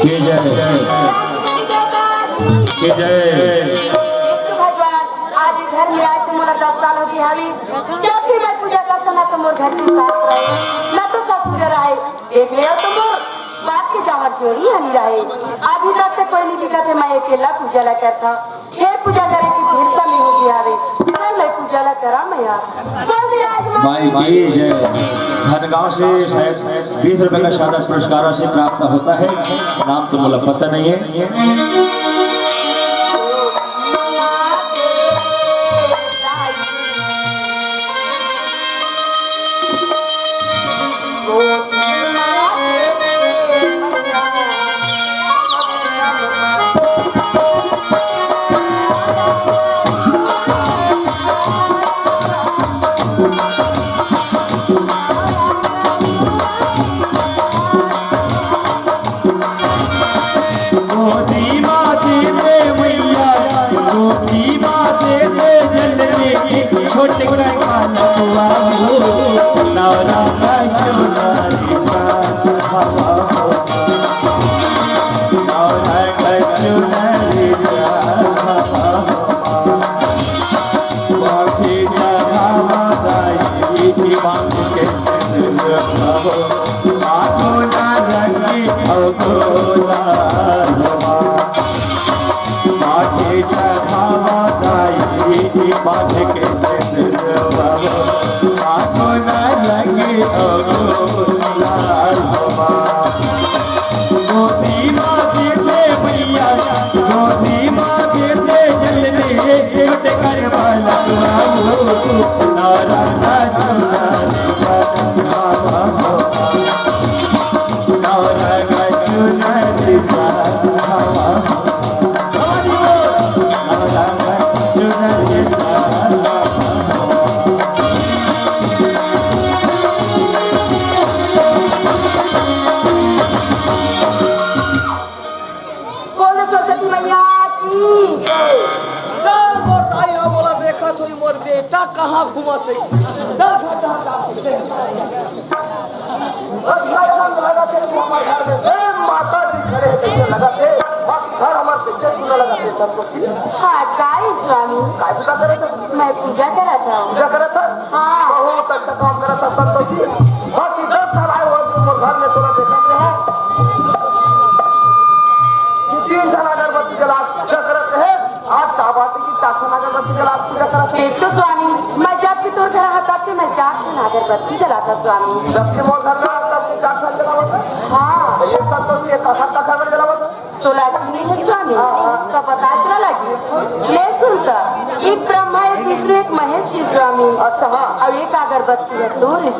की जय की जय। भगवान आज घर में आए तो मोला 10 साल हो गया हवी। जब भी मैं पूजा करता ना तो मोर घर की साफ रहे ना तो सब पूजा रहे। देख ले तो मोर बात के जावर चोरी हनी रहे। अभी तक से कोई नहीं दिखा थे। मैं अकेला पूजा ला करता फिर पूजा करे की फिर समय हो गया रे। चल मैं पूजा ला करा मैं यार बोल दे आज माई की जय। धनगांव से शायद 20 रुपए का शानदार पुरस्कार से प्राप्त होता है। नाम तो मुझे पता नहीं है। कहाँ घुमा थे माता जी खड़े लगा थे घर हमारे स्वामी मैं पूजा करा था। पूजा करा था। हाँ बहुत अच्छा काम करा था संतोषी। बाकी 10 साल आए हो घर में थोड़ा देखा रहे 3 साल अगरबत्ती जला पूजा करते हैं। आज चाहते की 4 साल अगरबत्ती जला पूजा करते तो स्वामी मैं जब भी तो घर आता कि मैं 4 साल अगरबत्ती जलाता स्वामी। जब के मोर घर में आता 4 साल जलावता। हाँ ये संतोषी एक खाता खबर जलावता तो लगी है स्वामी का पता चला लगी ले सुनता एक ब्रह्मा एक विष्णु एक महेश की स्वामी। अच्छा हाँ और एक अगरबत्ती है तो एक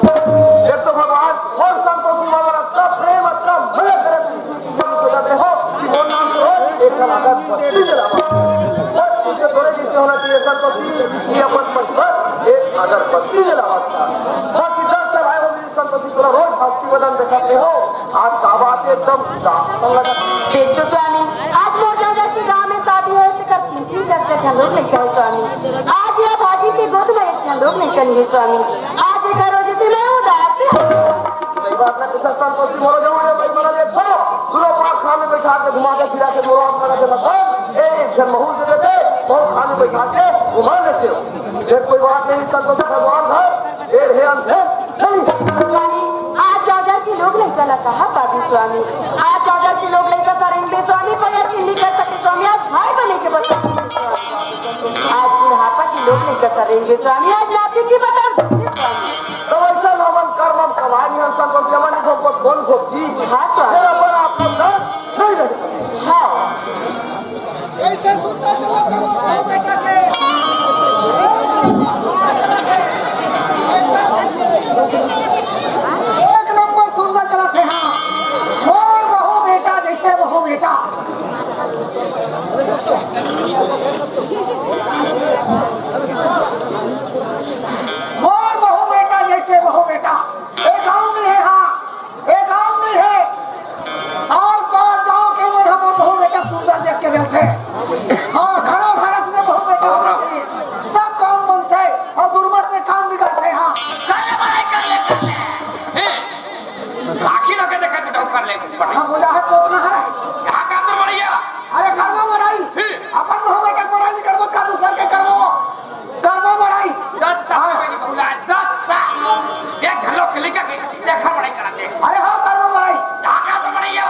तो भगवान और संतोषी बाबा का प्रेम अच्छा भले करे हो कि वो नाम तो एक अगरबत्ती जलावा तुझे थोड़े जिससे होना चाहिए संतोषी ये अपन मत एक अगरबत्ती जलावा बाकी 10 साल आए हो संतोषी थोड़ा रोज भक्ति बदन दिखाते हो। आज का बात एकदम देख तो स्वामी आज मोटा की गाँव में शादी हो चुका 3 लोग नहीं कहे स्वामी। आज यह भाजी के गोद में 1 लोग नहीं करेंगे स्वामी। आज ये करो जैसे मैं उदास सही बात ना किसी संतोषी बोलो जाओ ये भाई बना दे तो पूरा पार खाने बैठा के घुमा के फिरा के बोलो अपना के मतलब एक जनमहूर से देते और खाने बैठा के घुमा देते हो। फिर कोई बात नहीं संतोषी भगवान घर ये है अंत स्वामी। आज 14 के लोग नहीं चला कहा बाबू स्वामी। आज 14 के लोग लेकर करेंगे स्वामी पगार की नहीं कर सकते स्वामी। आज भाई बने के बता आज बुढ़ापा के लोग नहीं कर करेंगे स्वामी। आज नाती की बता तो ऐसा नमन कर्म कमाई हम सबको जमन को कौन को दी हाँ स्वामी मेरा पर आपका नहीं रहे। हाँ ऐसे सुनता चला बेटा के एक नंबर सुनता चला थे। हाँ और बहू बेटा जैसे बहू बेटा और बहू बेटा जैसे बहू बेटा एक गाँव में है। हाँ एक गाँव में है आस पास गाँव के लोग हम बहू बेटा सुंदर देख के रहते। हाँ घरों घर से बहू बेटा सब काम बनते और दुर्मत में काम बिगड़ते। हाँ आखिर लगे देखा खटाव कर ले पड़े हाँ मुझे है पोतना है यहाँ का तो बढ़िया अरे करबो मराई अपन हो बेटा पढ़ाई करबो का दूसर के करबो मराई 10 साल में बुला 10 साल एक घलो के लेकर देखा पढ़ाई कराते अरे हाँ करबो मराई यहाँ का तो बढ़िया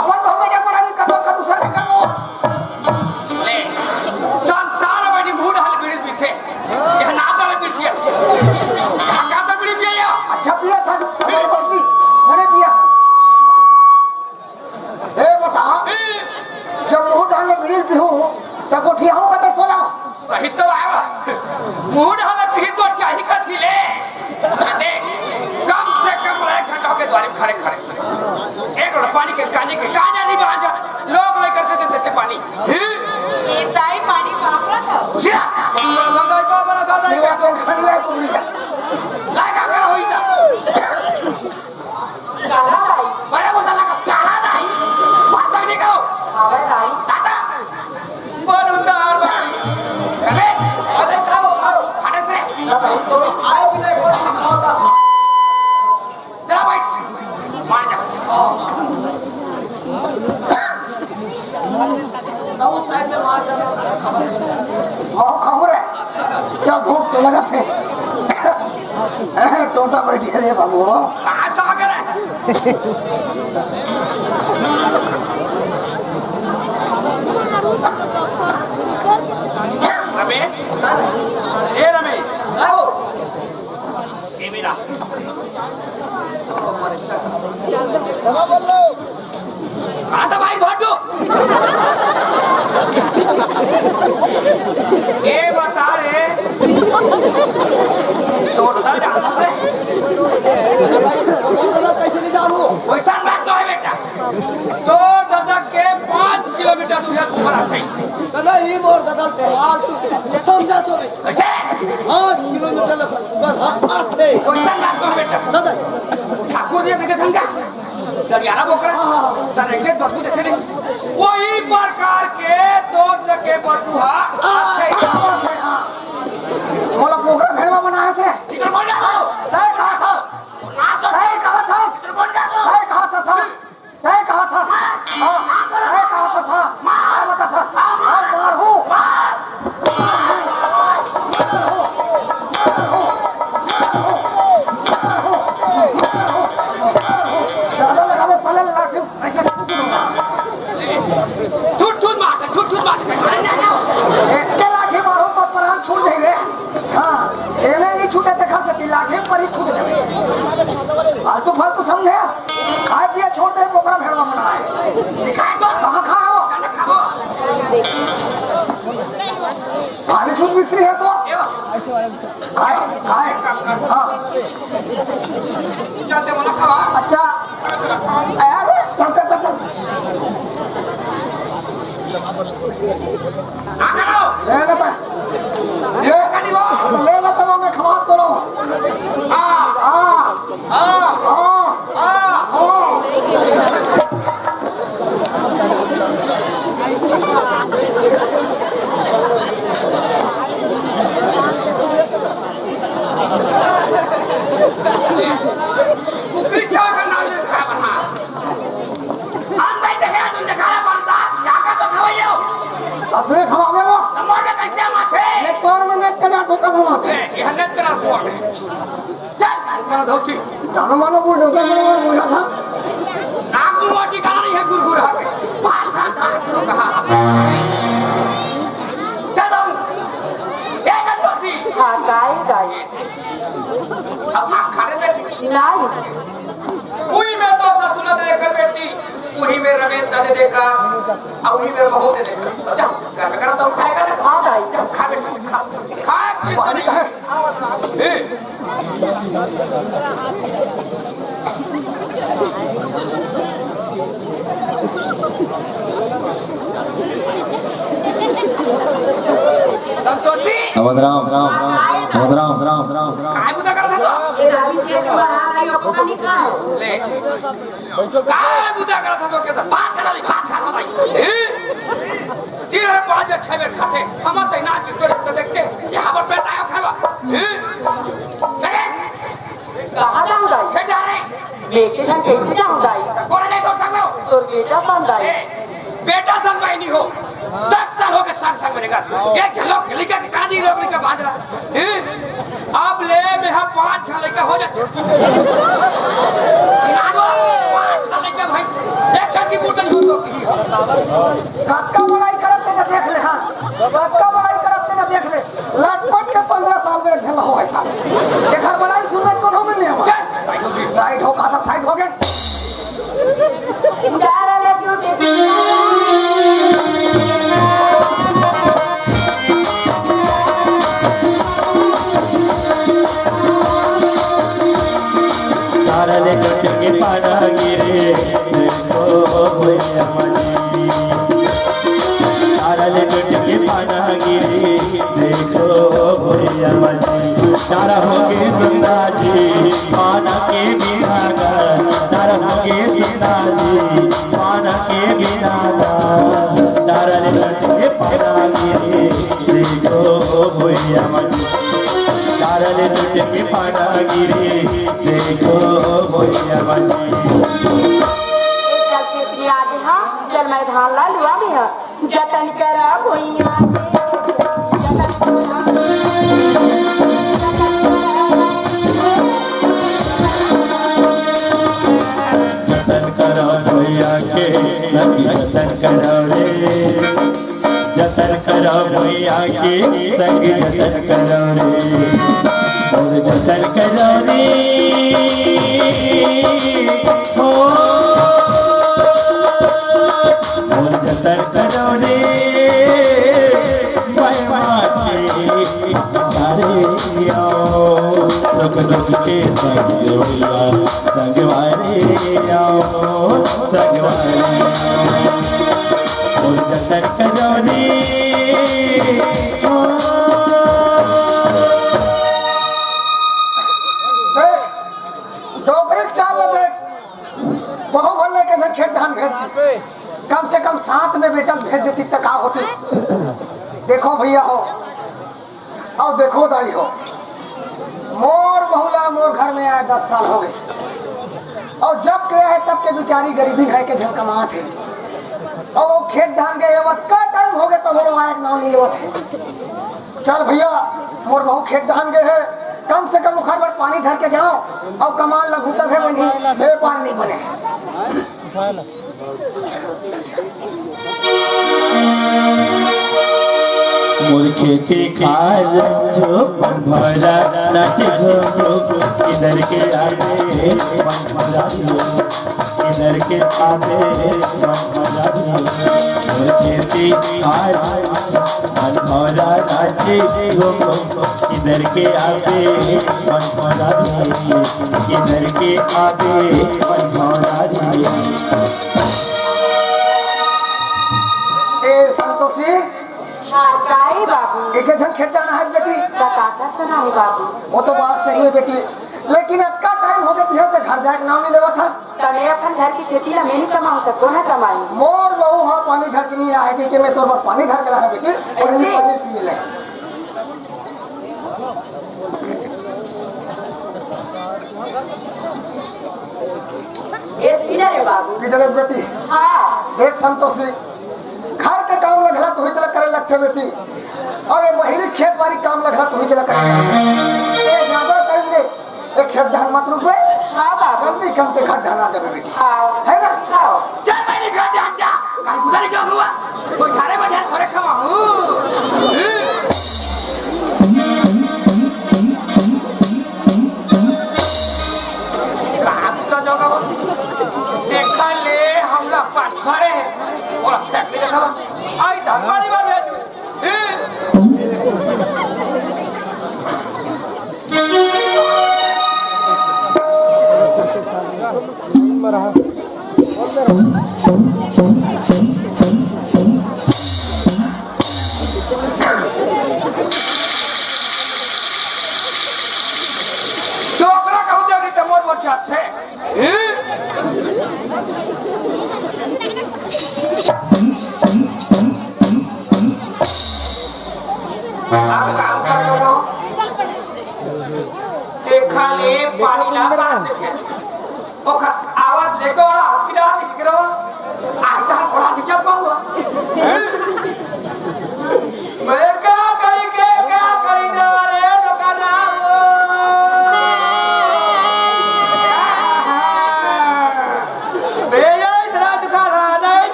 अपन हो बेटा पढ़ाई करबो का दूसर के करबो ले संसार में बूढ़ हल बीड़ी पीछे यह ना तो पीछे यहाँ का तो बीड़ी पिया अच्छा पिया था हमारी बच्ची मैंने पिया था ए बता जब मुंह डालने बीड़ी पीऊं तो कोठिया हूं का तो सोला सही तो आया मूड हला भी तो चाहिए का थी ले देख कम से कम एक घंटा के द्वारे खड़े खड़े एक लोटा पानी के काने के काजा नहीं बाजा लोग लेकर के देते पानी ये ताई पानी पापड़ा था उसिया दादा ये तो खड़िया कुड़ी लगा का होई था काला ताई बड़ा बोला लगा चाला नहीं माता नहीं कहो आवे ताई दादा बरुदार भाई अरे अरे खाओ हटे से आए भी नहीं बोला खाता चला भाई मार जा तो साइड में मार देना खबर है क्या भूख तो लगा थे टोटा बैठी है रे बाबू कहाँ से आ गए रमेश ए रमेश आओ ये मेरा कहाँ था भाई भट्टू ये बता रे तोड़ता जाता है कैसे नहीं जानू वैसा बात तो है बेटा तो दादा के 5 किलोमीटर दूर ऊपर आ चाहिए नहीं मोर बदलते आज तू समझा तो नहीं कैसे 5 किलोमीटर पर हाथ आते वैसा बात तो है बेटा दादा ठाकुर जी अपने के संगा दरियारा बोकरा तरंगे बकू देखे नहीं वही प्रकार के तोड़ के बटुहा बोला प्रोग्राम भेड़वा बनाए थे चिकन बोल रहा हो तय कहा था तय कहा था चिकन बोल रहा हो तय कहा था तय कहा था तय कहा था मार बता था मार हूँ दादा लगा मैं साले लाठी छूट मार एक लाठी मारो तो प्राण छूट जाएंगे हाँ एने नहीं छूटे देखा सकती लाठी पर ही छूट जाएंगे फालतू फालतू समझे खाए पिए छोड़ दे पोकरा भेड़वा बना है कहाँ खाए हो भारी शुद्ध मिस्त्री है तो खाए खाए हाँ चलते बोला खावा अच्छा अरे चल चल चल चल ले बता ले बता मैं खवा करो हाँ हाँ अपने खवावे वो एक तौर में नेट करा तो कब हम आते जानो मानो वो डोका में बोला था हाँ गाय गाय नहीं वही में तो ससुर देखकर बेटी वही में रमेश ने देखा और वही में बहू ने देखा जा घर में करता हूँ खाएगा ना हाँ गाय खा बेटा खा खा चिंता नहीं है संतोषी अवध राम राम अवध राम राम राम काय बुदा करता तो ये दाबी चेक के बढ़ा दाई को कनी खा ले काय बुदा करता तो के बात करा भाई तीन पांच में छह में खाते समझ से ना चित्त तो देखते यहाँ पर बैठा है खावा कहाँ जाऊँ गाय खेल डाले बेटे हम कैसे जाऊँ गाय और बेटा संदाई बेटा संभाई नहीं हो 10 साल हो गए संग संग बनेगा ये झलक लिखा के काजी लोग लिखा बांध रहा अब ले में हम 5 साल का हो जाते यारो 5 साल का भाई एक छठ की बोतल हो तो कक्का बड़ाई करते ना देख ले हां कक्का बड़ाई करते ना देख ले लटपट के 15 साल में ढल हो ऐसा देखर बड़ाई सुंदर को में नहीं हुआ साइड हो कहा साइड हो गए डाला लड्डू के तारले कटके पाना गिरे देखो भैया मनी तारले कटके पाना गिरे देखो भैया मनी तारा होगे जिंदाजी पाना के बिना तारा होगे जिंदाजी पाना के बिना तारले कटके पाना गिरे देखो भैया मनी तारले कटके पाना गिरे देखो भैया मनी चल के प्रिया दे हां चल मैं धान ला लुआ भी हां जतन करा भैया जतन करो भैया के जतन करो रे जतन करो भैया के संग जतन करो रे और जतन करो रे हो और जतन करो रे सुख दुख के संग भैया संग वारे आओ संग वारे और जतन करो रे बहु बोलने के से खेत धान भेज कम से कम 7 में बेटा भेज देती तक होती देखो भैया हो और देखो दाई हो मोर बहुला मोर घर में आए 10 साल हो गए और जब गया है तब के बेचारी गरीबी है के झलकमा थे और वो खेत धान गए का टाइम हो गया तो बोलो आए नाव नहीं लेवत है चल भैया मोर बहु खेत धान गए है कम से कम मुखर पर पानी धर के जाओ और कमाल लगू तब है बनी फिर पानी नहीं बने मोर खेती खाल जो मन भरा नाच झो इधर के आगे मन भरा इधर के आगे मन भरा मोर खेती खाल मन भरा नाच झो इधर के आगे मन भरा इधर के आगे मन भरा ए संतोषी हां काई बाबू एक जन खेत जाना है बेटी बताता सुनाओ बाबू वो तो बात सही है बेटी लेकिन इसका टाइम हो गया तो घर जाके नाम नहीं लेवा था तने अपन घर की खेती ला मैं नहीं कमाऊं तो कौन कमाई मोर बहू हाँ पानी घर की नहीं आएगी कि मैं तो बस पानी घर के रहा बेटी और नहीं पानी पी ले ये इधर है बाबू इधर बेटी हां देख संतोषी घर के काम लगला तो ही चला करे लगते बेटी और ये महीने खेत बाड़ी काम लगला तो ही चला करे ये ज्यादा टाइम ले एक खेत धान मत रुके हां बाबू जल्दी कम से घर धान आ जाए बेटी आओ है ना आओ चल भाई घर जा जा काई गुजारी क्यों हुआ कोई थारे बाजार खड़े खावा कहां तो जगह देखा ले हम लोग पानी भरे हैं और फैक्ट्री देखा आई धरवानी में भेजू डोकरा कहूँ जब तो मोर मोर चाहते खाली पानी ला बात देखे ओखर आवाज देखो और पिला निकरो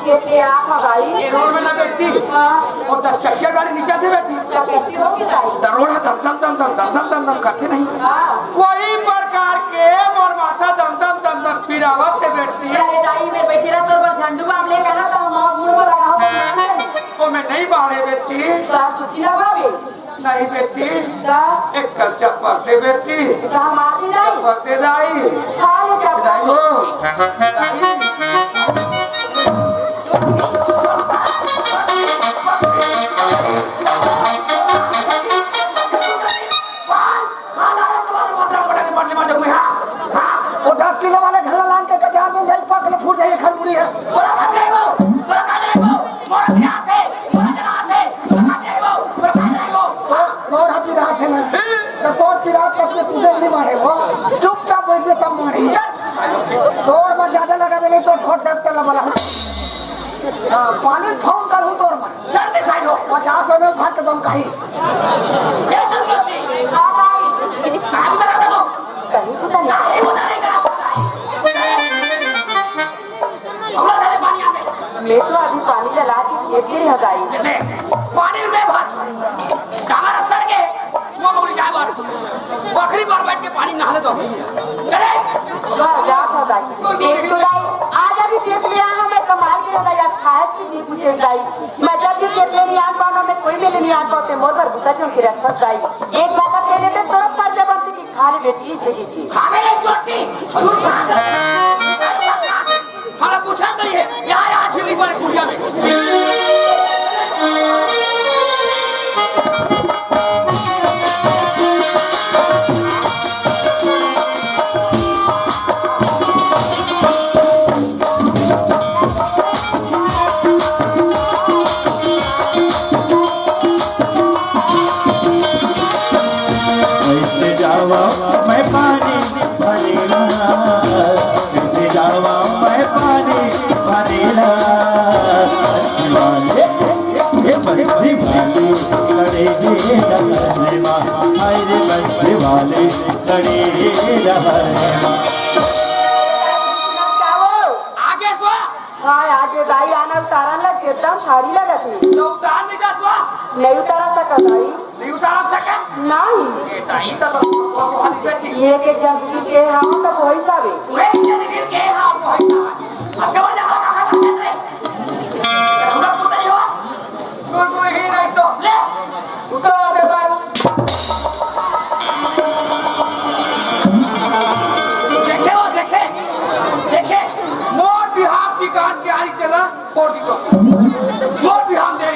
कैसे आप भाई ये रोड में ना बैठती हाँ और 10 चक्किया गाड़ी नीचे से बैठी तो कैसी होगी दाई तो रोड है दम दम दम दम दम दम दम दम करती नहीं हाँ वही प्रकार के मोर माथा दम दम दम दम पिरावत से बैठती है अरे दाई मेरे बेटे रहा तो पर झंडू बाम ले कर तो हम मुंह में लगा हो वो मैं नहीं बाढ़े बैठती तो आप कुछ ना भाभी नहीं बैठती तो एक कल चप्पल दे बैठती तो हम आती दाई चप्पल दे दाई खा ले जब दाई हो वो 10 किलो वाले घड़ा लान के कजार में गई पकड़ फूट जाइए खलबुरी है तोर हती रात है ना तो तोर पिरात कसके तुझे नहीं मारे वो चुपचाप बैठ के तब मारे तोर में ज्यादा लगा नहीं तो छोट टाइप चला वाला पानी फोन करूँ तोर में 50 में घट दम कहीं हाँ दाई कहीं पता नहीं मैं तो अभी पानी जला के गिर है दाई पानी में भात कमर सर के वो मुड़ी जाए बार बकरी बार बैठ के पानी नहा ले तो चले जा था दाई देख तो दाई आज अभी देख लिया हूं मैं कमाई के दाई अब खाए की नहीं पूछे दाई मैं जब भी देख ले नहीं आन पाना मैं कोई मेले नहीं आन पाते मोर पर गुस्सा क्यों गिरा था दाई एक बार दे लेते तुरंत पर जब हम की खा ले बेटी से की खावे एक जोटी हमारा पूछा नहीं है यहाँ आज ही पर कुड़िया में कैसे जावा मैं पानी भरेला कैसे जावा मैं पानी भरेला वाले ये बंसी वाले कड़े रहने माँ हाय रे बंसी वाले कड़े रहने माँ आगे स्वा हाँ आज दाई आना उतारन लग एकदम सारी लगती तो उतार नहीं जा स्वा नहीं उतारा सका दाई नहीं उतार सके नहीं ये ताई तो बहुत बैठी ये के जंगली के हम तो वही सब वे चली के हाँ वो है आगे बढ़ जा पूरा तो नहीं हो कोई ही नहीं तो ले उतार दे भाई देखे वो देखे देखे मोर बिहार की गान की आरी चला फोटी को मोर बिहार दे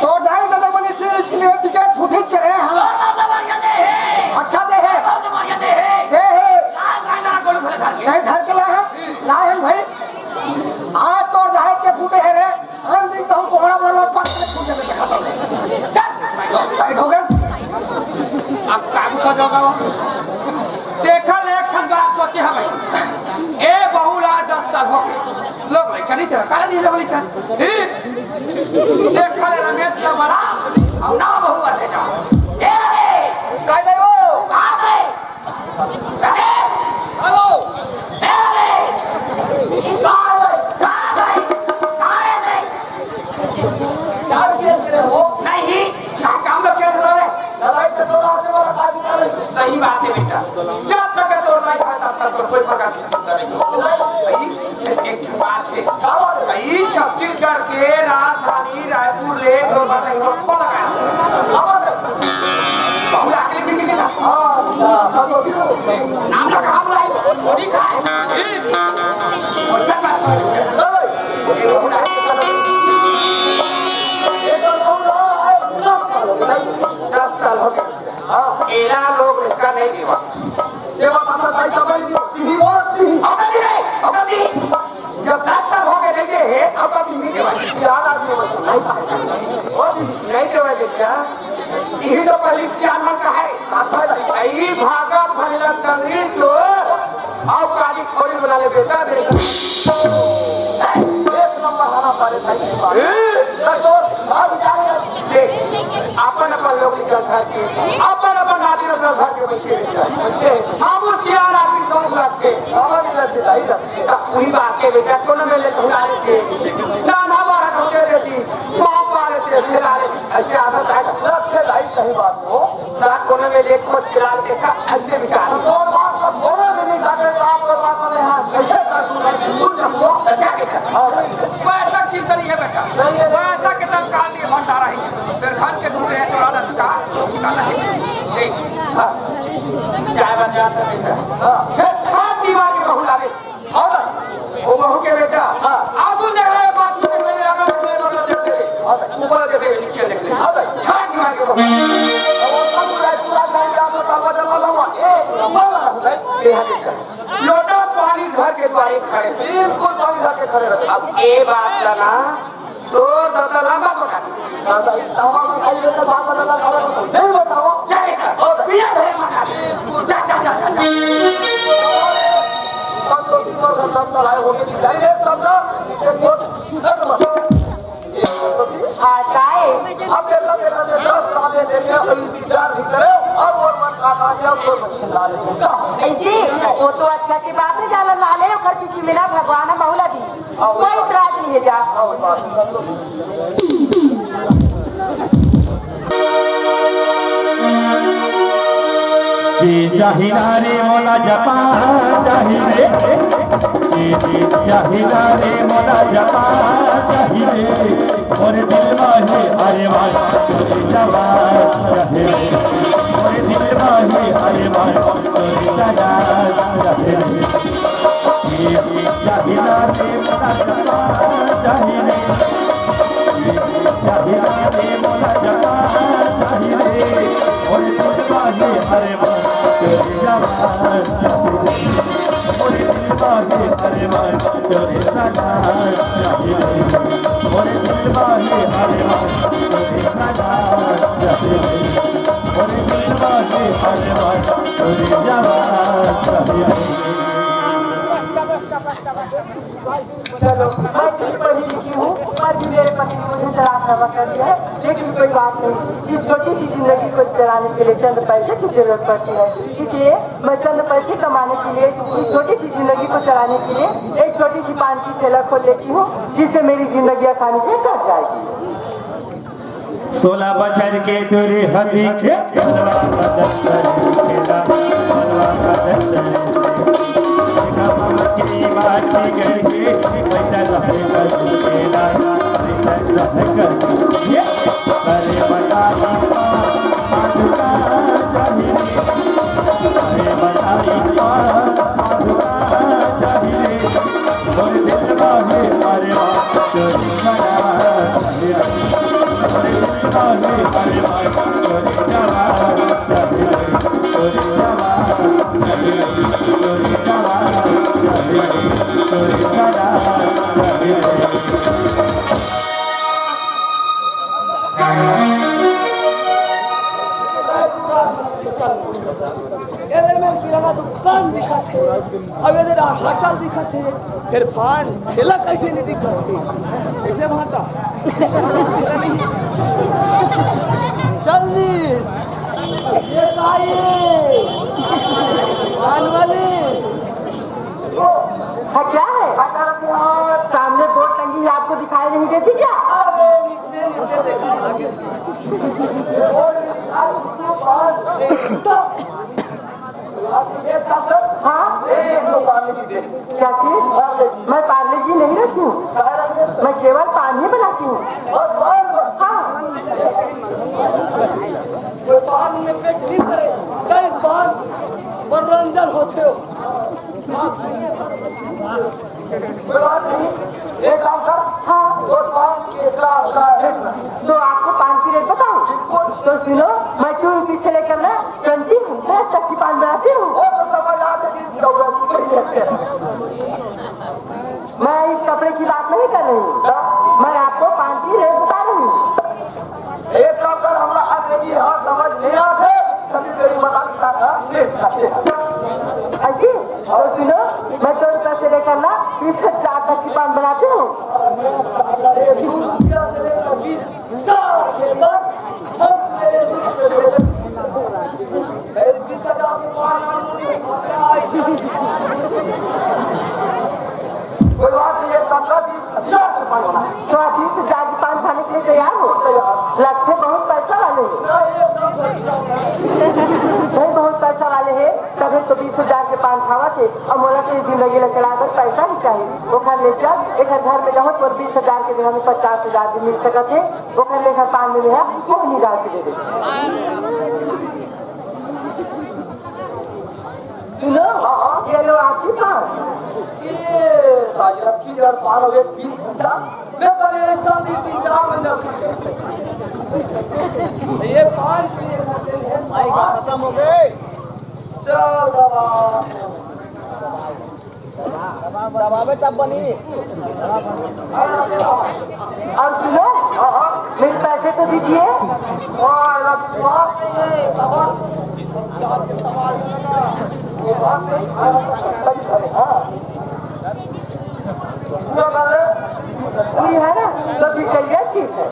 तो जाए दादा मनी से इसलिए टिकट फुटे चले हम अच्छा दे है नहीं घर के लाए हम भाई आज तो जाए के फूटे है रे हम दिन तो हम कोहड़ा बोलो पक्ष में फूटे में देखा तो साइड हो गए अब काम कर जाओगा वो देखल एक खंडा सोचे हमें ए बहुला 10 साल हो गए लोग लेकर नहीं चला काला दिन लोग लेकर देखल रमेश का बड़ा अब ना बहु आ लेगा ए रे काय दे वो भाग रे रे आओ ए रे काय रे चार के तेरे हो नहीं क्या काम का क्या चला रे लड़ाई तो दो आने वाला काम कर रही सही बात है बेटा जब तक तोड़ना है तब तक कोई प्रकार की चिंता नहीं एक बात है कई छत्तीसगढ़ के राजधानी रायपुर ले गवर्नर ने उसको लगाया बहुत आगे लेके गया नाम लगा हम लाई थोड़ी खाए और क्या बात है ये बहुत आगे एरा लोग लेकर नहीं दिवा सेवा पता ताई समझ दी होती अबदी जब 10 साल हो गए देखे अब कभी नहीं दिवा याद आदमी नहीं नहीं तो है बेटा यही तो पहली जानवर का है यही भागा फैला करनी तो आओ काली खोरी बना ले बेटा एक नंबर हरा पारे ताई तो भाग जाए अपन अपन लोग निकल खाती अपन अपन नाती लोग घर के बच्चे हम उस यार आदमी समझ लगते हमारी लड़की नहीं लगती वही बात है बेटा कोनो में ले तो ना ले लेट मत खिला के का ऐसे विचार और बात सब बोले भी नहीं जाते तो आप लोग बात में हां कैसे कर दूंगा कुछ हमको क्या कहता पैसा की करी है बेटा पैसा के तक काल लिए भंडारा ही फिर खान के दूर है तो राणा का निकाला है देख क्या बचा था बेटा फिर छाती दीवार के बहु लावे और वो बहू के बेटा आबू देख रहे बात में मेरे अगर ऊपर देख रहे नीचे देख रहे छाती दीवार के बहु लोटा पानी घर के द्वारे खड़े बिल्कुल पानी रख के खड़े रहे अब ये बात लगा तो दादा लंबा बता दादा इस हवा में खाई लेकर बात बदला खड़ा नहीं बताओ जाएगा बिना धरे मना जा जा जा जा तो तीनों का सब लड़ाई हो गई जाइए सब ना इसे बहुत आता है अब देखा 10 साले देंगे तो इंतजार भी करे और वो मन खाता है और वो ला लेगा ऐसे वो तो अच्छा की बात है जाला लाले और किसी मिला भगवान बहुला दी कोई इतराज नहीं है जा जी चाहिना रे मोला जपा चाहिए जी चाहिना रे मोला जपा चाहिए और दिल माहे अरे माए तेरी जवा चाहिए और दिल माहे अरे माए तेरी जवा चाहिए जी चाहिना रे मोला जपा चाहिए चाहिना रे मोला जपा चाहिए और दिल माहे अरे माए तेरी जवा चाहिए और दिल माहे अरे माए तेरी जवा चाहिए और दिल माहे अरे माए तेरी जवा चाहिए और दिल माहे अरे माए तेरी जवा चाहिए चलो मैं भी पढ़ी लिखी हूँ पर भी मेरे पति ने मुझे तलाक करवा कर दिया है लेकिन कोई बात नहीं इस छोटी सी जिंदगी को चलाने के लिए चंद पैसे की जरूरत पड़ती है इसलिए मैं चंद पैसे कमाने के लिए इस छोटी सी जिंदगी को चलाने के लिए एक छोटी सी पान की ठेला खोल लेती हूँ जिससे मेरी जिंदगी आसानी से कट जाएगी 16 बछर के दूरी हदी के बनवा का दस्तर खेला बनवा का दस्तर की बात करके पैसा रहेगा खेला पैसा रहेगा ये अरे बता माधुका चाहिए अरे बता माधुका चाहिए और दिल माहे अरे चोरी मना चाहिए अरे दिल माहे अरे चोरी जवा चाहिए चोरी जवा चाहिए चोरी जवा चाहिए चोरी जवा चाहिए इधर में किराना दुकान दिखा थे अब इधर होटल दिखा थे फिर पान ठेला कैसे नहीं दिखा थे कैसे भाचा जल्दी ये पान वाले क्या है सामने बोर्ड टंगी है आपको दिखाई नहीं देती क्या अरे नीचे नीचे देखा आगे हाँ क्या चीज मैं पार्ले जी नहीं रखती हूँ मैं केवल पानी बनाती हूँ हाँ पान में पेट नहीं भरे कई पान मनोरंजन होते हो एक काम कर हाँ और पान के ग्लास का तो आपको पान की रेट बताऊँ तो सुनो मैं क्यों पीछे लेकर ना चलती हूँ मैं चक्की पान बनाती हूँ वो तो समझ आते मैं इस कपड़े की बात नहीं कर रही हूँ मैं आपको पान की रेट बता रही हूँ एक काम कर हमरा अंग्रेजी हाँ समझ नहीं आते छवि तेरी बता देता था ऐसी और सुनो मैं 2 रुपये से लेकर ना 20,000 तक की पान बनाती हूँ कोई बात नहीं एक काम कर 20,000 के पान बना तो आप 20,000 की पान खाने के लिए तैयार हो लगते बहुत पैसा वाले हो। के पान खावा थे और मोला के जिंदगी ला चलाकर पैसा नहीं चाहिए ओखर ले चल एक घर में जहाँ पर 20,000 के जगह में 50,000 भी मिल सकत है ओखर लेकर पान में है वो निकाल के दे दे सुनो ये लो आपकी पान ये ताजर की जर पार हो गए 20 घंटा मैं पर ऐसा नहीं 3-4 महीना ये पान के लिए खाते हैं भाई खत्म हो गए चल दबा दबावे तब बनी और सुनो मेरे पैसे तो दीजिए सवाल है ना तो ठीक है ये ठीक है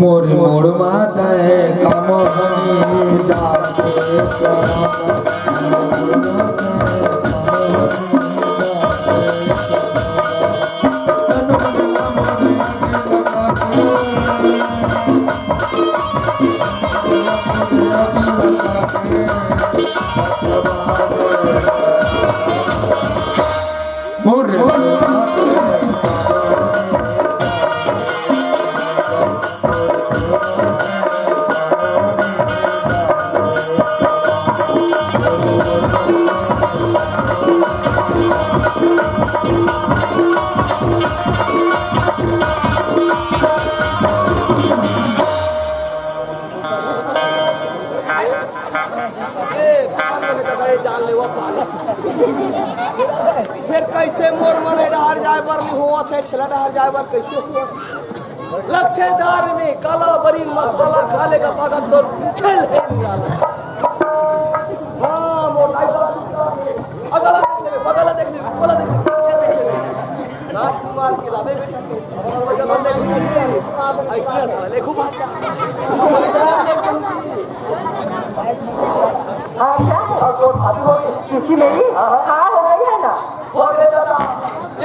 मोर मोर माता है कामोहनी मोर जान ले फिर कैसे मोर मने डहार जाए पर नहीं हुआ थे छला डहार जाए पर कैसे हुआ लखेदार में काला बरी मसाला खा लेगा पागल तो खेल है निराला हाँ मोटाई अगला देखने में बगला देखने में बोला देखने में पीछे देखने में राजकुमार के लाभे बेटा के बगला देखने में ऐसा साले खूब अच्छा हाँ क्या है और तो शादी हो गई किसी मेरी हाँ हो गई है ना हो गए दादा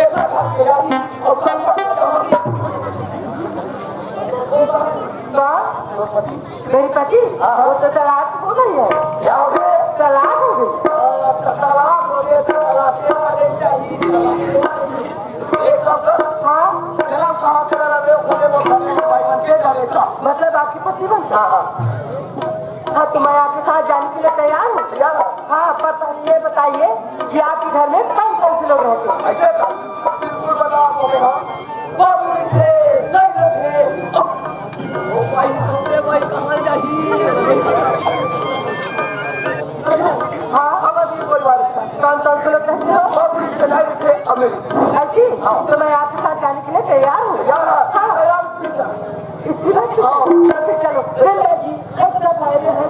एक लाख के यारी और कल पर होगी कौन मेरी पति वो तो तलाक हो गई है क्या हो गए तलाक हो गई अच्छा तलाक हो गए तलाक के चाहिए तलाक एक लफ्ज़ हाँ मेरा कहा तेरा रवे खुले मौसम में भाई बन के जाने का मतलब आपकी पति बनता हाँ तो मैं आपके साथ जाने के लिए तैयार हूँ यार हाँ पता ये बताइए कि आपके घर में कौन कौन से लोग रहते हैं ऐसे का बिल्कुल बता हो गया बाबू थे नहीं थे ओ भाई कहते भाई कहाँ जाही हाँ हम अभी परिवार का कौन कौन से लोग रहते हो बाबू थे नहीं थे अमेरिका ऐसी तो मैं आपके साथ जाने के लिए तैयार हूँ यार हाँ यार इसकी बात चलो चलो चलो जी ऐसा फायदे है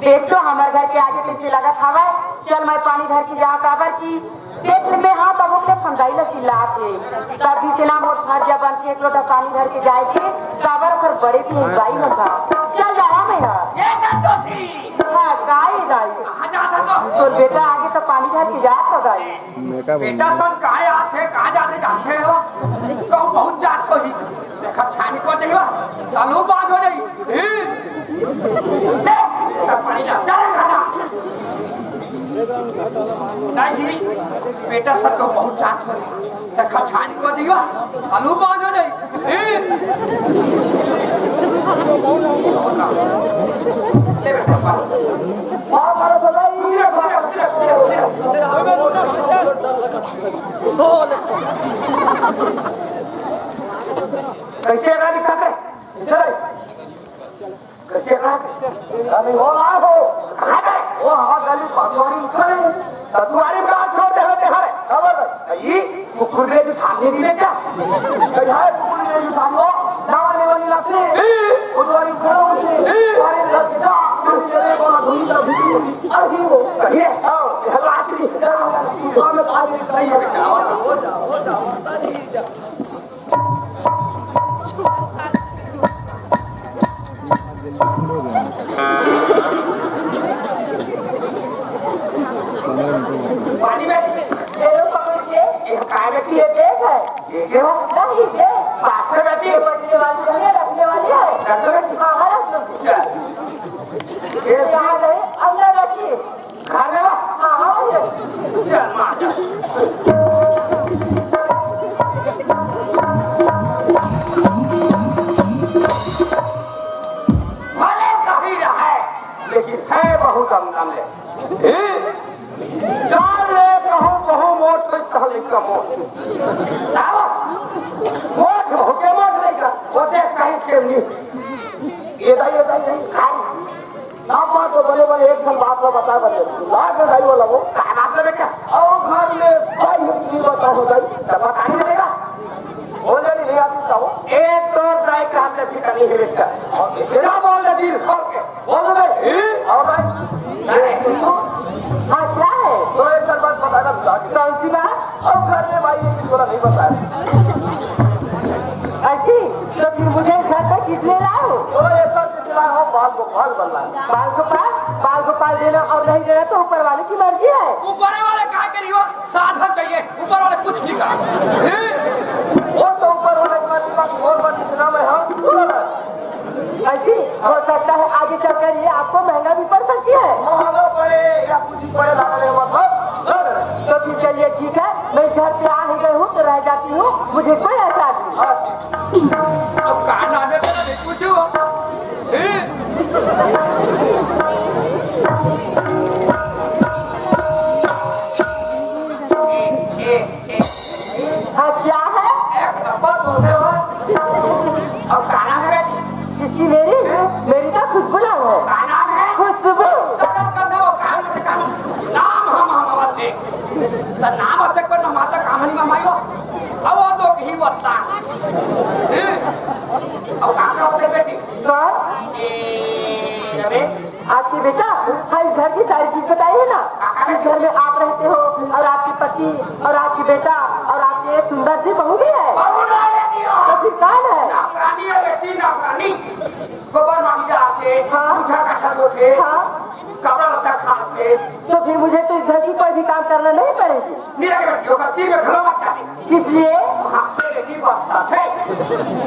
देख तो हमारे घर के आगे किसी लगा खावा चल मैं पानी घर की जा काबर की देख में हाँ तब के फंदाई ला चिल्ला के तभी से नाम और घर जब बन के एक लोटा पानी घर के जाए के काबर कर बड़े भी बाई होता चल जावा मैं ये संतोषी हाँ गाय गाय कहाँ जाता तो तो बेटा आगे तो पानी घर की जात तो गाय बेटा सन कहाँ आते कहाँ जाते जानते हो तो बहुत जात हो ही देखा छानी को देखा तलू बात हो जाई पानी ला चल खाना नहीं बेटा सब तो बहुत जात हो देखा छानी को देखा तलू बात हो जाई ले बेटा हमारा बताइए कैसे रहा लिखा कर कैसे रहा अभी हो रहा हो वो हाँ गली पकड़ी नहीं तो तुम्हारी बात छोड़ते होते हैं खबर ये कुकुर ने जो सामने भी क्या है है पूरी नहीं सामने नावाने वाली लगती उधरी खड़ो से अरे लगता पूरी जगह को धुनी का भी अभी वो कहिए हां लाच की तो मैं आज कहीं हो जा तारी जा पानी में ये लो पकड़ के ये काय बैठी ये देख है ये क्या हो नहीं ये पास में बैठी ये बचने वाली है रखने वाली है डर बैठी हाँ हाँ रख लो ये ये यहाँ गए अंदर रखिए घर में हाँ हाँ वही रखिए चल मार जा भले कहीं रहे लेकिन है बहुत अंदर चाल ले कहो बहु मोट कोई कहले का मोट दावा मोट हो के मोट नहीं का वो देख कहीं के नहीं ये दाई खाई ना बात तो बड़े बड़े एक बात में बता बने लाग दाई वाला वो काय बात में क्या और घर में भाई नहीं बता हो जाए तब बताइए नहीं देगा बोले नहीं आती था वो एक तो ट्राई करने भी करनी है बेटा क्या बोल रहे दिल छोड़ के बोल दे और भाई हाँ क्या है तो एक बात बताना कौन सी बात अब घर में भाई ये थोड़ा नहीं बताया ऐसी तो फिर मुझे घर तक किस ले लाए हो तो एक बार चिल्ला हो बाल बन रहा है बाल गोपाल देना और नहीं देना तो ऊपर वाले की मर्जी है ऊपर वाले क्या करियो साधन चाहिए ऊपर वाले कुछ नहीं करा वो तो ऊपर वाले का दिमाग और बड़ी नाम है हम ऐसी हो सकता है आगे चलकर ये आपको महंगा भी पड़ सकती है महंगा पड़े या कुछ पड़े लाने मतलब तो फिर चलिए ठीक है मैं घर पे आ ही गई हूँ तो रह जाती हूँ मुझे कोई एहसास नहीं अब कहाँ जाने देना नहीं पूछो हाँ क्या है एक नंबर बोलते हो अब गाना है किसकी मेरी तो खुशबू ना हो गाना है खुशबू कदम कर दो काम का नाम हम आवाज़ तो नाम अतक पर ना माता कहानी में मायो अब वो तो ही बस्ता अब कहाँ होते बेटी कौन ये रमेश आपकी बेटा हाँ इस घर की सारी चीज बताइए ना इस घर में आप रहते हो और आपके पति और आपकी बेटा और आपकी एक सुंदर सी बहू भी है बहुना बेटी हो तो फिर कौन है नौकरानी है बेटी नौकरानी गोबर मांगी जा से हाँ। पूछा कठा दो थे हाँ कपड़ा लत्ता खा से तो फिर मुझे तो इस घर की कोई भी काम करना नहीं पड़ेगी मेरा के बेटी होगा तीन में खिलौना चाहिए इसलिए हाथ से बेटी बस्ता थे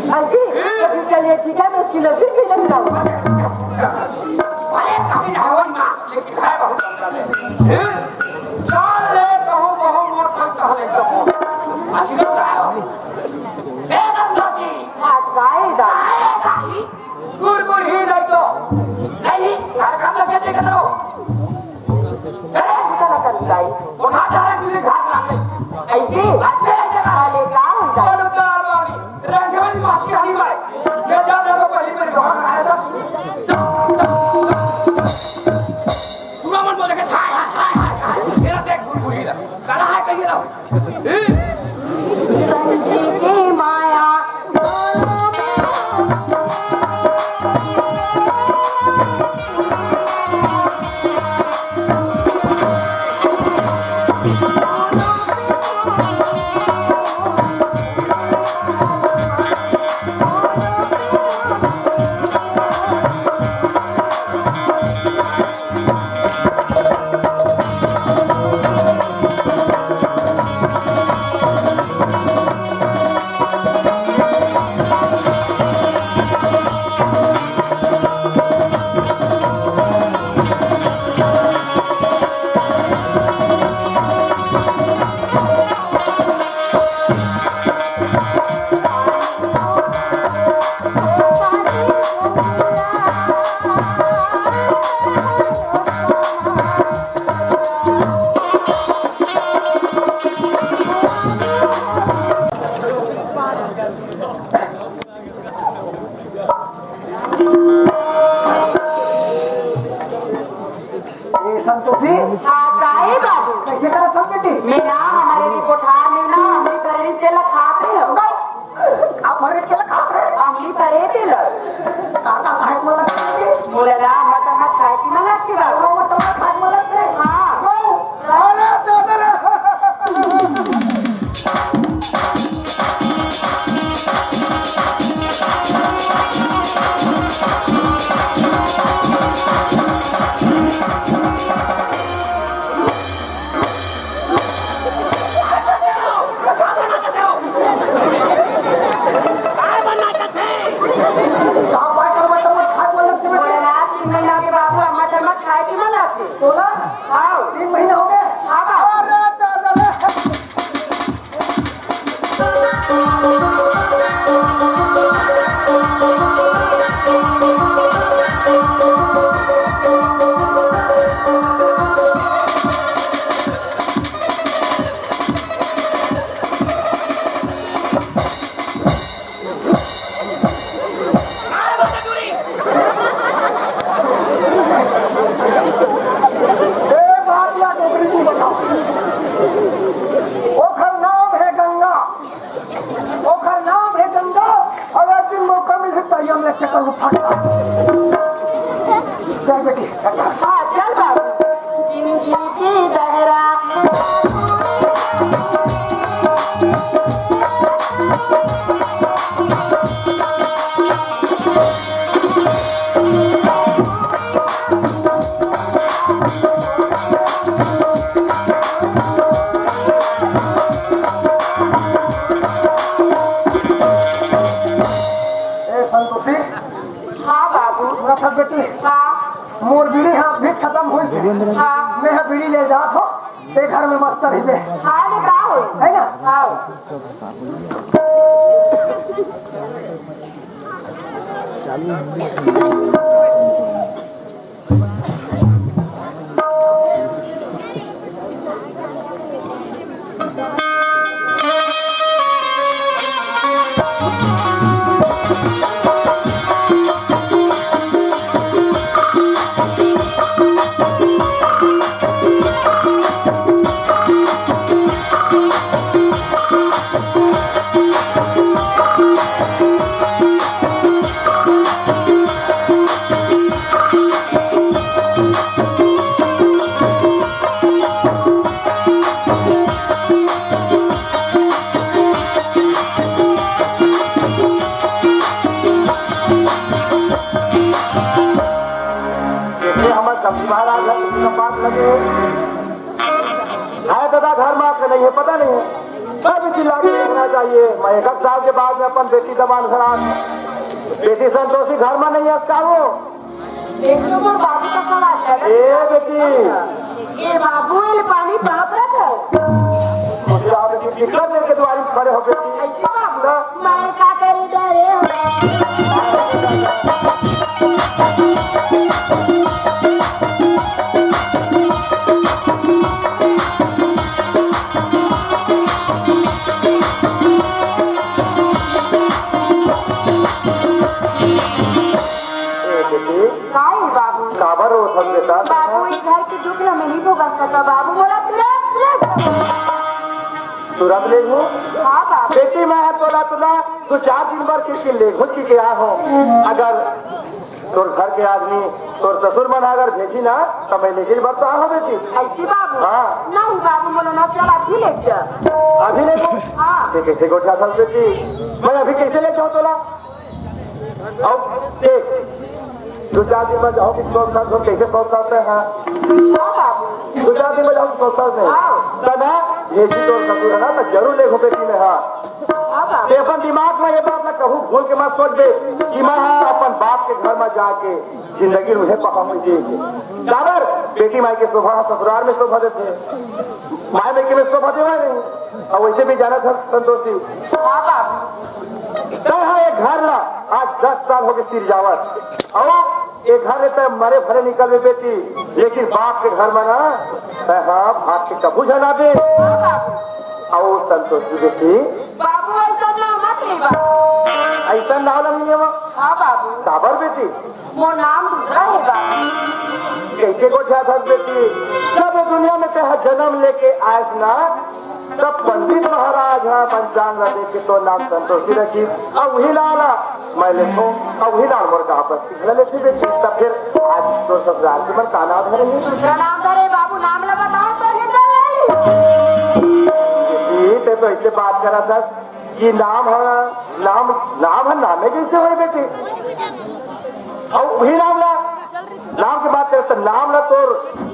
हाँ जी तो फिर चलिए ठीक है मैं उसकी नजर भी नहीं लाऊंगा भले कभी ना हो मां लेकिन है बहुत अंदर है चाल ले कहूं बहु मोट कोई कहले कहो अच्छी बात है ए संतोषी हाँ गाएगा गुड़ ही नहीं तो नहीं घर काम लगे देख लो चला कर गाई उठा डाले तुझे घाट लाने ऐसे अच्छे से काले का हो जाए बोलो तो आलवानी रंगवाली माछी हरी भाई ये जाने को पहली बार वहां आया था पूरा मन बोले के हाय मेरा देख गुड़गुड़ी ला कला है कहिए ला संगी की माया संतोषी हाँ गाए बाबू कैसे करा सब बेटी मेरा हमारे लिए कोठार में ना हमली परे तेल खाते हो आप हमारे तेल खाते हैं हमली परे तेल काका काहे को लगती मोलगा मटर मत खाए की ना लगती बाबू वो तो खाए को लगते हाँ अरे दादा रे मोलगा 3 महीना के बाबू मटर मत खाए की ना लगती बोला हाँ 3 महीने हो गए हाँ बाबू अरे दादा रे ओखर नाम है गंगा ओखर नाम है गंगा और एक दिन मौका मिले तरिया में चक्कर उठा चल बेटी हाँ चल बाबू जिंदगी की दहरा ए संतोषी हाँ बाबू पूरा सब बेटी हाँ मोर बीड़ी हाँ बीच खत्म हुई थी हाँ मैं है बीड़ी ले जात हो ते घर में मस्त रही बे हाँ ले का हो है ना हाँ सब्जी महाराज है किसी का पास लगे है दादा घर में आपके नहीं है पता नहीं है सब इसी लाभ देखना चाहिए मैं 1 साल के बाद में अपन बेटी जबान खराब बेटी संतोषी घर में नहीं है क्या वो देख लो मोर बाबू का सवाल है ए बेटी ये बाबू ये पानी बाप रखो मुझे आप टिकट लेके द्वारी खड़े हो बेटी ऐसे बाबू मैं का करी डरे हो काय बाबू काबर हो सब बेटा बाबू इस घर के दुख में नहीं भोग सकता बाबू बोला तुरंत ले लूं हाँ बाबू बेटी मैं है तोला तुला तो 4 दिन भर किसके ले घुस के गया हो अगर तोर घर के आदमी तोर ससुर मन अगर भेजी ना तो मैं लेकिन बता हो बेटी ऐसी बाबू हाँ। नहीं बाबू बोलो ना चल अभी ले जा अभी ले लूं हाँ ये कैसे गोठा था बेटी मैं अभी कैसे ले जाऊं तोला अब देख 2-4 दिन में जाओ किसको कैसे पहुंचाते हैं हाँ बाबू 2-4 दिन में जाओ पहुंचाते हैं तब ये चीज और ससुर है ना मैं जरूर देखो बेटी में हाँ हाँ बाबू ते अपन दिमाग में ये बात ना कहूँ भूल के मत सोच दे कि मैं हाँ अपन बाप के घर में जाके जिंदगी मुझे पका मुझे जाबर बेटी माई के शोभा ससुराल में शोभा देते माए बेटी में शोभा देवा नहीं और वैसे भी जाना था संतोषी हाँ बाबू हाँ एक घर ना आज 10 साल हो गए सिर जावत और एक घर रहता है मरे भरे निकल में बेटी लेकिन बाप के घर में ना हाँ भाग के कबू जना दे हाँ बाबू और संतोषी बेटी बाबू ऐसा ना मत ले बाबू ऐसा ना नहीं है हाँ बाबू काबर बेटी वो नाम दूसरा है बाबू कैसे को था बेटी सब दुनिया में ते जन्म लेके आए ना तब पंडित महाराज है पंचांग देख के तो नाम संतोषी रखी अब वही लाला मैं लिखो अब वही लाल मोर का आपस लेती बेटी तब फिर आज तो ससुराल के मन का नाम धरेंगे दूसरा नाम धरे बाबू नाम लगा बताओ तो ते तो इससे बात करा था कि नाम है नामे कैसे हो बेटी और वही नाम ला नाम की बात करे तो नाम ला तोर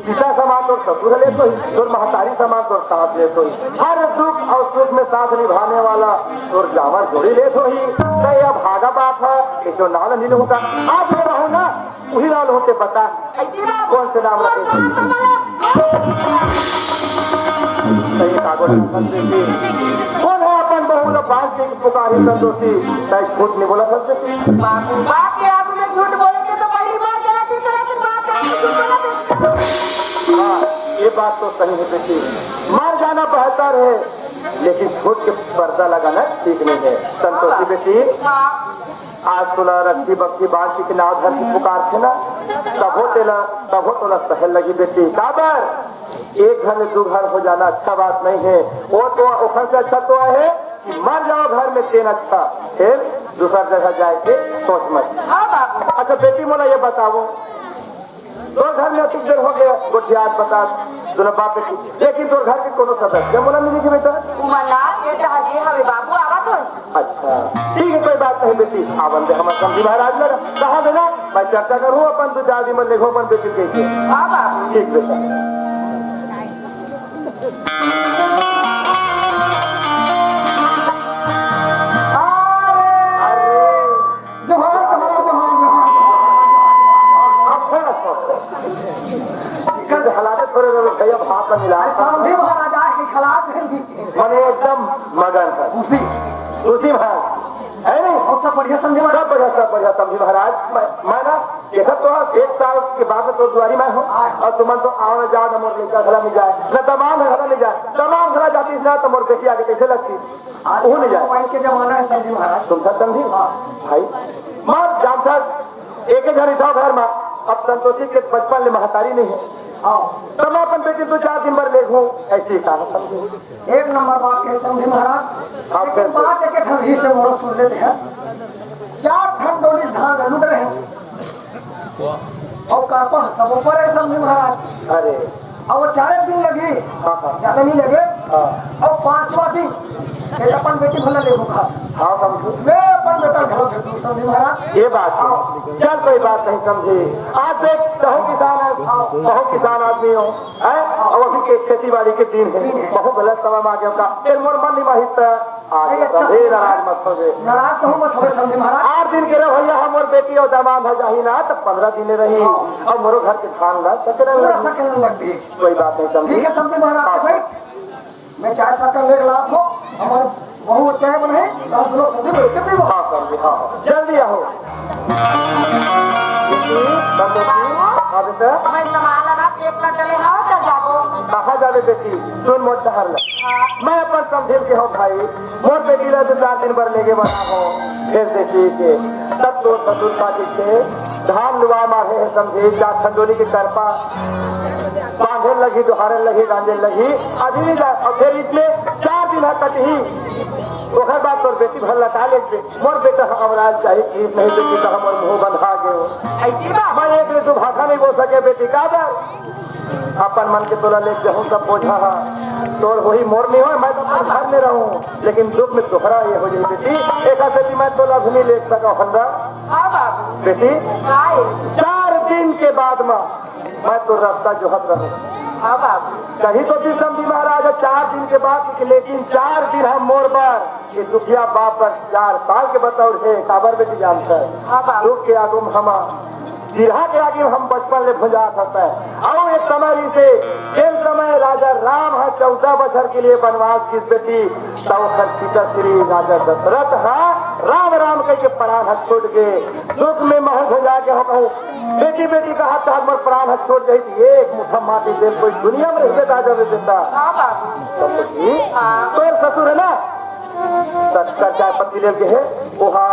पिता समान तोर ससुर ले तो तोर महतारी समान तोर साथ ले तो हर दुख और सुख में साथ निभाने वाला तोर जावर जोड़ी ले तो ही तो यह भागा बात है कि जो नाम नहीं होगा आज मैं रहूँ ना वही नाम होते बता कौन से नाम रखे कौन है अपन बहू लोग बात के पुकारी संतोषी झूठ नहीं बोला सकते बाप के आप में झूठ बोलेंगे तो पहली बार जरा ठीक तरह की बात है हाँ ये बात तो सही है बेटी मर जाना बेहतर है लेकिन झूठ के पर्दा लगाना ठीक नहीं है संतोषी बेटी आज तोला रस्सी बक्सी बांसी के नाव धर की पुकार थे ना तबो तोला सहल लगी बेटी काबर एक घर में दो घर हो जाना अच्छा बात नहीं है वो तो ओखर से अच्छा तो है कि मर जाओ घर में तेन अच्छा फिर दूसरा जगह जाए के सोच मत अच्छा बेटी मोला ये बताओ तो घर में अतिक देर हो गया गोठियात बता दोनों बाप बेटी लेकिन तो घर के कोनो सदस्य मोला मिली की बेटा मना बेटा हजे हवे बाबू आवा तो अच्छा ठीक है कोई बात नहीं बेटी आवन दे हमारे समझी महाराज लगा कहा देना मैं चर्चा करूँ अपन तो जादी में लेखो अपन बेटी के हाँ बाबू ठीक बेटा भैया भाप का मिला मैंने एकदम मगन था उसी महाराज है नहीं सब बढ़िया समझे सब बढ़िया समझी महाराज मैं ना देखा तो एक साल के बाद में तो द्वारी मैं हूँ और तुम तो आओ जाओ न मोर लड़का घर में जाए न तमाम घर में जाए तमाम घर जाती ना तो मोर बेटी आगे कैसे लगती वो नहीं जाए के जमाना है समझी महाराज तुम सब समझी भाई माँ जान साहब एक घर था घर में अब संतोषी के बचपन में महतारी नहीं है तब मैं अपन बेटी 2-4 दिन भर ले घूम ऐसी कहा समझे एक नंबर बात के समझे महाराज लेकिन बात एक ठंडी से मोड़ सुन लेते हैं 4 ठंडोली धान लुट रहे हैं और कापा सब ऊपर है समझे महाराज अरे अब वो 4 दिन लगे ज्यादा नहीं लगे और 5वां दिन फिर अपन बेटी भला ले भूखा हाँ समझू मैं अपन बेटा घर से समझे महाराज ये बात है चल कोई बात नहीं समझे आज देख कहो किसान आदमी हो और अभी के खेती बाड़ी के दिन है बहुत गलत समय आ गया का फिर मोर मन नहीं माहित आज नाराज मत हो गए नाराज तो हूँ बस हमें समझे महाराज 8 दिन के रहो भैया हम और बेटी और दामाद हो जाही ना तो 15 दिन रही और मोरो घर के खान ला सकने लगती कोई बात नहीं समझी ठीक है समझे महाराज भाई मैं चाय साकर ले गला हो हमारे बहु चाय बने लोग समझे बैठे भी हाँ समझे हाँ जल्दी आओ मैं सामान लगा पेट में डले हाँ चल जाओ कहा जावे बेटी सुन मोट शहर मैं अपन समझे के हो भाई मोट बेटी ला 4 दिन भर लेके बना हो फिर देखिए के तब तो ससुर पाटी से धान लुआ मारे है समझे 4 ठंडोली के करपा बांधे लगी दोहारे लगी गांजे लगी अभी नहीं जाए और फिर इसमें 4 दिन तक ही तो हर बात और बेटी भर लटा ले मोर बेटा अमराज चाहिए कि नहीं बेटी तो हम मुंह बंधा गए ऐसी बात मैं एक दिन भाषा नहीं बोल सके बेटी का अपन मन के तोला ले जाऊँ सब बोझा तो वही मोर नहीं हो मैं तो अपन घर में रहूँ लेकिन दुख में दोहरा ये हो जाए बेटी एक बेटी मैं तोला भी नहीं ले सका हंदा हाँ बाबू बेटी आए 4 दिन के बाद में मैं तो रास्ता जोहत रहूँ हाँ बाबू कहीं तो भी समझी महाराज 4 दिन के बाद लेकिन 4 दिन हम मोर पर ये दुखिया बाप पर 4 साल के बताओ है काबर बेटी जानता है हाँ बाबू दुख के आगुम हम जिला के आगे हम बचपन ले भुजा सकता है और एक समय से जिस समय राजा राम है 14 वर्ष के लिए वनवास की बेटी तब श्री राजा दशरथ राम राम कह के प्राण हथ छोड़ गए दुख में महल भुजा के हो कहूँ बेटी बेटी का हाथ हमारे प्राण हथ छोड़ गई एक मुठा माटी दे कोई दुनिया में रहते राजा दे देता हाँ बाबू तो ससुर है ना चाय पत्ती ले के है वहाँ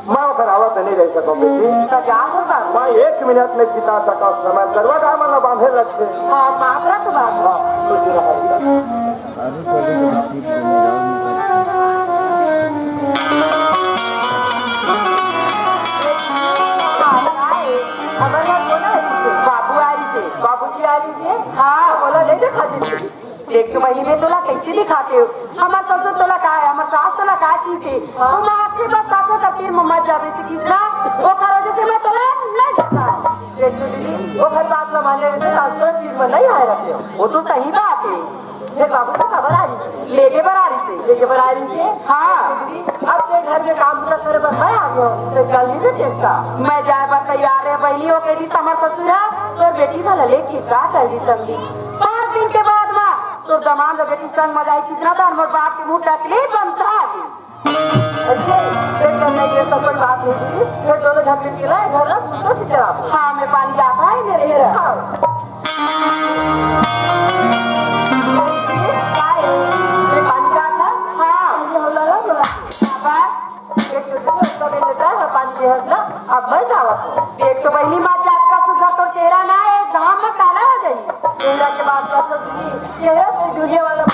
मैं ओकर आवत नहीं रह सकूं बेटी। तो क्या होगा? मैं 1 मिनट में बिता सका समय करवा का मन बांधे लगते। हाँ मात्रा तो बात है। हां तो रहा बाबू आ रही थे, बाबूजी आ रही थे। हाँ बोला ले ले खाती थी। देख तो महीने तोला कैसे दिखाते हो? हमार ससुर तोला का है, हमार सास तोला का चीज है। तो मैं आपके पास सासों का फिर मम्मा जावे थी किसका? वो करो जैसे मैं तोला नहीं जाता। देख तो दीदी वो घर बात लमाने में सासों चीज में नहीं आए रहते हो। वो तो सही बात है। ये बाबू का खबर आ रही थी, लेके बर आ रही थी, लेके बर आ रही थी। हाँ दीदी अब के घर में काम पूरा करे पर मैं आ गया हूँ। तो चल नहीं देखता मैं जाए पर तैयार है। बहनी हो कह हमार ससुर है तो बेटी भला लेके का कर दी समझी। 5 दिन के बाद माँ तो दमाद बेटी संग मजा आई कितना तो हमारे बाप के मुंह तकलीफ बनता है। ऐसे फिर करने के तो कोई बात नहीं थी। फिर दोनों झपट के लाए घर सुनकर से चला। हाँ मैं पानी आता है मेरे रहा ये पानी का था। हाँ ये हम लगा बोला पानी ना अब मैं जावा देख तो बहनी माँ आपका सुधा तो चेहरा ना है गाँव में काला हो जाइए। चेहरा के बाद चेहरा से जुड़े वाला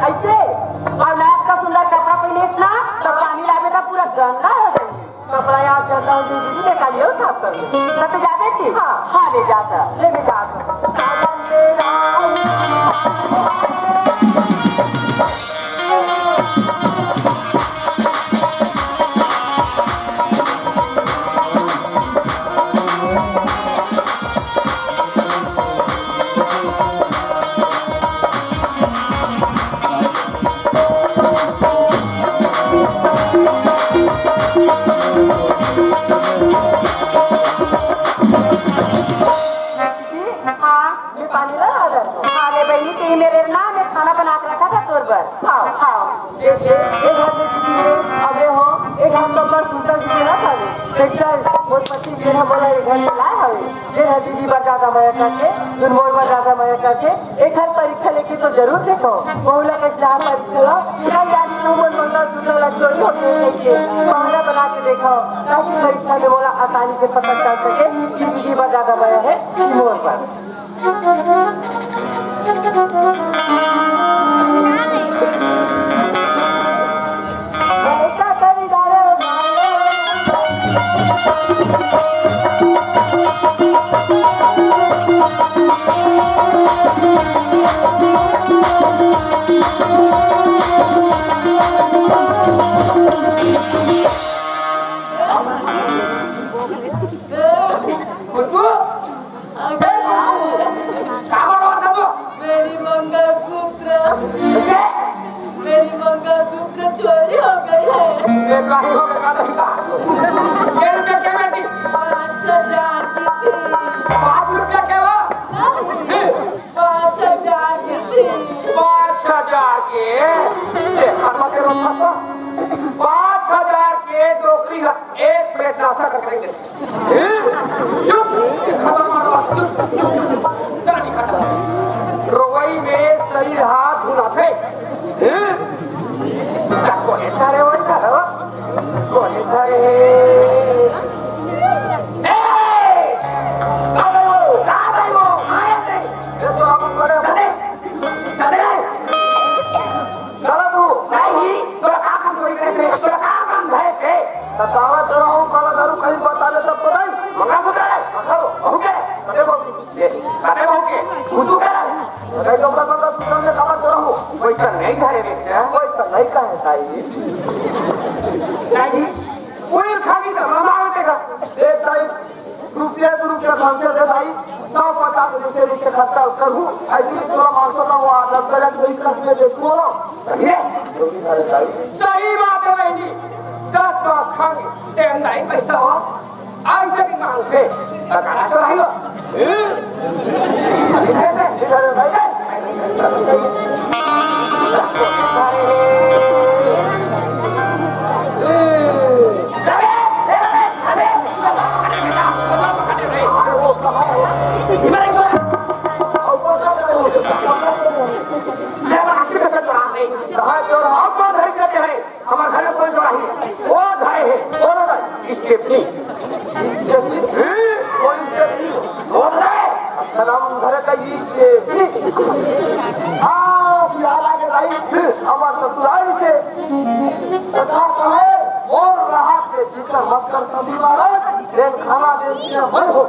ऐसे और मैं आपका सुंदर कपड़ा पहने ना तो पानी लागे तो पूरा गंदा हो जाइए। कपड़ा याद करता हूँ दीदी निकालिए साफ कर लो तो जाते थे। हाँ हाँ ले जाता मेरे ना मैं खाना बना के रखा था तोर पर। हाँ हाँ देखिए एक हाथ में दीदी है अबे हो एक हाथ तो बस सुंदर दीदी ना था देखिए मोर पति मेरा बोला एक घर में लाए हवे ये है दीदी बजाता मैं करके दुन मोर बजाता मैं करके एक हाथ परीक्षा लेके तो जरूर देखो बहुला के जहाँ परीक्षा लो क्या याद तुम मोर मंगल सुंदर लड़की होते देखिए खाना बना के देखो ताकि परीक्षा में बोला आसानी से पता चल सके कि दीदी बजाता मैं है मोर पर। मेरी मंगलसूत्र चोरी हो गई है। क्या रुपया क्या बेटी? 5,000 की थी। 5 रुपया क्या हुआ? 5,000 की थी। 5,000 के? खाना के रोज खाता 5,000 के डोकरी का एक प्लेट नाश्ता करके देंगे। चुप खबर मारो चुप जरा नहीं खाता रोई में शरीर हाथ धुना थे कोने सारे वही था कोने सारे नहीं था रे बेटा नहीं का है ताई नहीं कोई खाली का मामा देगा देख ताई रुपया खर्चे दे भाई 150 रुपये खर्चा करूँ ऐसी थोड़ा मानसों का वो आदत गलत नहीं करते देखो सही बात है बहनी 10 बार खाएंगे तेरे नहीं पैसा हो ऐसे भी मांगते लगाना तो रही हो हमारे घर में कोई वो है कर कभी वाला ट्रेन खाना दे दिया मैं हो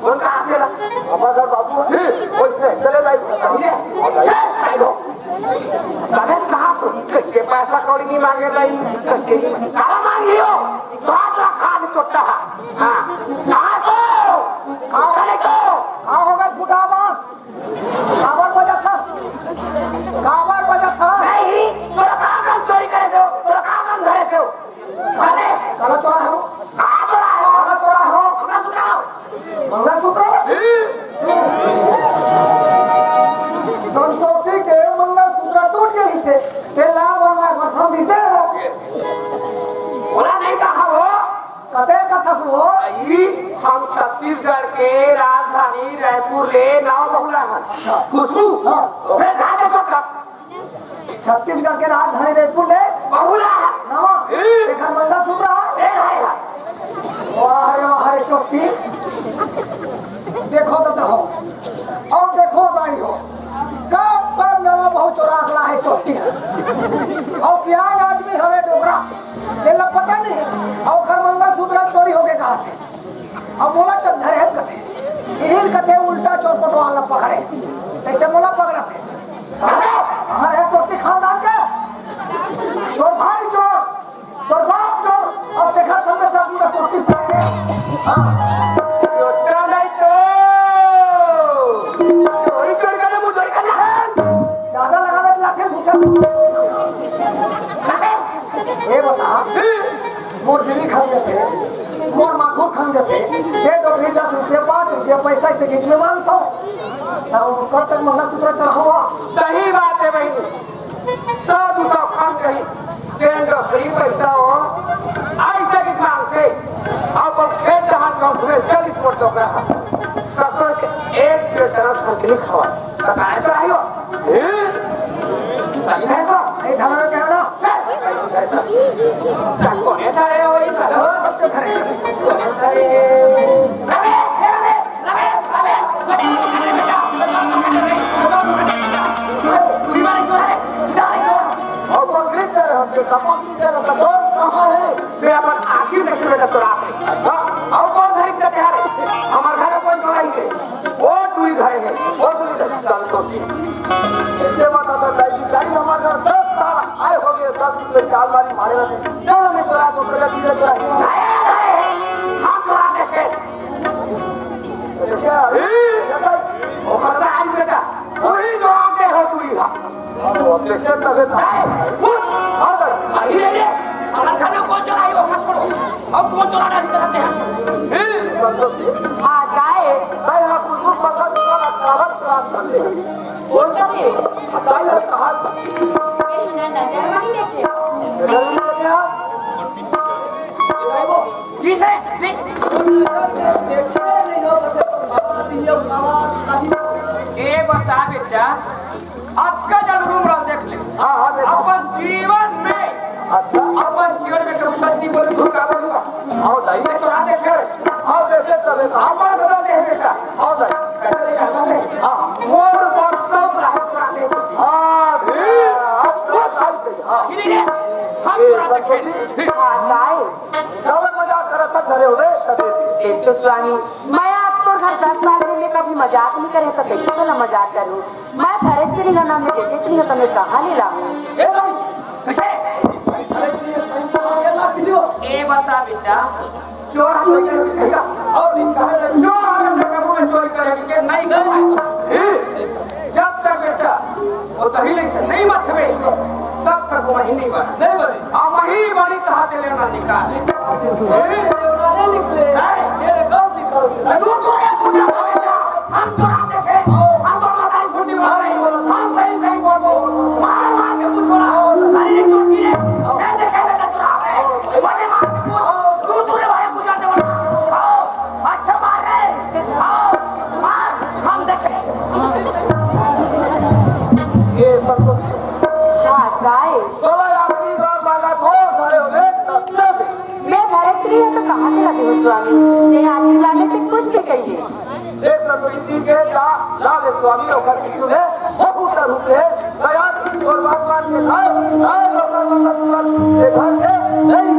उनका आके अब अगर बाबू है उसने चले जाए खाई हो अरे कहाँ तो किसके पैसा कौड़ी नहीं मांगे नहीं किसके कहाँ मांगी हो तो आप लोग खा भी टूटता है हाँ कहाँ होगा फुटा बस काबर बजा था नहीं तोरा कहाँ काम चोरी करे दो तोरा कहाँ काम धरे दो अरे चला चोरा हो कहाँ चोरा हो मंगलसूत्र संतोषी के मंगलसूत्र टूट गई थे तेला बनवा वर्षम भी दे बोला नहीं कहा हो कते कथा सुनो हम छत्तीसगढ़ के राजधानी रायपुर ले नाव बहुला है खुशबू ओकरे घाटे तो छत्तीसगढ़ के राजधानी रायपुर ले बहुला है नावा देखा मंगलसूत्र है वाह रे चोटी देखो तो हो और देखो दाई हो कब नावा बहुत चोरागला है चोटी और सियान आदमी हमें डोगरा ये लोग पता नहीं और घर मंगलसूत्र चोरी हो गए कहाँ से अब बोला चंदर है कथे हिल कथे उल्टा चोर पटवाला पकड़े ऐसे बोला पकड़ा थे हमारे चोटी खानदान के चोर भाई चोर बाप चोर और देखा सबने सब पूरा चोटी पकड़े चोटा नहीं तो चोरी करके मुझे ज्यादा लगा दे लाठी घुसा ये बता मोर दिली खाने थे मोर माखो खाने थे ये डोगरी 10 रुपये 5 रुपये पैसा से कितने मांगता हूँ कब तक मंगलसूत्र चढ़ावा सही बात है बहनी सब उसका खान कहीं केंद्र फ्री पैसा हो ऐसे की मांगते अब खेत जहाँ गाँव में 40 फुट लोग रहा एक तरफ संकली खावा कटाए चढ़ाई हो सही है तो नहीं धन में कहना कौन है थारे हो ये चलो अब तो खरे कौन है थारे और कंक्रीट कर हम के कंक्रीट कर का दौर कहां है मैं अपन आखिर में से तो रात है और कौन है के थारे हमार घर कोई चोराई है वो दुई घर है वो दुई साल को ऐसे बात आता है हमारे घर 10 साल आए हो गए 10 रुपए चाल वाली मारे रहते चलो मैं चोरा को पहले चीजें चोरा हम चोरा कैसे क्या ओ करता आई बेटा वही जो आगे हो तू ही वो ऑब्जेक्शन लगे कुछ और आई ले हमारे घर में कौन चोराई हो मत छोड़ो अब कौन चोराना करते हैं हां जाए भाई हां कुछ पकड़ चोरा काबर चोरा कर ले कौन करे बताइए कहां नजर नहीं देखे जी से ये बता बेटा आपका जब रूम रहा देख ले अपन जीवन में अपन जीवन में कभी सच नहीं बोले झूठ काबर हुआ और दाई में तो आते फिर और देखे तबे हमारा बता दे बेटा और दाई मोर वर्षों रहा चुराते हम चुराते मजाक करता घरे हो तो स्वामी मैं आपको घर 10 साल में कभी मजाक नहीं करे तो कैसे तो ना मजाक करूं मैं खर्च के लिए नाम में देती नहीं तो मैं कहां ले लाऊं ए बता बेटा चोर और चोरी करेंगे नहीं जब तक बेटा वो दहीले से नहीं मथवे तब तक वही नहीं बने और वही बड़ी कहा दे लेना निकाले हम चोरा देखे हम तो मदाई फूटी मार रहे हम सही सही बोलो मार मार के पूछो ना अरे चोटी रे ऐसे कैसे चुरा है बड़े मार के पूछ तू तूने भाई पूछा दे बोला अच्छा मार रे मार हम देखे ये सब तो हां जाए चलो अपनी बात मांगा थोड़ा सारे हो गए मैं घर के लिए तो कहां से लगे हो स्वामी ये आदमी लाने से कुछ भी कहिए देख लो तो इसी के लाल स्वामी और कर किसी ने बहुत रूप है दया और भगवान के घर लोग के घर से नहीं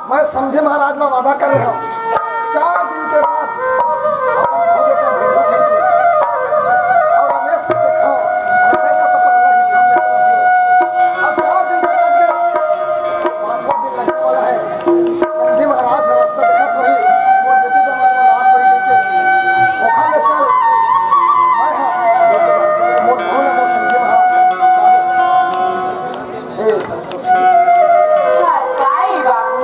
मैं समझे महाराज ला वादा कर रहे हो 4 दिन के बाद अपन बेटा भेजो भेजे और रमेश को देखो रमेश तो पर अलग ही सामने चला थे अब 4 दिन का कट गया 5वां दिन लगने वाला है समझे महाराज रास्ता देखा तो ही वो बेटी जब मैं रात वही लेके ओखा ले चल मैं हां वो भोले वो समझे महाराज ए काय बाबू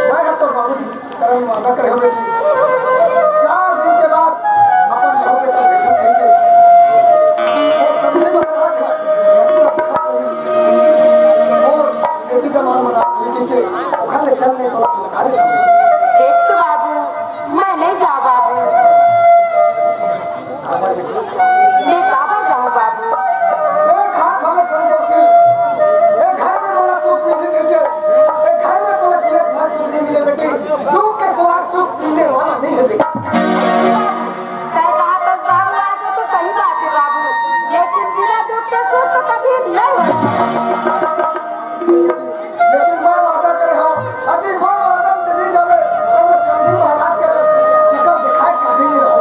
मैं तो बाबूजी करम वादा करे हो बेटी 4 दिन के बाद अपन लहो बेटा भेजो कहेंगे और समझे महाराज रास्ता और बेटी का मान मना के ओखा ले चलने तो कार्य देख बाबू मैं नहीं जाऊँ बाबू मैं बाबा जाऊँ बाबू एक हाथ हमें संतोषी एक घर में मोला सुख मिले कहेंगे एक घर में तुम्हें जिले भर सुख नहीं मिले बेटी दुख के सवार सुख पीने वाला नहीं है बेटी मैं कहा तो बाबू आगे तो सही बात है बाबू लेकिन बिना दुख के सुख तो कभी नहीं होगा लेकिन मैं वादा करे हूँ अति वो वादा में नहीं जावे तो मैं समझी महाराज के शिकल दिखाई कभी नहीं रहूँ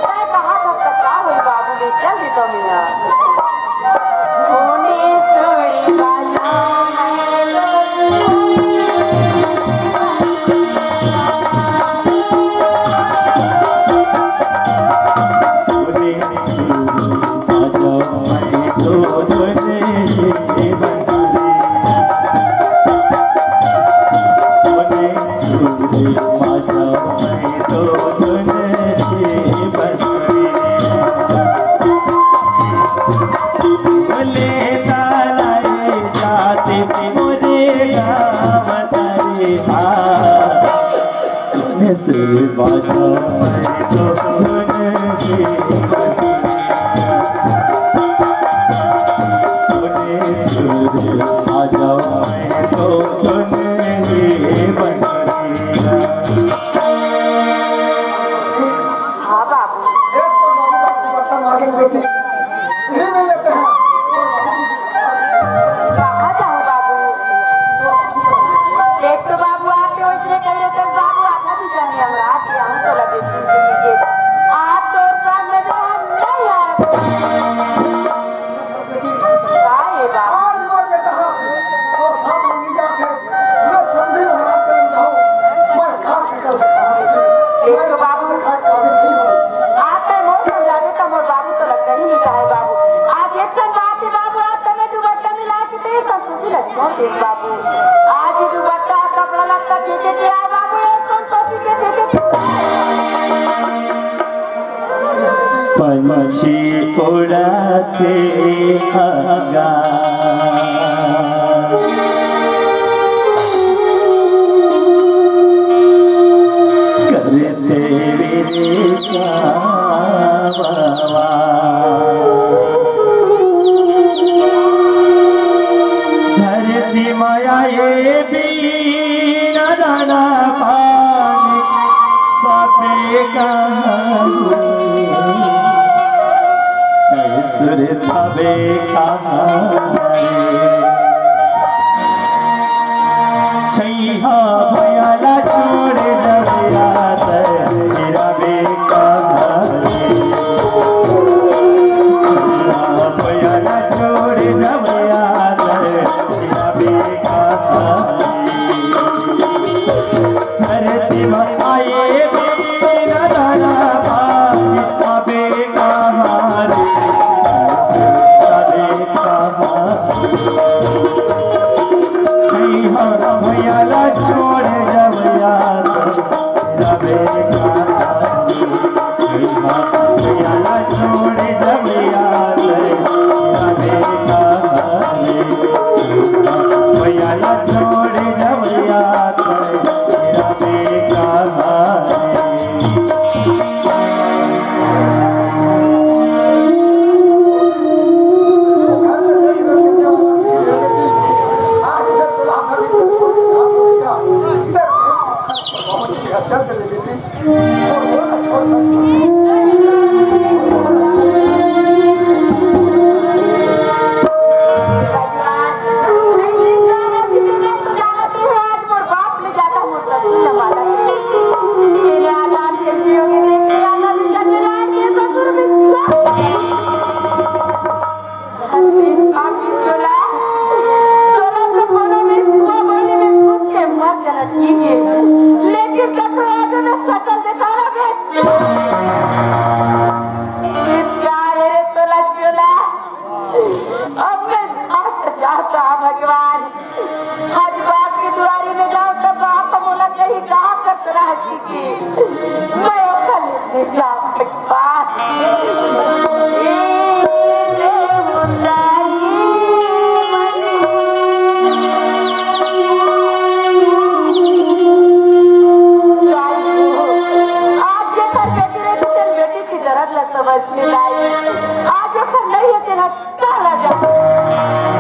मैं कहा था क्या हुई बाबू ले चल दी तो मिला होने सुई हाँ बाबू एक तो बाबू का बर्तन मांगे बेटी यही मिल लेते हैं कहाँ जाऊँ बाबू देख तो बाबू आते हो इसलिए कह रहे थे बाबू आधा भी जाने हम रात या हम तो लगे लीजिए आप तो सामने हम नहीं आए काय बाबू आज मोर बेटा तो साथ में नहीं जाते मैं समझी महाराज करम जाऊँ मैं खा सकल एक तो बाबू खा काबिल नहीं हूँ आपने मोर पर जाने तो मोर बाबू तो लगता ही नहीं रहा है बाबू आज एक तो बात है बाबू आप तमें दुबट्टा मिला के दे सब खुशी लगता है देख बाबू आज दुबट्टा कपड़ा लगता दे के दिया है बाबू एक कौन कॉफी के दे के पंछी उड़ाते आगा करते विदेशावा धरती माया ये बीना दाना पानी बापे का सुर तबे कहारे छैया भई रबे धरती आए बिना धरा भाई सबे कहानी सबे कहानी भैया छोड़ जबया रबे भैया छोड़ जबया रबे भैया छोड़ जबया रबे घर में देख रहे थे वाला आज इधर तो आकर भी इधर चल चले बेटी और बोला छोड़ लेकिन कठोर आगे सकल देखा है क्या है तोला चोला अब मैं आज जाता भगवान हज बाप की दुआरी में जाओ तो बाप बोला कहीं कहा कर रहा की मैं कल जाओ भगवान समझने लायक आज अखर नहीं है तेरा काला जा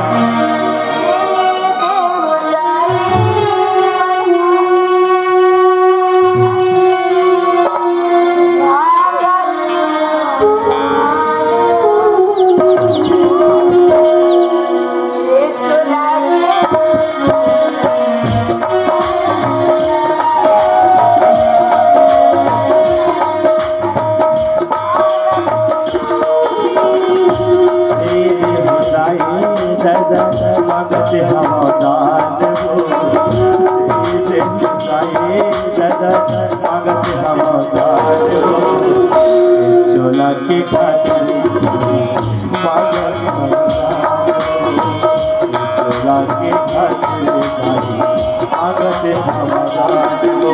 मांगते हवादान हो मांगते हवादान हो चोला की खातिर चोला की खातिर मांगते हवादान हो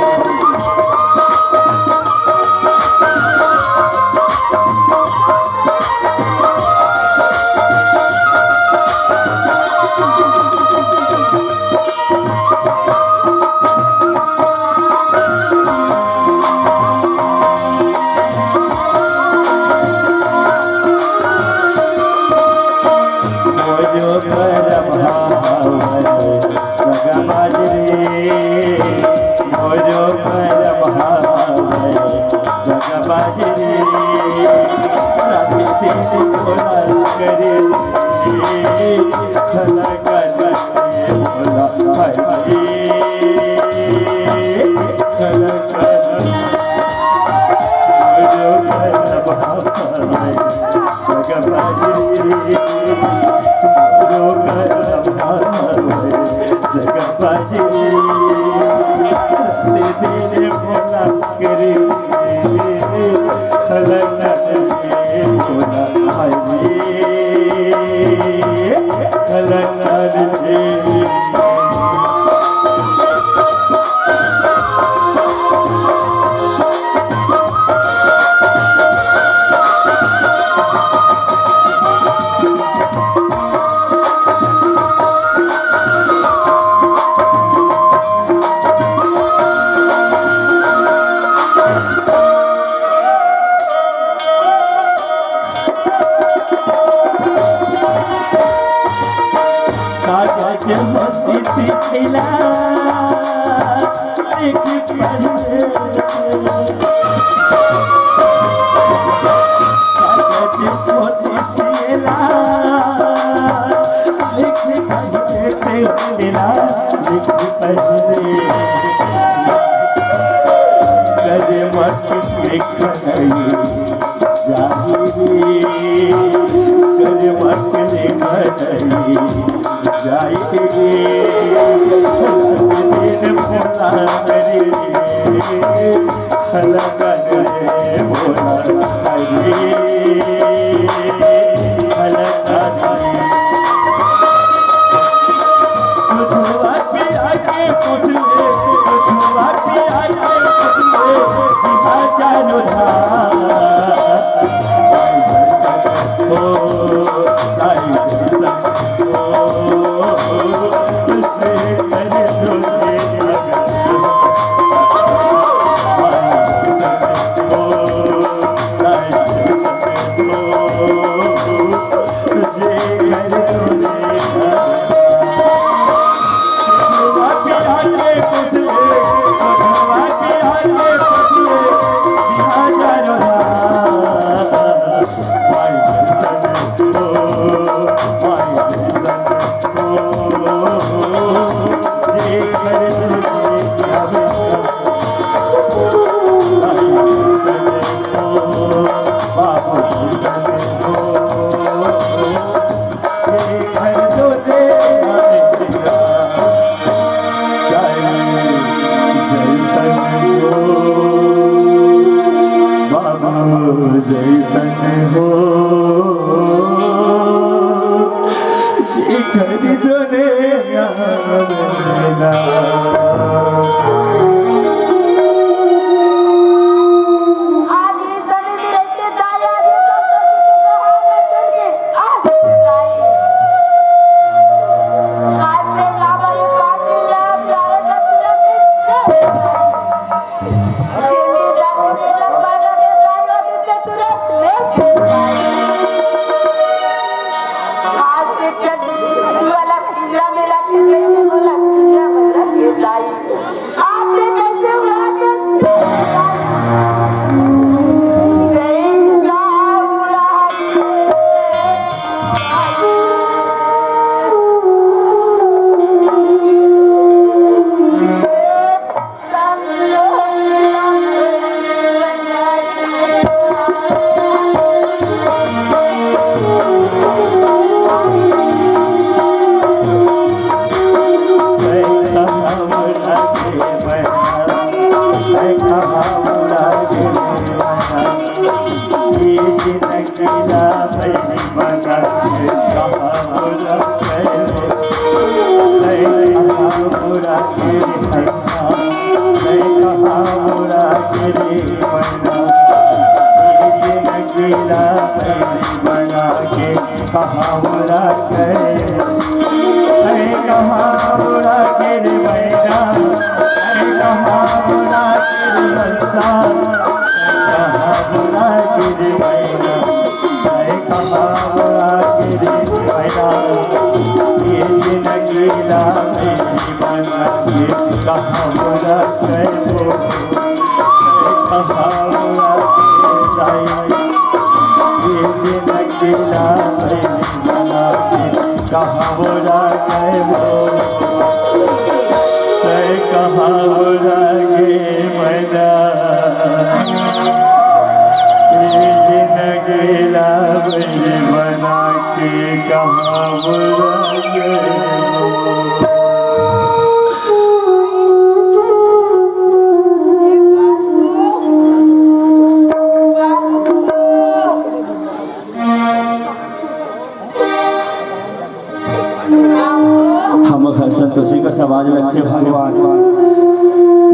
संतोषी का समाज रखे भगवान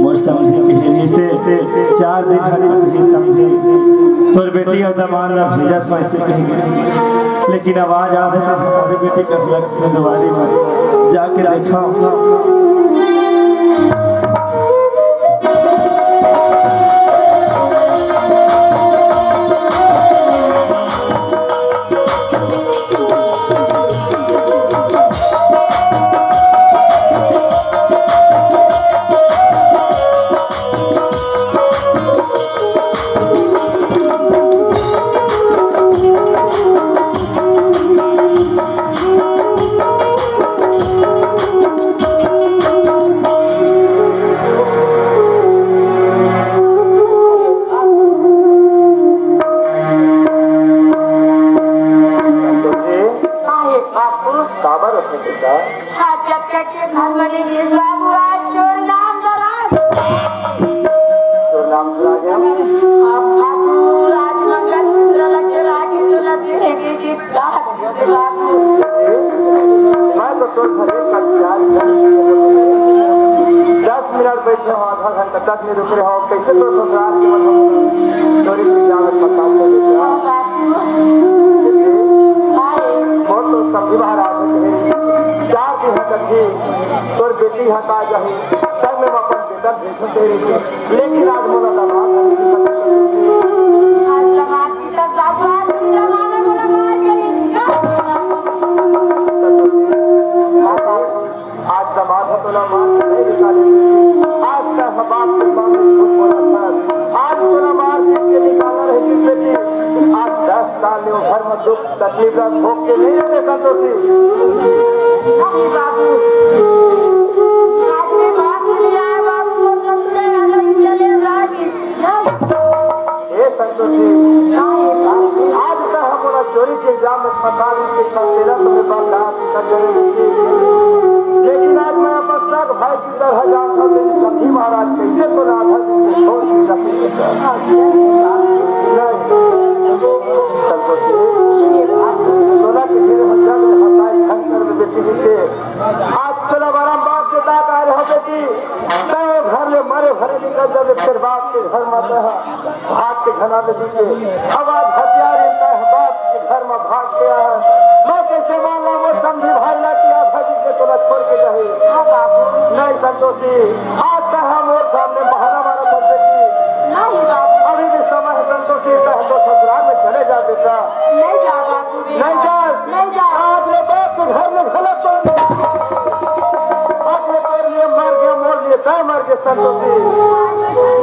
मोर समझी के हिरी से 4 दिन हरी ही समझी तोर बेटी और दमाद ला भेजत वैसे कही लेकिन आवाज आ रही है हमारी बेटी कसलक से दुआरी में जाके देखा आज मैंने इस बाबू आज चोर नाम दराज तो नाम सुना गया आप बाबू राज मंगल दूसरा लगे राजी तो लगे कि बाबू मैं तो तोर घरे का ख्याल 10 मिनट बैठे हो आधा घंटा तक नहीं रुक रहे हो कैसे तो ससुराल के मतलब चोरी की जावत पता चले क्या वो तो सभी महाराज है 4 दिन तक ही तोर बेटी हटा जाए तब मैं अपन बेटा भेजूं तेरे लिए लेकिन आज मोला दबाव आज जमात की तरफ बाबू आज जमाने बोला मार के आज दमाद है तो ना मार नहीं निकालेंगे आज का हबाब के मामले झूठ बोला सर आज तो ना मार के निकालना रहेगी बेटी आज 10 साल में घर में दुख तकलीफ भोग के नहीं रहते संतोषी नहीं बाबू आज मैं बात नहीं आया बाबू तो तुझे अलग चले राजी हे संतोषी आज का हमारा चोरी के इल्जाम में पता नहीं कि तेरा तुम्हें बर्दाश्त कर जाएगी लेकिन आज मैं अपना सग भाई की तरह जानता हूँ सभी महाराज कैसे तो राधा जी को छोड़ के रखेंगे सोना के फिर हजार में हंसाई खंकर में बेटी से आज चला बड़ा बाप के दाग आ रहा बेटी तय घर में मरे भरे निकल जब फिर बाप के घर में भाग के घना में दीजिए आवाज हथियार इतना है बाप के घर में भाग गया है मैं कैसे मानला वो समझी भाई ला कि आधा जी के तोला छोड़ के जाए नहीं संतोषी आज का हम और सामने बहाना मारा था बेटी नहीं बाबू अभी भी समय है संतोषी तो ससुराल में चले जा बेटा नहीं जा बाबू नहीं जा नहीं जा आपने बाप के घर में गलत कर आपने कर लिए मर गया मोड़ लिए तय मर गए संतोषी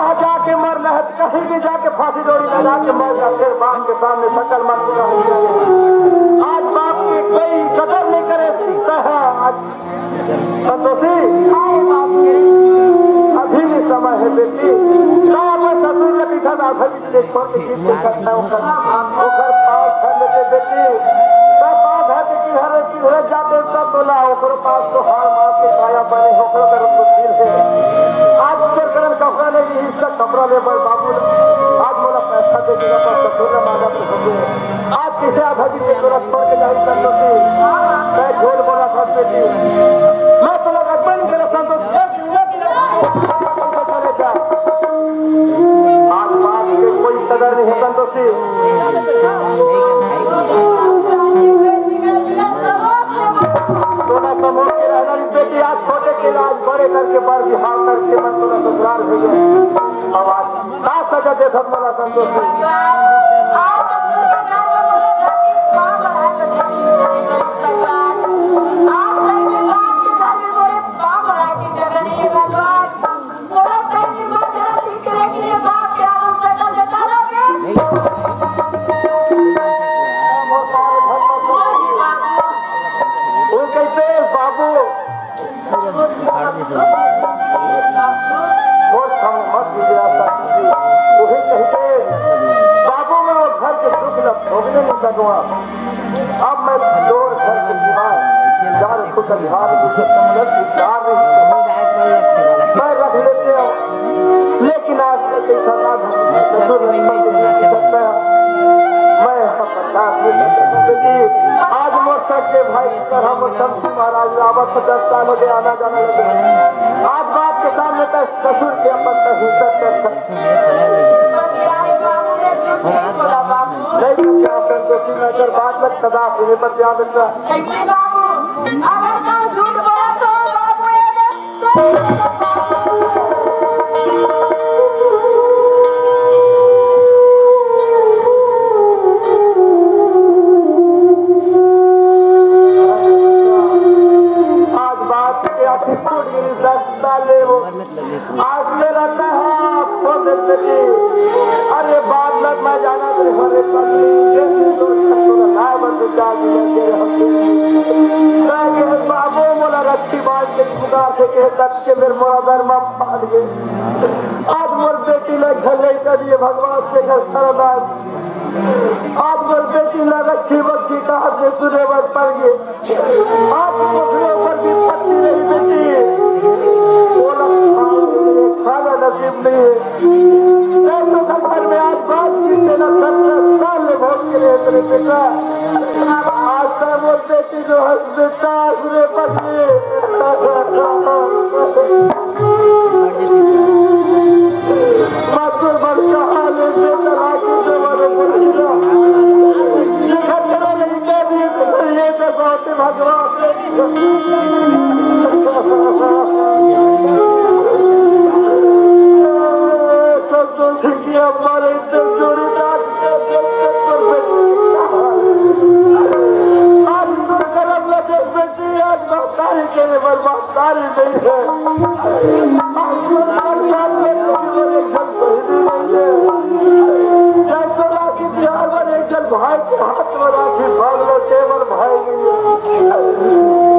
कहीं भी जाके फांसी डोरी लगा के मर जा फिर बाप के सामने सकल मत पूरा हो जाए आज बाप की कोई कदर नहीं करे आज संतोषी अभी भी समय है बेटी ससुर ने पीछा राधा जी के छोड़ के किस करता है ओकर पास खा लेते बेटी तब बात है कि किधर जाते सब बोला ओकर पास तो हार मार के काया बने ओकर तरफ तो दिल है आज सरकार कपड़ा ले इसका कपड़ा ले पर बाबू आज बोला पैसा दे देगा पर ससुर ने मांगा तो ससुर आज किसे आधा जी के तोरा छोड़ के जाई संतोषी मैं झूठ बोला था बेटी मैं तो लगा नहीं तेरा संतोष चले जा आज बात के कोई कदर नहीं है संतोषी सोना समोह के रहना बेटी आज छोटे के आज बड़े करके बार बिहार करके मन थोड़ा ससुराल हो गया अब आज का सजा दे सब वाला संतोष बाबू बहुत समय मत गुजरा वही कहते बाबू में वो घर के दुख न भोगने नहीं सकूंगा अब मैं दौड़ घर के सिवाय चार खुद बिहार मैं रख लेते हो लेकिन आज आज मोटर के भाई की तरह शमसी महाराज रावत 10 साल हो गए आना जाना लगे आज बाप के सामने तक ससुर के अपन हिस्सा कर नहीं संतोषी नजर बात में सदा फिर पर याद रखा आज से रहता है देख बेटी अरे बात लग मैं जाना तो हरे पगली लाए बस जा बाबू मोला रखी बात के पुकार से कह तक के मेरे मोरा धर्म फाड़ गए आज मोर बेटी ने झले कर दिए भगवान से घर सरदार आज मोर बेटी ने रखी बच्ची का हाथ से सुने पर पड़ गए आज दूसरे ऊपर भी पत्नी नहीं बेटी खाना नसीब नहीं है तो घर में आज बात की तेरा साल भोग के लिए तेरे बेटा आज का मोर बेटी जो हंसता सुने पत्नी मात्र बड़का हाल है बेटा राखी से मारे बोलिया जगह तेरा नहीं कह दिए तो ये तो बहुत भगवान हमारे जोड़ीदार आज तो करम लगे बेटी आज महतारी के लिए बर्बादारी नहीं है आज तो जब तो राखी बिहार में एक जन भाई के हाथ में राखी भाग लो केवल भाई नहीं है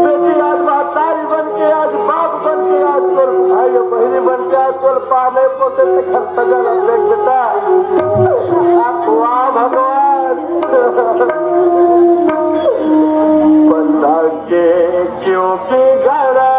बेटी आज महतारी बन के आज बाप बन के आज तोर भाई बहनी बन के आज तोर पाले पोते से खर्चा देख बेटा वाह भगवान बंदा के क्यों बिगड़ा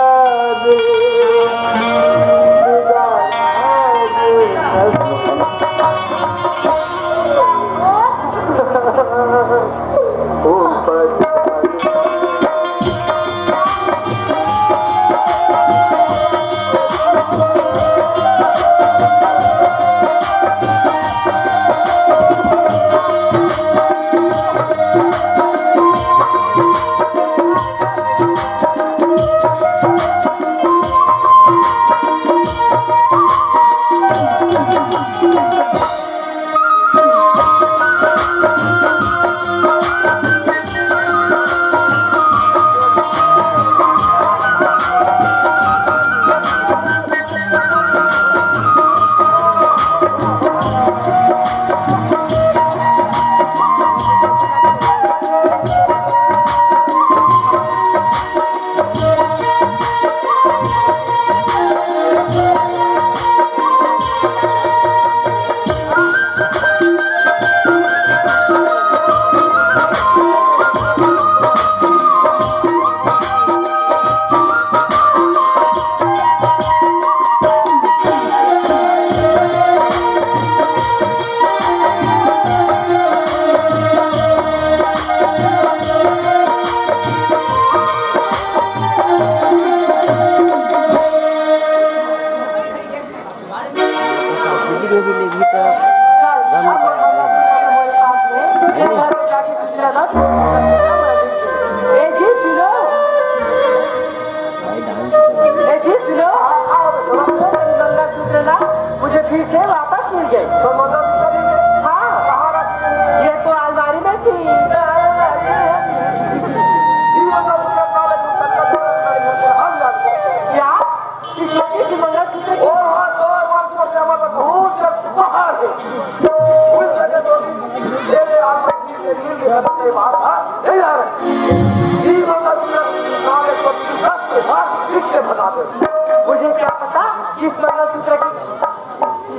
मुझे ठीक है वापस मिल गए तो हाँ ये तो अलमारी में थी क्या छोटी सी मंगलसूत्र मुझे क्या पता इस मंगलसूत्र की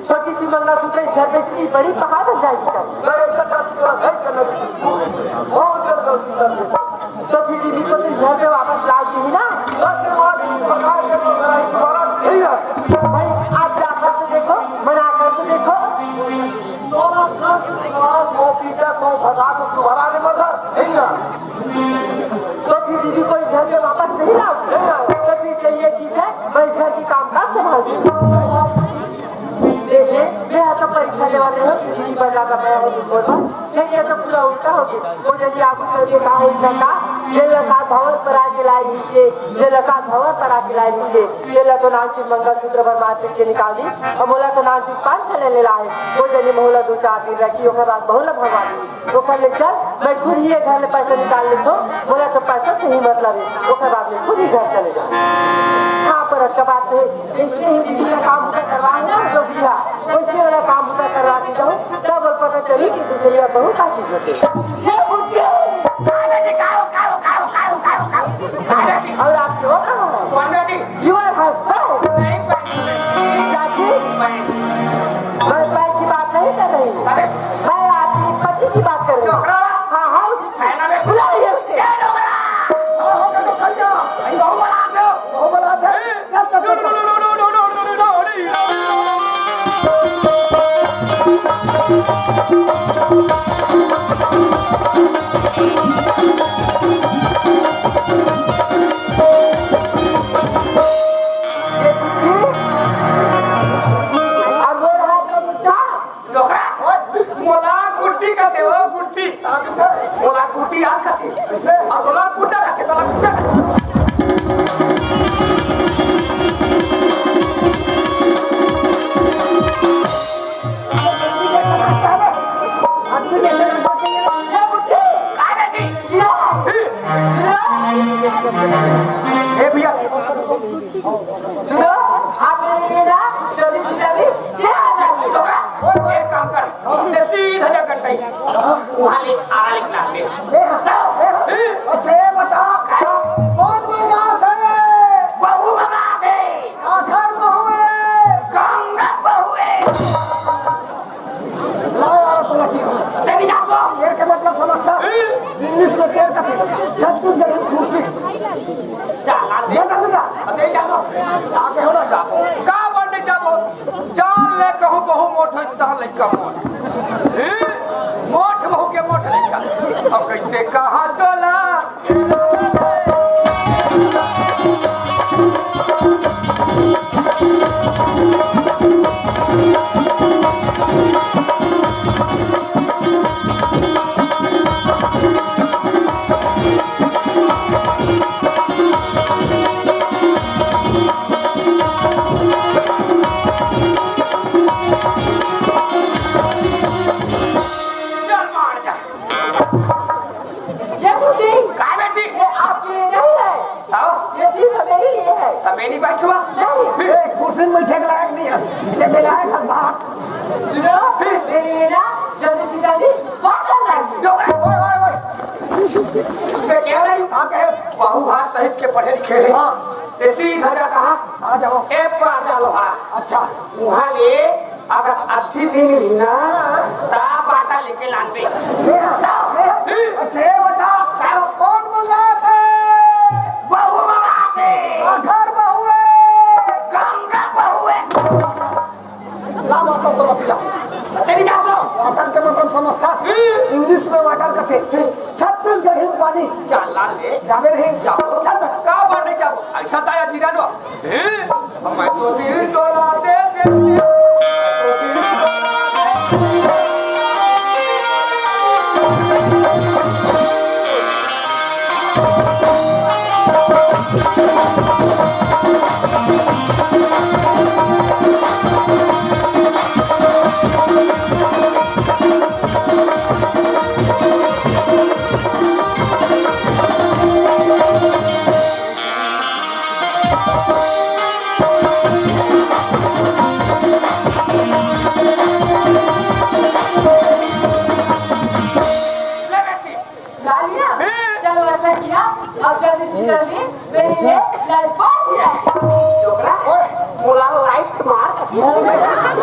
छोटी सी मंगलसूत्र घर में इतनी बड़ी पहाड़ बन जाएगी तो फिर दीदी को तुम घर में वापस ला दी ना भाई आप जाकर तो देखो मना कर तो देखो तो फिर दीदी को घर में वापस नहीं लाओ तो फिर चलिए ठीक है मैं घर की काम काज संभाल देखिए मैं ऐसा परीक्षा लेने वाले हो दीदी बजा कर मैं ये सब पूरा उल्टा हो गया वो जैसे आपको कहा लड़का ये लड़का भवन पर आके लाई नीचे ये लड़का भवन पर आके लाई नीचे ये लड़का नानसी मंगलसूत्र पर मार्केट के निकाल दी और बोला तो नानसी 5 छले ले लाए वो जनी मोहला 2-4 दिन रखी ओकर बाद बहुला भगवान वो कर ले चल मैं खुद ही घर में पैसा निकाल ले तो बोला तो पैसा से ही मतलब है ओकर बाद में खुद ही घर चले जाओ हाँ पर उसका बात है इसलिए ही दीदी का काम करवाए ना जो भी है उसके करी कि तुझे ये बहू का चीज बचे ये बुढ़े और आप लोग कौन बेटी यू आर हस्बैंड नहीं चाची मैं पैर की बात नहीं कर रही हूँ अरे मैं आपकी पति की बात कर रही हूँ डोकरा हाँ हाँ है ना बे बुलाइए उसे क्या डोकरा हो गया तो खैया भाई बहु बड़ा दो हो बना दे क्या चल और वो रहा तो मुझा डोकरा मोला गुड्डी का देव गुड्डी मोला गुड्डी आज का थी और मोला गुड्डा का थे मोला गुड्डा का ये बुढ़े काय बेटी ए भैया सुनो आप मेरे लिए ना जल्दी से जल्दी चला जाइए डोकरा एक काम कर सीधा जा करते वहां ले आला लिखना दे अच्छा ये बता कौन मंगा थे बहु मगा दे आखिर में हुए गंगा बहुए ला यार तो लगी तेरी जातो शेर के मतलब समझता इंग्लिश में शेर का छत्तीसगढ़ी कुर्सी चला दे जा जा तेरी जातो आगे होना जा का बनने जाबो जान ले कहूं बहु मोठ होई त लइका मोठ मोठ बहु के मोठ लइका अब कैसे कहा चला चल मार जा ये बुढ़ी काय बेटी ये आपके लिए नहीं है आओ ये सिर्फ मेरे लिए है तब मेरी बैठवा नहीं ए कुर्सी में बैठे के लायक नहीं है ये मेरा है सब बाहर सुनो मेरे लिए ना जल्दी से जल्दी बॉटल लाइए डोकरा ओए ओए ओए बे क्या रही आके बहु हाथ सहित के पढ़े लिखे हैं हाँ ते सीधा जा कहा आ जाओ ए पा जा लोहा अच्छा वहां ले अगर अच्छी दिन ली ना ता बाटा लेके लानबे अच्छा ये बता कौन मंगा थे बहु मगा दे आखिर में हुए गंगा बहुए ला वाटर तो रखिया तेरी जातो वाटर के मतलब समझता इंग्लिश में वाटर का थे छत्तीसगढ़ी में पानी चल ला ले जावे नहीं जाओ चल का बनने जाओ ऐसा ताया जीरा नो मैं तो दिल तोड़ा दे दे ले बेटी ला लिया चलो अच्छा किया अब जल्दी से जल्दी मेरे लिए लाइट बॉल दिया डोकरा ओए मोला लाइट मार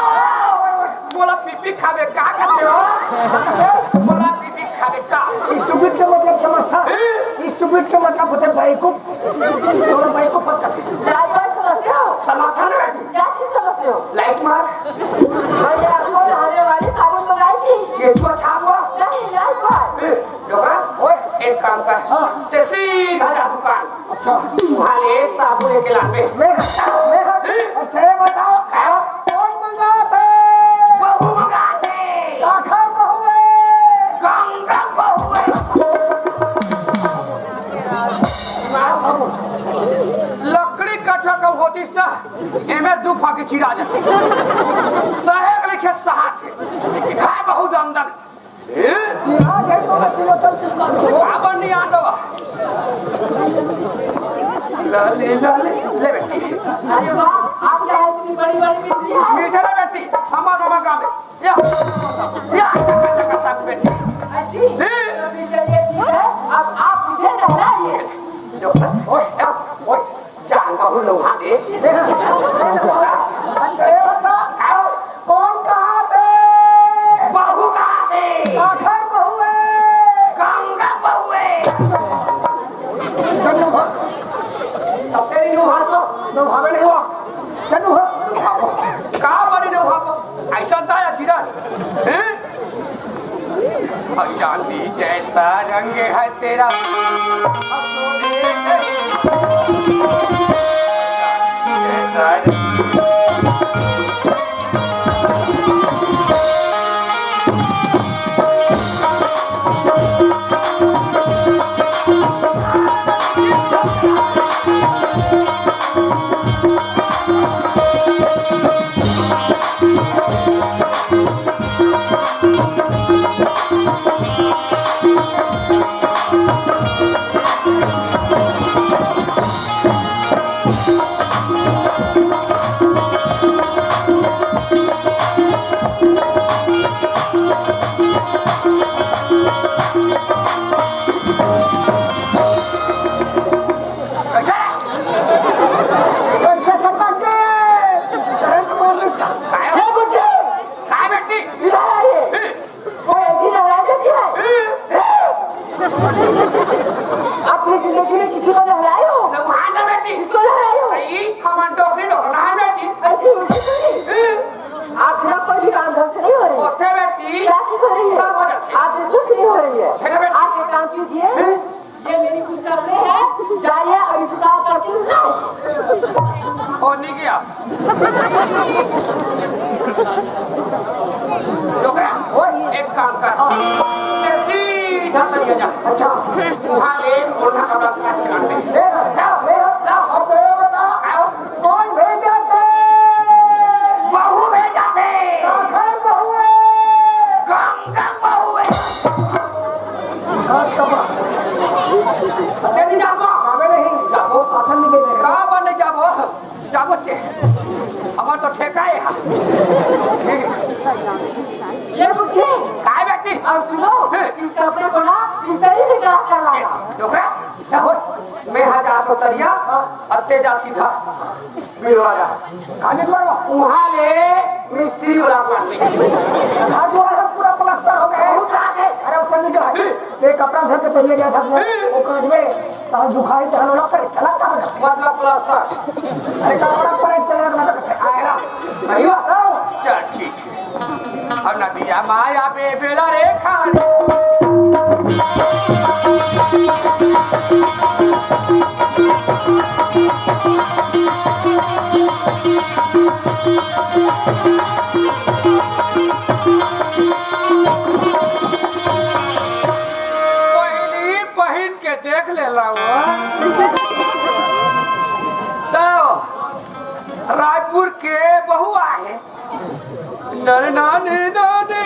मोला पीपी खावे का करते हो मोला पीपी खावे का स्टूपिड के मतलब समझता स्टूपिड के मतलब होते बेवकूफ और बेवकूफ पता लाइट बॉल समझते हो समाधान बेटी क्या चीज समझते हो लाइट मार मैंने आपको नहाने वाली साबुन मंगाई थी ये तो छापो नहीं लाइट बॉल डोकरा ओए एक काम कर हाँ। ते सीधा जा दुकान अच्छा वहाँ ले साबुन लेके लाने मैं अच्छा ये बताओ कौन मंगा थे बहु मगा दे आखिर में हुए गंगा बहुए लकड़ी कटवा कब होतीस ना एमे दू फाकी चिरा जाती सहेग लिखे सहा से खाए बहुत आमदन मछली सब चिपका दो आवन नहीं आंदो लाले ले बेटी अरे वाह आप क्या इतनी बड़ी बड़ी बिजली है मीठे ना बेटी हमारा मामा का में या करता बेटी ऐसी तो भी चलिए ठीक है अब आप मुझे नहलाइए ओए जान का हुलो हाथे कौन कहाँ थे बहू कहाँ थे आखिर बहू है गंगा बहू है चन्नू हो अब तेरी नु हाथ तो भावे नहीं हुआ चन्नू हो कहाँ बड़ी नु हाथ ऐसा दाया जीरा हैं चांदी जैसा रंग है तेरा कैसे छटका के करंट मार दे इसका ये बुढ़े काय बेटी इधर आइए कोई ऐसी नहला देती है अपनी जिंदगी में किसी को नहलाए हो नहाना बेटी किसको नहलाए हो आई हम डॉक्टरी नो नहा बेटी ऐसी उल्टी सुनी आप बिना कोई भी काम ढंग से नहीं हो रही ओथे बेटी क्या चीज हो रही है सब हो जाती है। आप कुछ नहीं हो रही है ठीक है बेटी। आप एक काम कीजिए ये मेरी कुछ सामने है जाइए और इसे साफ करके लाइए हो नहीं गया एक काम कर सीधा तक जा अच्छा वहाँ ले ओढ़ना कपड़ा काट दे अब तो ये बता कौन भेजा थे बहू भेजा दे आखिर बहू है गंगा बहू है खास कपड़ा तेरी जाबो भावे नहीं जाबो आसन नहीं देने का कहाँ बने जाबो जाबो ते हमार तो ठेका है ये बुढ़े काय बेटी और सुनो इस कपड़े को ना इस तरह से करा कर लाया डोकरा जाबो मैं हजार तो तरिया और तेजा सीधा मिलवा जा खाने द्वारा वहाँ ले मिस्त्री वाला कर ले घर जो है पूरा प्लास्टर हो गया बहुत आगे अरे उसका निकल ये कपड़ा धर के पहले गया था वो काज में तार दुखाई तो हलो लग चला था मतलब प्लास्टर अरे कपड़ा पर चला ना आएगा नहीं हुआ चल ठीक है अब नदिया माया पे बेला रे खान पहली पहन के देख ले तो रायपुर के बहु आहे नर नानी नानी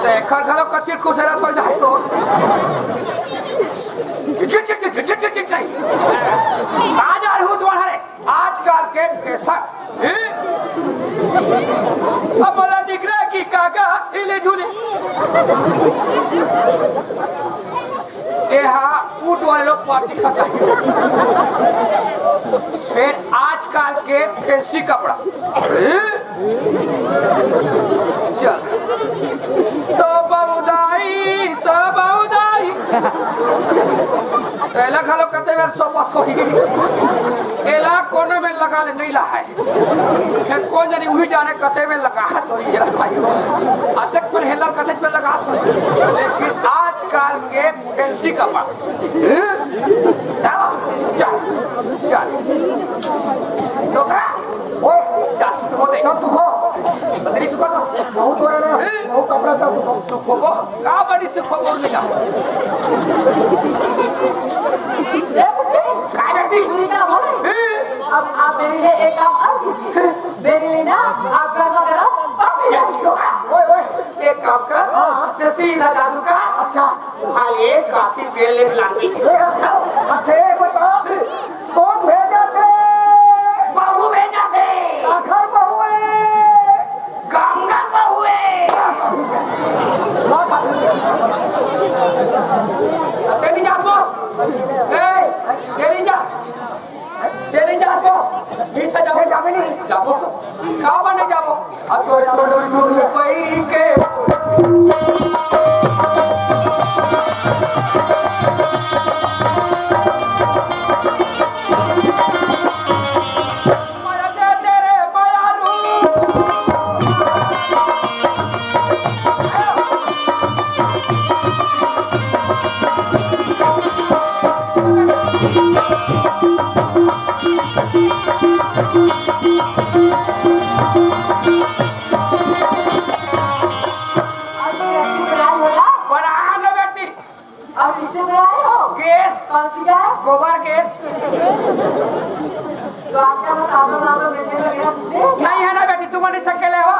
शेखर घरों कच्ची खुशरा तो जाए तो आज आ हूँ तुम्हारे आजकल के फैशन अब बोला दिख रहा है कि काका हिले झूले यहाँ ऊट वाले लोग पार्टी खाता है फिर आजकल के फैंसी कपड़ा चल सब उदाई एला खालो करते हुए सब छोड़ी एला कोने में लगा ले नहीं लहा है फिर कौन जानी वही जाने कते में लगा है तो ये भाई अटक पर हेला कते में लगा तो लेकिन आजकल के फैंसी कपड़ा चल चल तो क्या ओए जा तो दे सब सुखो बदली तो करो बहुत हो रहा है बहुत कपड़ा सब सुखो तो को का बड़ी से खबर नहीं जा काय बेटी पूरी काम हो गई अब आप मेरे लिए एक काम और कीजिए मेरे लिए ना आप गर्मा गर्म कॉफी ले आइए ओए ओए एक एक काम कर, जैसे लगा दूंगा। अच्छा हाँ ये काफी बेल ले लांगी। अच्छा बता कौन भेजा थे? बहू भेजा थे। आखिर बहू है गंगा बहू है। तेरी जातो, तेरी जातो, इधर जाओ, जावे नहीं जाओ, कहाँ बने जाओ? अब तो छोड़ कोई के और किससे बनाए हो? गैस, कौन सी गाय? गोबर गैस तो आपका नाम बेटे वगैरह कुछ नहीं? नहीं है ना बेटी, तुम नहीं सकेले हो।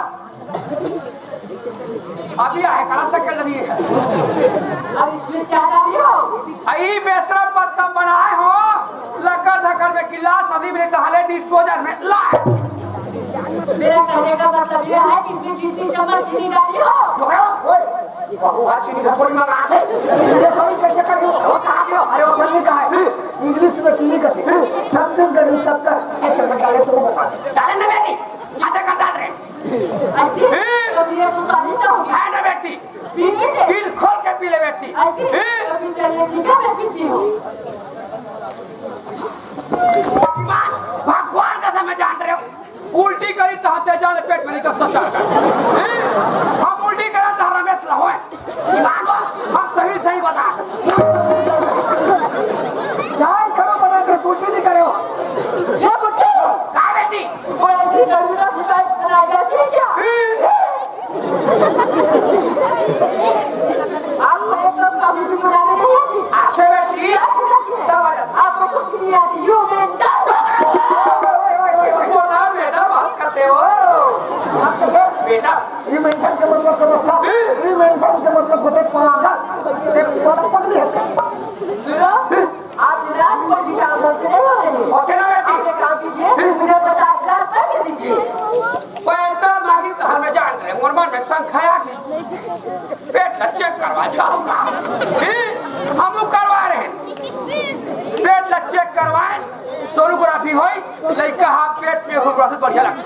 अभी आए कहाँ सकेल नहीं है। और इसमें क्या डाली हो? आई बेसरम बर्तन बनाए हो, लकड़ धकड़ में गिलास अभी मेरे दहाले डिस्पोजल में ला। मेरा कहने का मतलब यह है कि इसमें कितनी चम्मच चीनी डाली हो? बहू आज चीनी का थोड़ी मंगा है। ये थोड़ी कैसे कर वो कहाँ गया? अरे वो सही कहा है इंग्लिश में चीनी का थी 36 70 ऐसे बता तो बता डाले ना बेटी, आधा का डाल रहे ऐसी? तो ये तो स्वादिष्ट होगी। है ना बेटी, पीने से? दिल खोल के पी ले बेटी। ऐसी? तो फिर चलिए ठीक है, मैं पीती हूँ। भगवान का समय जान रहे हो, उल्टी करी चाहते जाने पेट में निकल सचा हम उल्टी करा चाह रमेश लहो हम सही बता। चाय करो बना के छुट्टी नहीं करे हो ये बुट्टी का बेटी वो ऐसी गर्मी का फुटाई बना जाती है क्या? आपको एक कप कॉफी भी बनाने नहीं आती? आसे बेटी आपको कुछ नहीं आती, यू मेंटल। बोला बेटा बात करते हो बेटा। ये मेंटल के मतलब समझता ये मेंटल के मतलब होते पागल एक पकड़ लिया सुनो, आप रात को भी काम से नहीं हो रही। ओके ना बेटी, आप एक काम कीजिए, मुझे 50,000 पैसे दीजिए। पैसा मांगी तो हमें जान रहे मोरमान में संख्या की पेट का चेक करवा जाऊंगा। हम करवा रहे हैं पेट का चेक करवाए, सोनोग्राफी हो लड़का हाथ पेट में हो बहुत बढ़िया लगता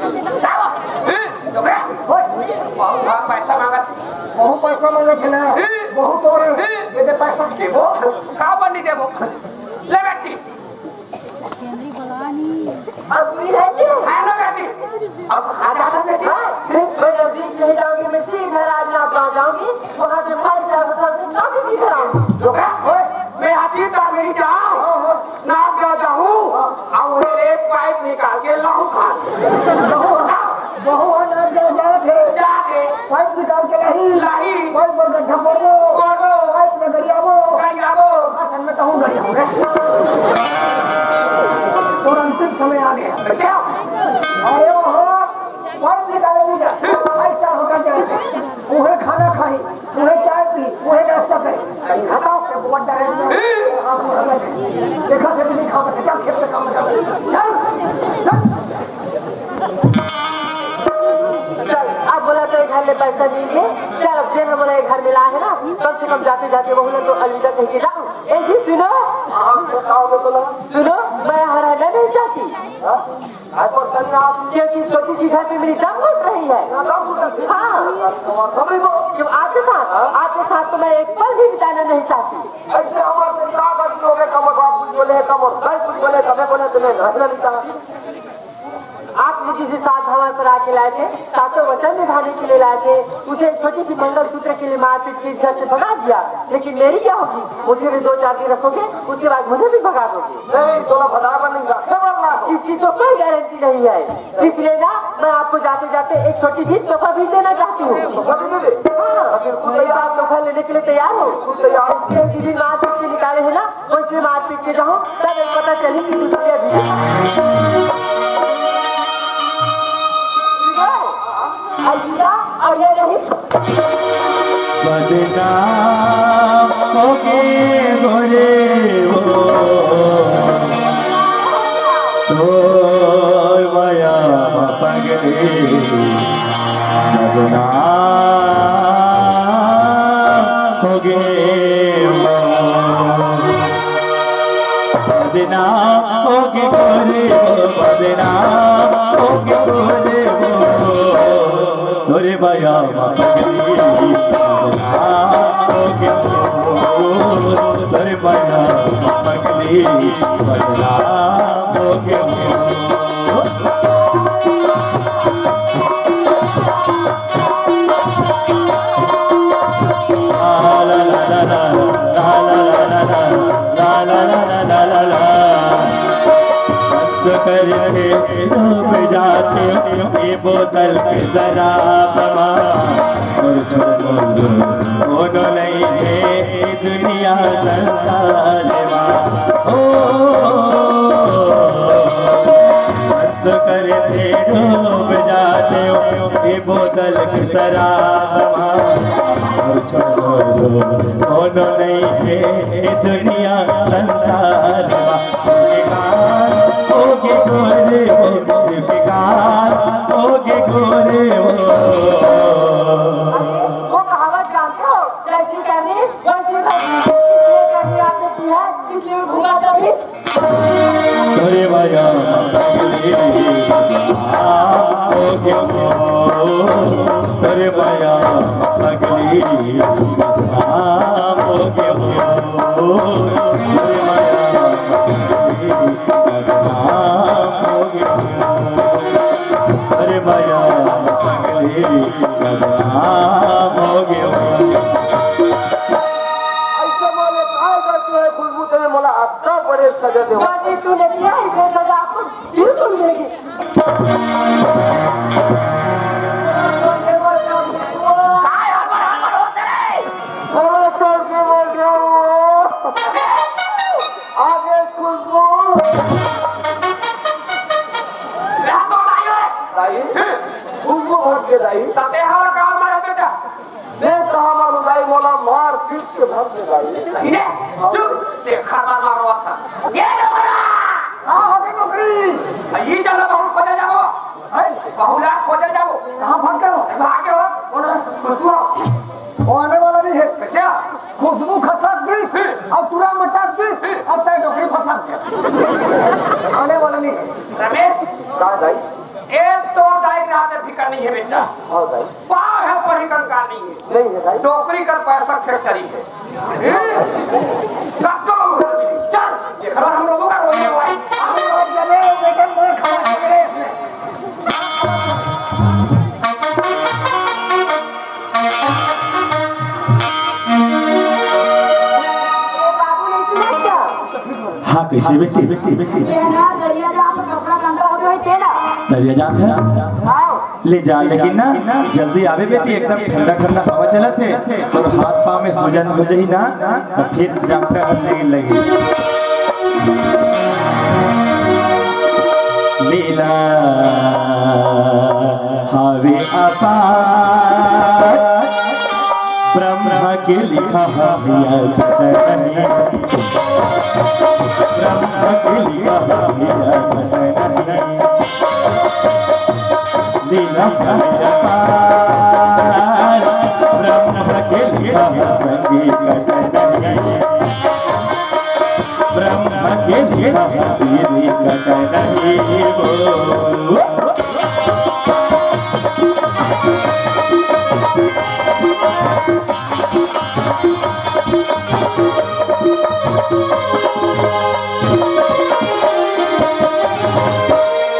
पैसा मांगा बहुत पैसा मांगे थे ना बहुत और ये दे पैसा देवो कहाँ बनी देवो ले बेटी और पूरी है कि है ना बेटी। अब आजा बेटी, मैं जब दिन नहीं जाऊंगी, मैं सीधे घर आज ना पहुंच जाऊंगी, वहाँ से 5,000 रुपये से काफी दिख रहा हूँ। मैं हाथी का नहीं जाऊँ ना क्या जाऊँ और एक पाइप निकाल के लाऊं खा बहुत जाके पाइप निकाल के लाही पाइप पर गड्ढा पड़ो पाइप में गरियाबो गरियाबो असल में कहूँ गरियाबो रे और अंतिम समय आ गया कैसे हो अरे हो पाइप निकाले नहीं जा पाइप चार होकर जाए उन्हें खाना खाई उन्हें चाय पी उन्हें नाश्ता करे कहीं खाता हो बहुत डरे देखा से भी नहीं खा सकते क्या खेत से काम चल, आप बोला तो घर में पैसा दीजिए। चल, अब जेल में बोला घर मिला है ना, कम से कम जाते जाते बहु तो अलविदा कह के जाऊँ। एक ही सुनो सुनो, मैं हराना नहीं चाहती क्योंकि छोटी सी घर में मेरी दम घुट रही है। हाँ, क्यों आपके साथ तो मैं एक पल भी बिताना नहीं चाहती। ऐसे हमारे लोग कमर बात कुछ बोले कमर भाई कुछ बोले कमे बोले तुम्हें हंसना नहीं चाहा। आप मुझे जिस साथ हवा पर आके लाए थे, सातों वचन निभाने के लिए लाए थे, उसे छोटी सी मंगलसूत्र के लिए मारपीट के घर से भगा दिया। लेकिन मेरी क्या होगी? मुझे भी 2-4 दिन रखोगे, उसके बाद मुझे भी भगा दोगे। नहीं थोड़ा भगा नहीं रखना इस चीज को कोई गारंटी नहीं है, इसलिए ना मैं आपको जाते जाते एक छोटी सी तोहफा भी देना चाहती हूँ। आप तोहफा लेने के लिए तैयार हो? इसलिए मारपीट के निकाले है ना, उसमें मारपीट के जाऊँ तब पता चली कि अलविदा और ये रही बदनाम होके गोरे हो तोर माया पगले बदनाम होगे बदनाम होगे गोरे हो बदनाम होगे गोरे हो तोरे माया पगले तोरे माया पगले बदनाम होगे करके डूब जाते ये बोतल के शराब दोनों नहीं है दुनिया संसार ओ करके डूब जाते ये बोतल के शराब दोनों नहीं है दुनिया संसार होगे गोरे हो बेकार होगे गोरे हो वो कहावत जानते हो जैसी करनी वैसी भरनी इसलिए करनी आपने की है इसलिए मैं भूला कभी तोरे माया पगले होगे तोरे माया पगले होगे तोरे माया अरे माया पगले बदनाम हो गया ऐसे माने काय करते है खुशबू तेरे मला आता बड़े सजा दे गाड़ी तूने दिया इसलिए सजा आपको दिल तुम देगी काय हड़बड़ होते रे थोड़ा छोड़ के बोल रहा हूँ आगे खुशबू यहाँ तो नहीं है दाई खुशबू भर के दाई सते हर काम मारे बेटा मैं कहा मारू दाई मोला मार पीट के भर के दाई इने चुप देखा था मारो था ये नंबरा हाँ हो गई नौकरी ये चलो बहुत खोजे जाओ बहुला खोजे जाओ कहाँ भाग गए हो भागे हो खुशबू वो आने वाला नहीं है कैसे खुशबू खसक गई और तुरा मटक गई और तय नौकरी फंसा गया आने वाला नहीं है रमेश कहा दाई एक तो दाई रात फिकर नहीं है बेटा हाँ दाई पाव है पढ़ी कंकार नहीं है नहीं है दाई नौकरी कर पैसा फैक्ट्री है चल देख रहा हम लोगों का रोने भाई हम लोग चले लेकिन कोई खबर नहीं करे इसने बाबू ने सुना क्या हाँ कैसे बेटी बेटी बेटी ये ना दरिया जहाँ पे कपड़ा गंदा हो गया है तेरा दरिया जात है आओ ले जा लेकिन ना जल्दी आवे बेटी एकदम ठंडा ठंडा हवा चलत है और हाथ पाँव में सूजन हो जाई ना तो फिर डॉक्टर हाथ लगी लीला हवे अपार ब्रह्मा के लिखा हविया नहीं ब्रह्मा के लिखा हविया नहीं लीला हवे अपार ब्रह्मा के लिखा संगीत नहीं ब्रह्मा के लिखा संगीत नहीं वो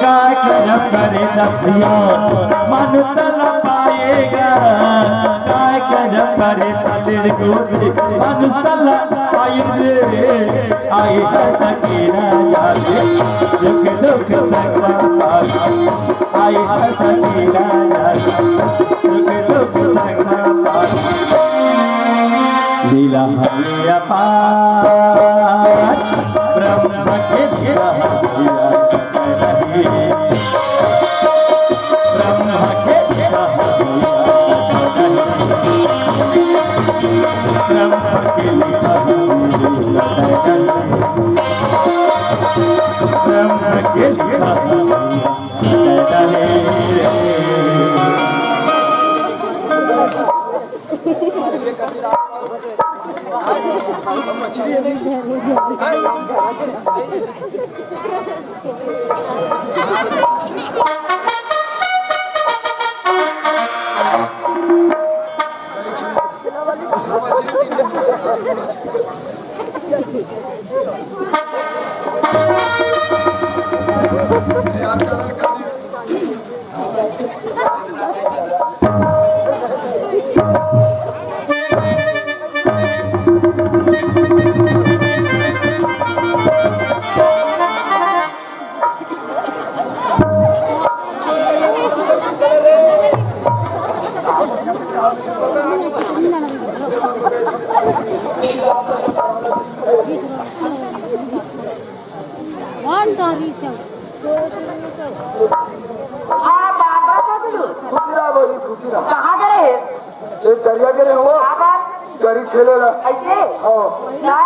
काय करम करे दफिया मन तल पाएगा काय करम करे दिल गोदी मन तल पाएंगे आई है सकीना याद सुख दुख संगवा आई है सकीना याद सुख दुख संगवा लीला हवे अपार ब्रह्म के लीला ब्रह्म के लीला हाँ बाबा बबलू खुशीरा बोली खुशीरा कहाँ गए ये दरिया गिरे हो बाबा गरी खेलेला ऐसे हाँ क्या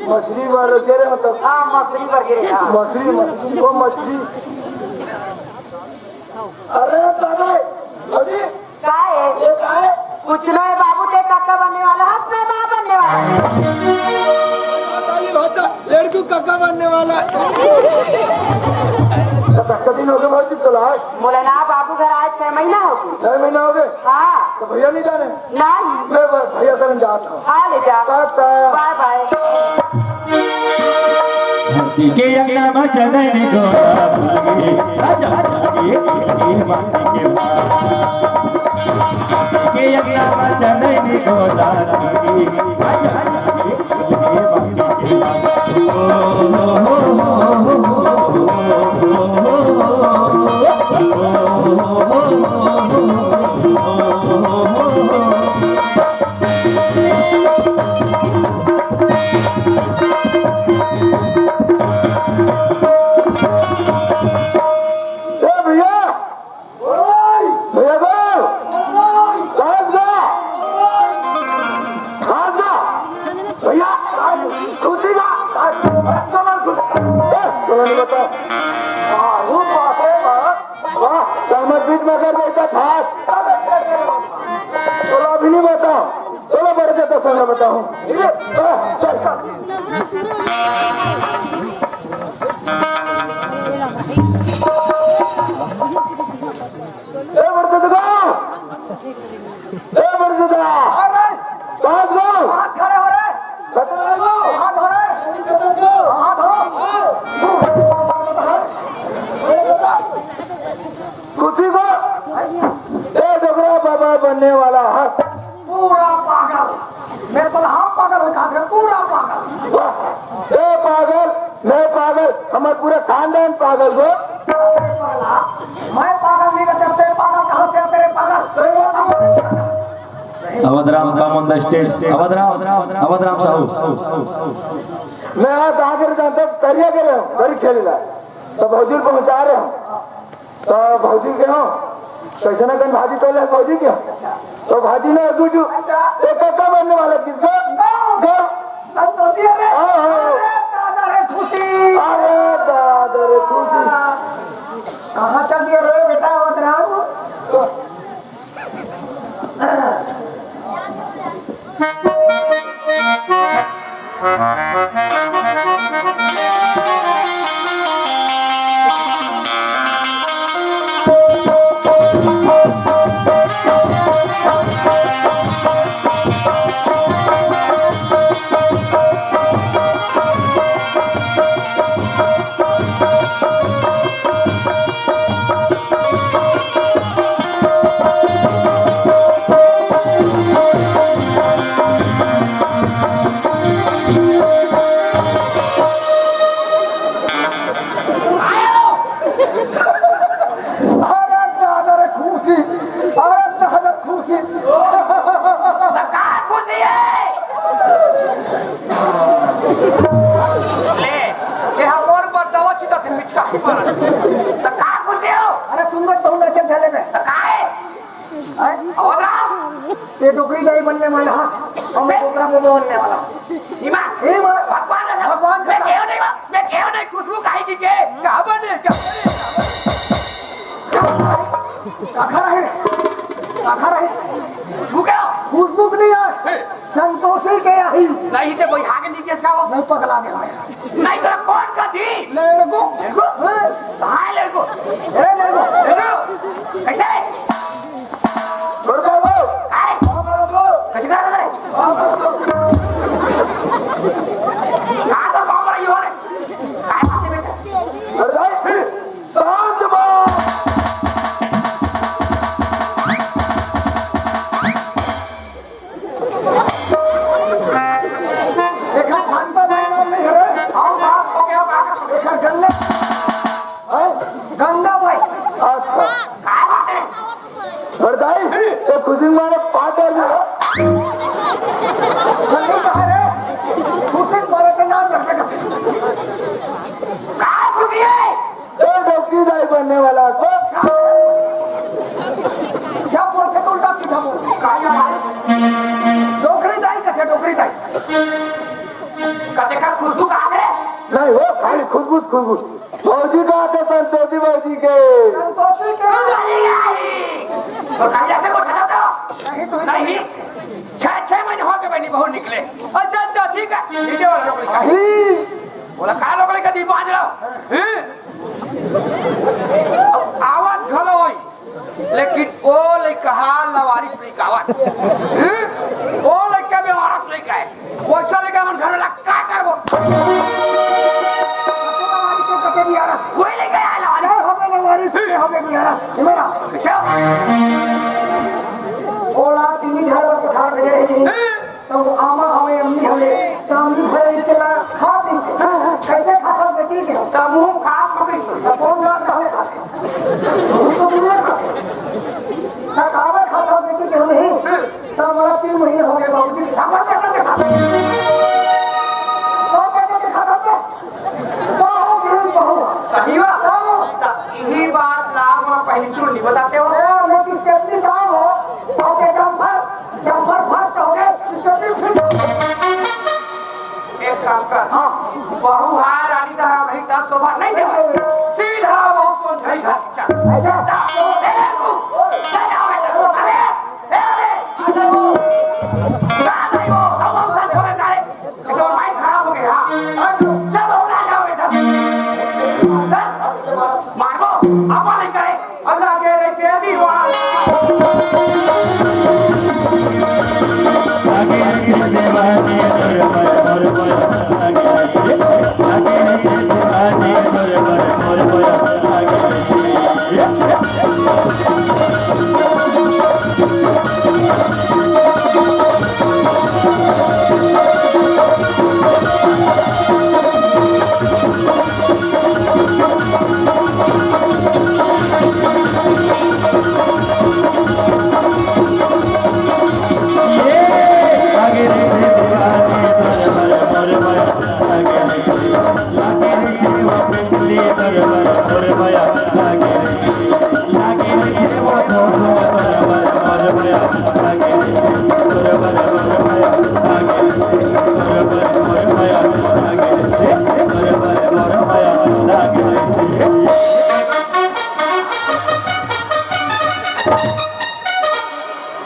मछली मार गिरे मतलब हाँ मछली पर गिरे हाँ। मछली वो मछली अरे दादा अरे क्या है ये क्या है कुछ नहीं बाबू ते काका बनने वाला है मैं माँ बनने वाला लड़की काका बनने वाला दिन हो गए बहुत दिन चला है बोले ना बाबू घर आज 6 महीना हो गए 6 महीना हो गए हाँ तो भैया नहीं जाने नहीं मैं भैया से जाता हूँ हाँ ले जा टाटा। बाय बाय धरती के अंगना में जननी गोरा भूली राजा जागे माटी के के अंगना में जननी गोरा भूली राजा जागे माटी के बीच में कर देता था चलो अभी नहीं बताओ चलो बढ़ जाता संग बताऊँ हाथ खड़े हो रहे हाथ हो रहे हाथ हो कुछ को बाबा बनने वाला है पूरा पागल मेरे को हम पागल हो जाते हैं पूरा पागल ए पागल मैं पागल हमारे पूरे खानदान पागल हो मैं पागल नहीं रहते तेरे पागल कहाँ से तेरे पागल Awadhram come on the stage Awadhram Sahu मैं आज आगे जानते करिए के रहे हूँ गरीब खेलेला तो भौजी पहुँचा रहे हूँ तो भौजी के हो कैसे ना कहीं भाजी तो ले भौजी के तो भाजी ने दूजू एक कक्का बनने वाला किसको संतोषी है रे दादा रे खुशी अरे दादा रे खुशी कहाँ चल दिया रे बेटा अवधराम ये टोकरी नहीं बनने वाला और मैं टोकरा में बनने वाला भगवान मैं क्यों नहीं खुशबू खाएगी के कहाँ बने आखा रहे खुशबू क्या खुशबू नहीं है संतोष नहीं नहीं तो वही आगे नीचे का वो नहीं पगला गया मैं नहीं तो कौन का थी लड़को हां लड़को अरे लड़को कैसे गुरु बाबू आए कैसे कर रहे कहां तो बाबा रही हो रे काय बात है बेटा अरे सांच मार देखा शांता भाई नाम नहीं है आओ बात हो गया का देखा गंगा गंगा भाई अच्छा काय बात है बरदाई तो खुशी मारे पाटा लिया गंगा कहा रे दूसरे बारे के नाम जब तक काय खुशी है तो डॉक्टर दाई बनने वाला तो क्या बोलते तो उल्टा सीधा बोलते काय है डोकरी दाई कथे डोकरी दाई कते का खुशबू कहां रे नहीं वो खाली खुशबू खुशबू फौजी का आते संतोषी फौजी के संतोषी के तो काया से उठा दो नहीं तो नहीं 6 महीने हो गए बनी बहुत निकले अच्छा अच्छा ठीक है नीचे वाला लोग का ही बोला का लोग का दी बांध लो आवाज घलो होई लेकिन ओ लइका हाल लवारिस नहीं कावत ओ लइका में वारस लइका है वैसा लइका मन घर ला का करबो कथे बिहार वही लइका आला क्या हमें लवारी से हमें बिहार मेरा ओला तीन झाड़ पर पठार भेजे हैं तो आमा हमें अम्मी हमें सामने भरे चला खा दी कैसे खाता बेटी के त मुंह खास हो गई कौन बात है तो दुनिया का ना खावे खाता बेटी के नहीं तो हमारा 3 महीने हो गए बाबूजी समझ से खाता तो बेटे के खाता पे तो हो गई बहू सही बात यही बात नाम और पहली शुरू नहीं बताते हो मैं किसके अपनी काम हो ओके जंपर फर्स्ट हो गए एक काम कर हाँ बहू हार रानी का नहीं तब तो बात नहीं दे सीधा वो सोच गई घर चल ऐसा ए को चल आओ अरे अरे अरे वो नहीं वो सब सब छोड़ दे तो माइंड खराब हो गया चल ना जाओ बेटा मारो अब नहीं करे अल्लाह के रे के दीवार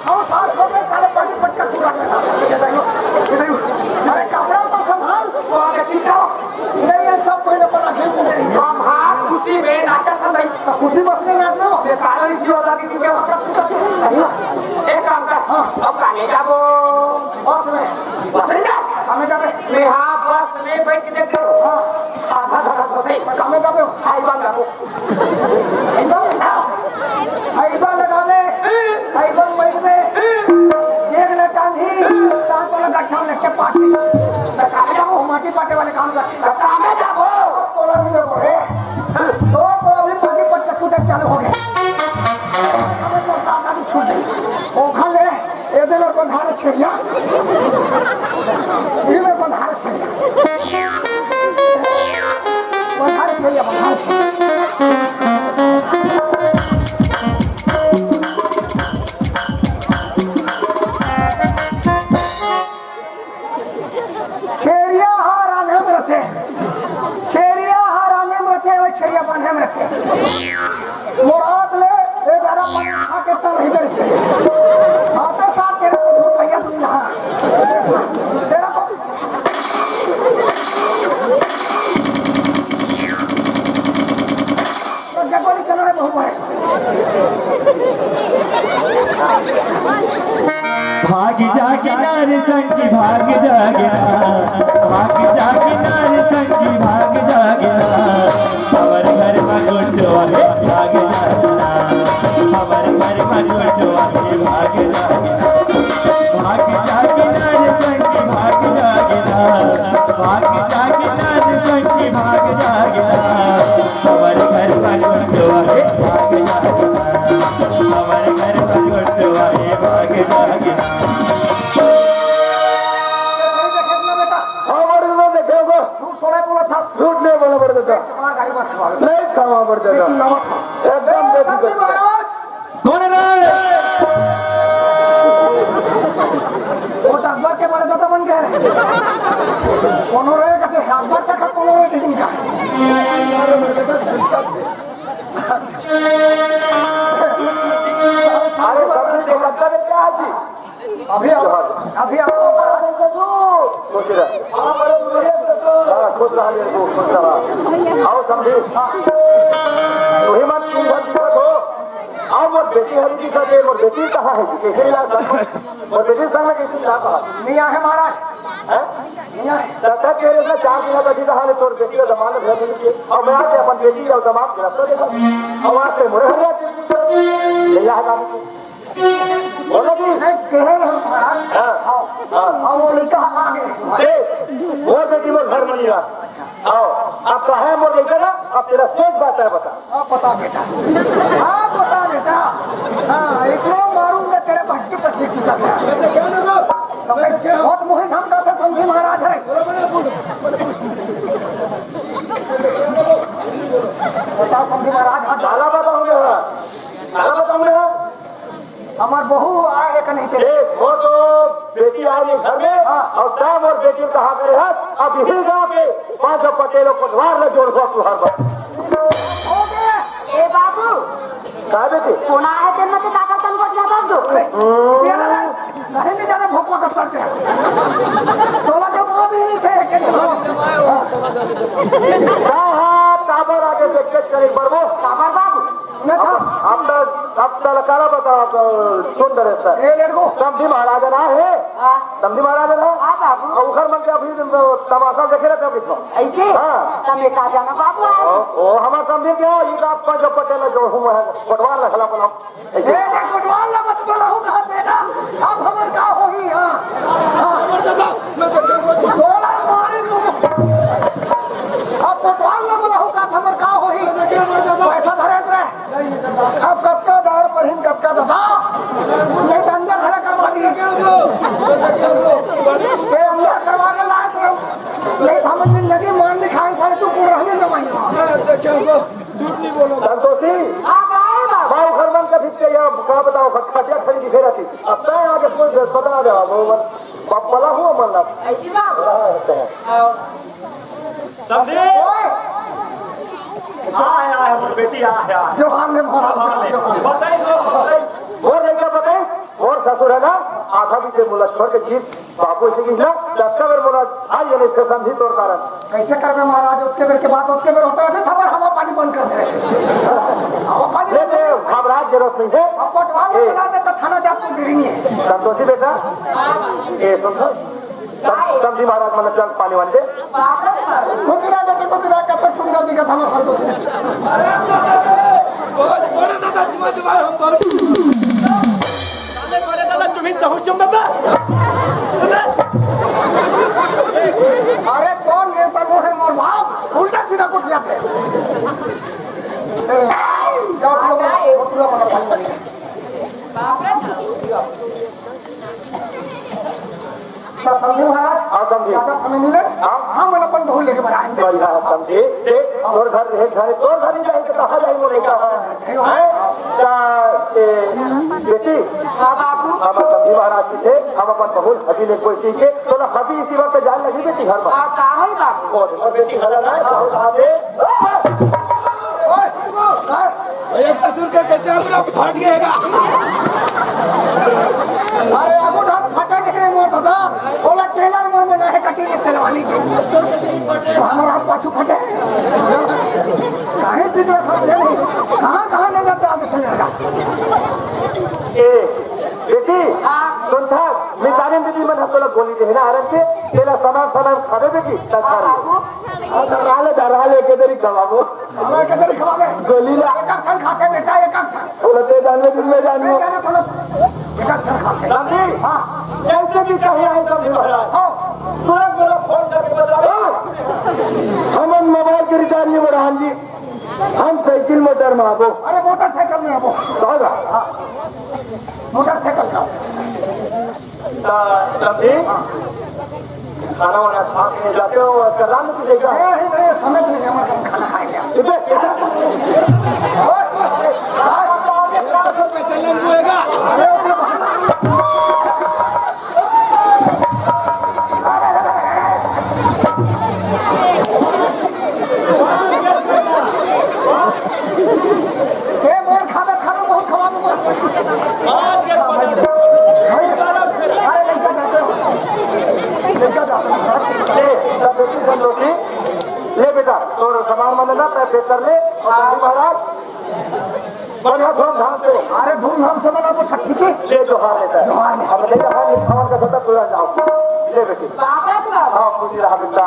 और साथ हो गए साले पट्टी पट्टी पूरा अरे कपड़ा तो संभाल वो आगे चिंता नहीं ये सब कोई न पता खेल नहीं हम हाथ खुशी में नाचा संगई खुशी बसने ना दो ये कारण की होता कि क्या एक काम कर अब गाने जाबो बस में बस में जा हमें जाबे मैं हां बस में बैठ के देख लो हां आधा आधा तो सही हमें जाबे हाई बांध जाबो आइबा लगा ले आइबा बैठ में एक लटान ही सांस वाला गट्ठा में के पाटी लगा जाओ माटी पाटे वाले काम कर काम में जाबो तोला नहीं लगो रे तो अभी पाटी पट्टे छूटे चालू हो गए हमें तो सादा भी छूट गई ओ खा ले ये दे मेरे को धार छेड़िया ये मेरे को धार छेड़िया वो धार छेड़िया बंधार छेड़िया हार आने में रखे छेड़िया हार आने में रखे वो छेड़िया बांधे में रखे मुराद ले ये जरा खा के तल ही बेचे आते साथ तेरे को भैया तुम यहाँ भाग जाके नारी संगी भाग जागना, भाग जाके नारी संगी भाग जागना, हमारे घर में गुटवाले भाग जागना, हमारे घर में गुटवाले भाग जागना, भाग जाके नारी संगी भाग जागना, भाग जाके नारी संगी भाग जागना, हमारे घर में गुटवाले भाग जागना, हमारे घर में गुटवाले भाग जागना। झूठ नहीं बोलना पड़ता था, नहीं खावा पड़ता था, एकदम बेफिक्र। कौन है? वो अकबर के बड़े दादा बन गए कोनो रहे कहते अकबर तक कोनो रहे किसी का अरे सबने जो लगता है क्या है अभी अभी खुद रहा मेरे को खुद रहा आओ समझे तो ही मत तुम घर हो आओ मोर बेटी हरी जी का दे मोर बेटी कहाँ है कैसे इलाज मोर बेटी संग कैसे इलाज कहा नहीं आए महाराज है नहीं आए दादा तेरे से 4 दिन बैठी कहा ले तोर बेटी का जमानत घर में लिए और मैं आके अपन बेटी का जमानत गिरफ्तार देखा और आके मोरे हरिया ले जा गाड़ी बोलो जी कह रहे हो महाराज हां वो लड़का आगे देख वो बेटी मोर घर में नहीं आ आओ अब तो है मोर इधर ना अब तेरा सच बात है बता पता बेटा हाँ पता बेटा हाँ इतना मारूंगा तेरे भट्टी पर सीखी जाता बहुत मुहिम हम करते समझे महाराज है बता समझे महाराज डाला बताऊंगे हमार बहू आए कि नहीं तेरे देख वो तो बेटी आई घर में और शाम और बेटी कहा करे है अब यही गाँव के 5 पटेलों को द्वार में जोड़ तुहार बात हो गया ए बाबू कहा बेटी सुना है दिन में काका तन को ज्यादा दो नहीं नहीं जाने भोकवा कर सकते हैं तोला जो वो भी नहीं थे कहा काबर आगे से केस करे बड़बो काबर बाबू मैं था अब तलकारा बता सुंदर है ए लड़को समझी महाराज ना है समझी महाराज ना हाँ बाबू और उखर मन के अभी तमाशा देखे रहते हो किसको ऐसे हाँ। तमे का जाना बाबू आए ओ हमारा समझे क्या ये आप 5 पटेल जो हूँ पटवार रखला बोला ए देख कोटवाल ना मत बोला हूं कहां बेटा अब हमर का होही हां बोला मारे अब कोटवाल ना बोला हूं का हमर का होही पैसा धरे रे अब कब का दाड़ पहिन कब का दादा ये धंधा खड़ा करवा दी ये हमला करवा के लाए तो नहीं हम जिंदगी मान दिखाई था तू को रहने दे मैं संतोषी आ गए बाबू भाई घर मन का फिर या क्या बताओ खटिया खड़ी दिखे रहती अब तय आगे कोई बता दे वो पला हुआ मन लग ऐसी बाबू रहते हैं आओ समझे? आया मोर बेटी आया जो हमने मारा बताइए और नहीं क्या बताए और ससुर है ना आधा भी से मुलाज छोड़ के जीत बापू से की ना दस्ता बेर मुलाज आई ये नहीं समझी तोर कारण कैसे कर में महाराज उसके बेर के बाद उसके बेर होता है खबर हवा पानी बंद कर दे हवा पानी ले दे घबराहट जरूरत नहीं है अब कोटवाल ने बना दे तो थाना जाकर गिरी नहीं है संतोषी बेटा ए सुन समझी महाराज मन चल पानी वन दे कुतरा बेटे कुतरा कब तक सुनगा दिखा था मैं संतोष अरे कौन नेता वो है मोर बाप उल्टा सीधा कुटिया पे बाप रे समझे महाराज हाँ समझी हमें मिले हाँ मैंने अपन बहू लेके बनाएंगे बढ़िया है समझी देख तोर घर है तोर घर ही जाए तो कहाँ जाए वो नहीं कहा बेटी हाँ बाबू हम समझी महाराज जी थे हम अपन बहू हबी ले कोई चीज के तो ना हबी इसी वक्त जान लगी बेटी घर में आ का है बाबू और बेटी घर ना बहुत आगे ससुर का कैसे हमरा फट गएगा अरे अब हम फटा के मोर दादा बोला टेलर मोर में नहीं कटी के सेलवानी के तो हमारा पाछू फटे काहे बिगड़ सब ले कहां कहां नजर डाल बेटी सुन थाक मी जाणीन दिदी मन तुला गोली दे ना आराम से तेला समान खावे बेटी राहिले के तरी खवाबो गोलीला खाते बेटा एक तुला ते जाणले तुम्ही जाणलो समझी जैसे भी चाहिए है समझी महाराज तुरंत मेरा फोन करके बता हम मोबाइल के रिचार्ज नहीं बढ़ा जी हम साइकिल मोटर में आबो अरे मोटरसाइकिल में आबो मोटरसाइकिल का समझी खाना वाना खा के जाते हो कलाम में देखा समझ नहीं हमारा खाना खाएंगे ले बेटा तो सामान मन ना पैक कर ले और महाराज बढ़िया धूमधाम से अरे धूमधाम से बना वो छठी की ले जोहार लेता है अब ले हां खावन का सदा पूरा जाओ ले बेटी हां खुशी रहा बेटा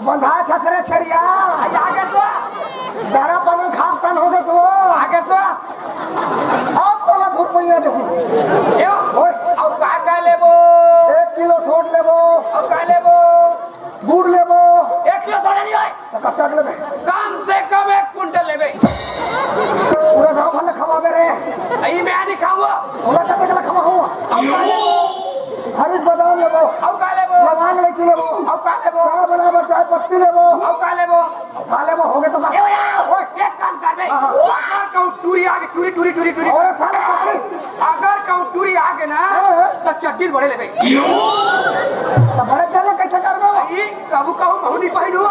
बंधा छसरे छरिया आगे तो दारा पानी खास तन हो गए तो आगे तो अब तो ना धूप में देखो ओए अब का लेबो 1 किलो छोड़ लेबो अब का लेबो गुड़ लेबो 1 किलो छोड़ नहीं होय तो कब तक लेबे कम से कम 1 कुंटल लेबे पूरा गांव भर खवाबे रे आई मैं नहीं खाऊंगा पूरा का देखला खवा हुआ हरीश बादाम लेबो अब का लेबो लवांग लेके लेबो अब का लेबो चाय बनाबो चाय पत्ती लेबो अब का लेबो खा लेबो हो गए तो का ओए एक काम कर बे अगर कहूं टूरी आगे टूरी और खाने पत्ती अगर कहूं टूरी आगे ना तो चट्टी बड़े लेबे तो बड़े चले कैसे करबो ई कबू कहूं नहीं पहिलू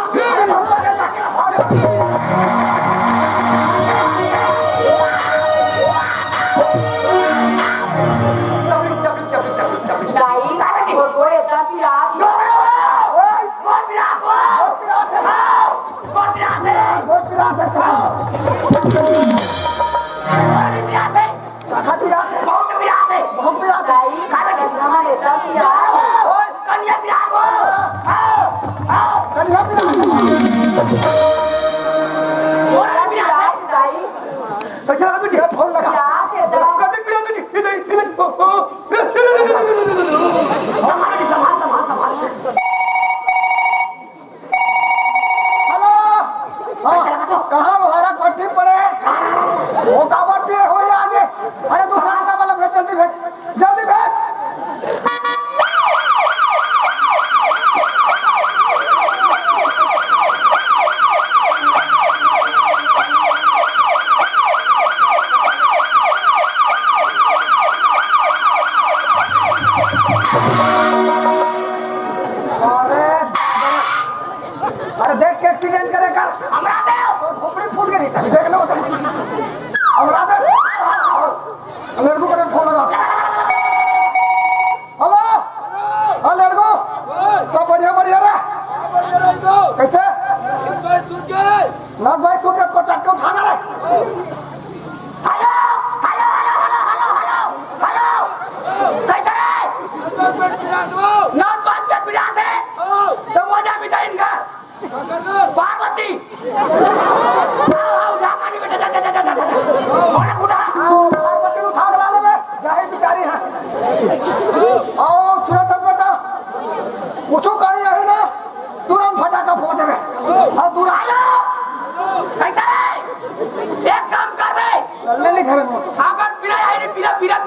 फोन लगा कहाँ हमारा कोठी पड़े वो कावट पे हो या आगे अरे दूसरा वाला वाला भेज जल्दी भेज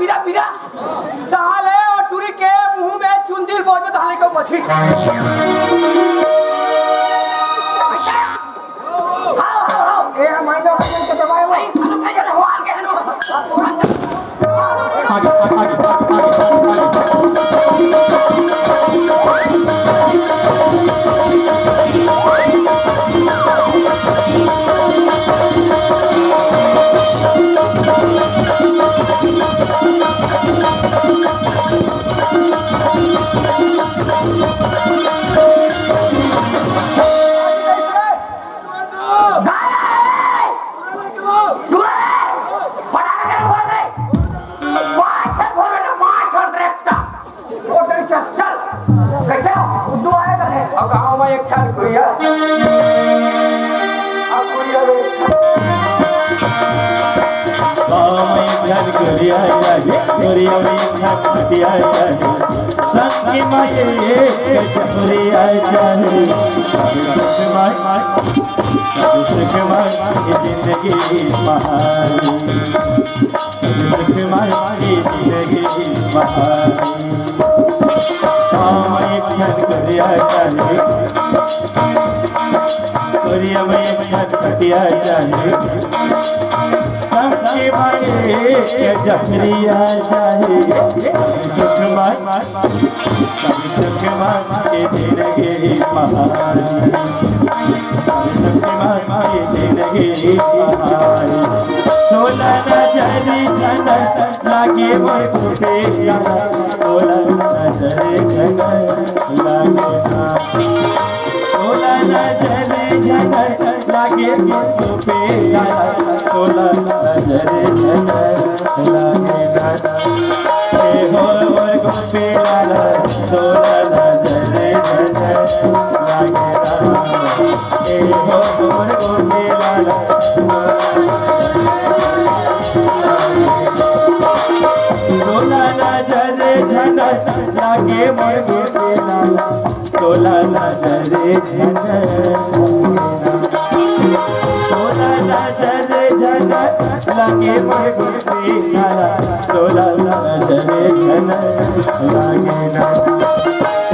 बिरा बिरा ताले और टूरी के मुंह में चुंदिल बोझ में ताले को बची ए हमारे लोग के दबाए हुए आगे आगे गाँव में एक ठान गुड़िया संगी माये जबरिया जाने जिंदगी महारी जिंदगी महारी करिया जाने करिया में कटिया जाने संगी माये जबरिया जाने सुख माये जिंदगी महारी जिंदगी महारी सोला नजरी जन लागे मोर फूटे सोला नजरी जन लागे सोला नजरी जन लागे मोर फूटे सोला नजरी जन लागे हो मोर फूटे सोला नजरी जन लागे हो मोर फूटे सोला नजरे झन लागे मोर गोटे लाला सोला नजरे झन सोला नजरे झन लागे मोर गोटे लाला सोला नजरे झन लागे ना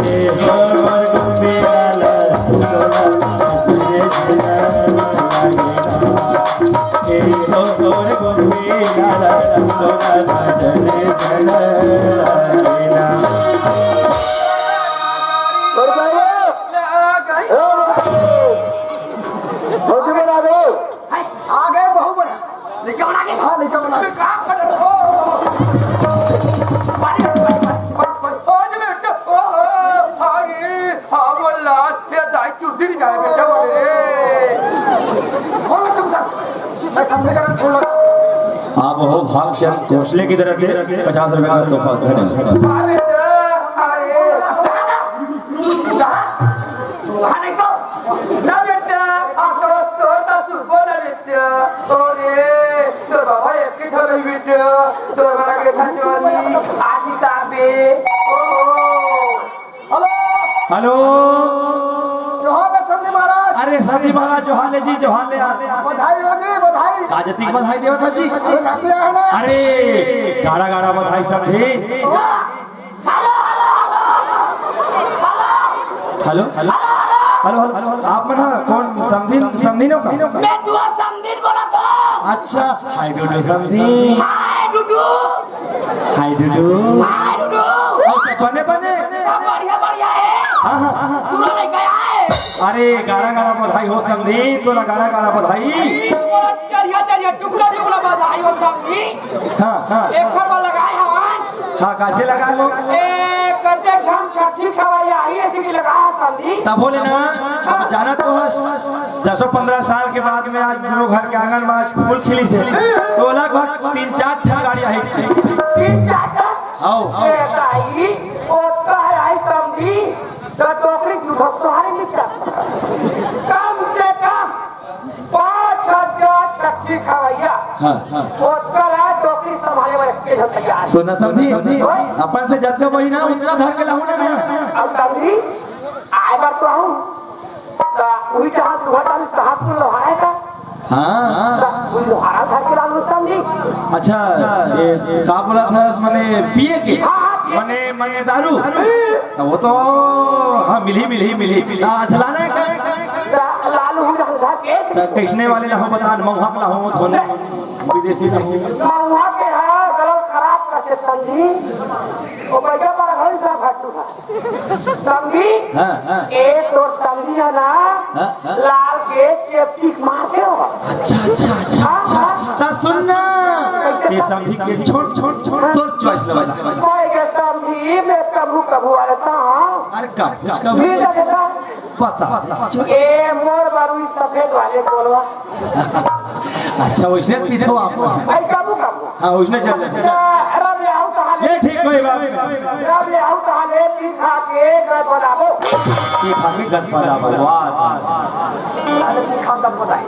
हे हो मोर गोटे लाला सोला नजरे झन लागे ना हे हो मोर गोटे लाला सोला नजरे झन लागे ना आगे बहु बना हाँ लेकर बना बोलो तुम सब मैं कमरे का बोलो आप हो भागचंद घोसले की तरफ से 50 रुपए का तोहफा धन्यवाद हेलो जोहार संधि महाराज अरे संधि महाराज जोहाले जी जोहाले बधाई हो जी बधाई काजती की बधाई देवत हो जी अरे नाती है ना अरे गाड़ा गाड़ा बधाई संधि हेलो हेलो हेलो हेलो आप मन कौन समधी समधी नो का मैं दुआ समझिन बोला तो अच्छा हाय डूडू समधी हाय डुडू हाय डूडू हाय डुडू बने बने सब बढ़िया बढ़िया है हाँ हाँ हाँ पूरा ले गया है अरे गाड़ा गाड़ा बधाई हो समधी तो गाड़ा गाड़ा बधाई चलिए चलिए टुकड़ा टुकड़ा बधाई हो समझी हाँ हाँ एक फरवा लगाए हवन हाँ कैसे लगा लो ए करते झम छठी खवाई आई ऐसे की लगाया समझी तब बोले ना अब जाना तो 10-15 साल के बाद में आज मेरे घर के आंगन में आज फूल खिली से तो लगभग 3-4 ठा गाड़ियां है तीन चार आओ ए ताई ओ का है आई समझी तो टोकरी झूठो तुम्हारे नीचे कम से कम 5,000 छठी खवाइया हाँ हाँ ओ कला टोकरी संभाले वाले के हो तैयार सुना समझी अपन से जब वही ना उतना धर के लाऊं ना अब समझी आए बार तो हूँ वही जहाँ दुर्घटना में हाथ में लोहाएगा हाँ बुढ़ारा था के लाल रुस्तम जी। अच्छा ये का बोला था मैंने पिए के मने दारू तो वो तो हाँ मिली चलाना है लालू रंगा के तो किसने वाले ना हो बता महुआ का हो धोने विदेशी ना हो महुआ के है गलत खराब करके समझी ओ भैया पर हल सा फाटू था समझी। हाँ एक और समझी है ना लाल के चेप्टिक मारते हो। अच्छा ता सुनना ये समझी के छोड़ तोर चॉइस लगा कोई के समझी मैं कभू वाले था अरे का उसका फिर देखा पता ए मोर बारू सफेद वाले बोलवा अच्छा उसने पीछे आपको भाई कभू हाँ उसने चल रब ले आओ कहां ये ठीक कोई बात रब ले आओ कहां ले लिखा के गद बनाबो ये खाके गद पड़ा वाह अरे खान तक बताए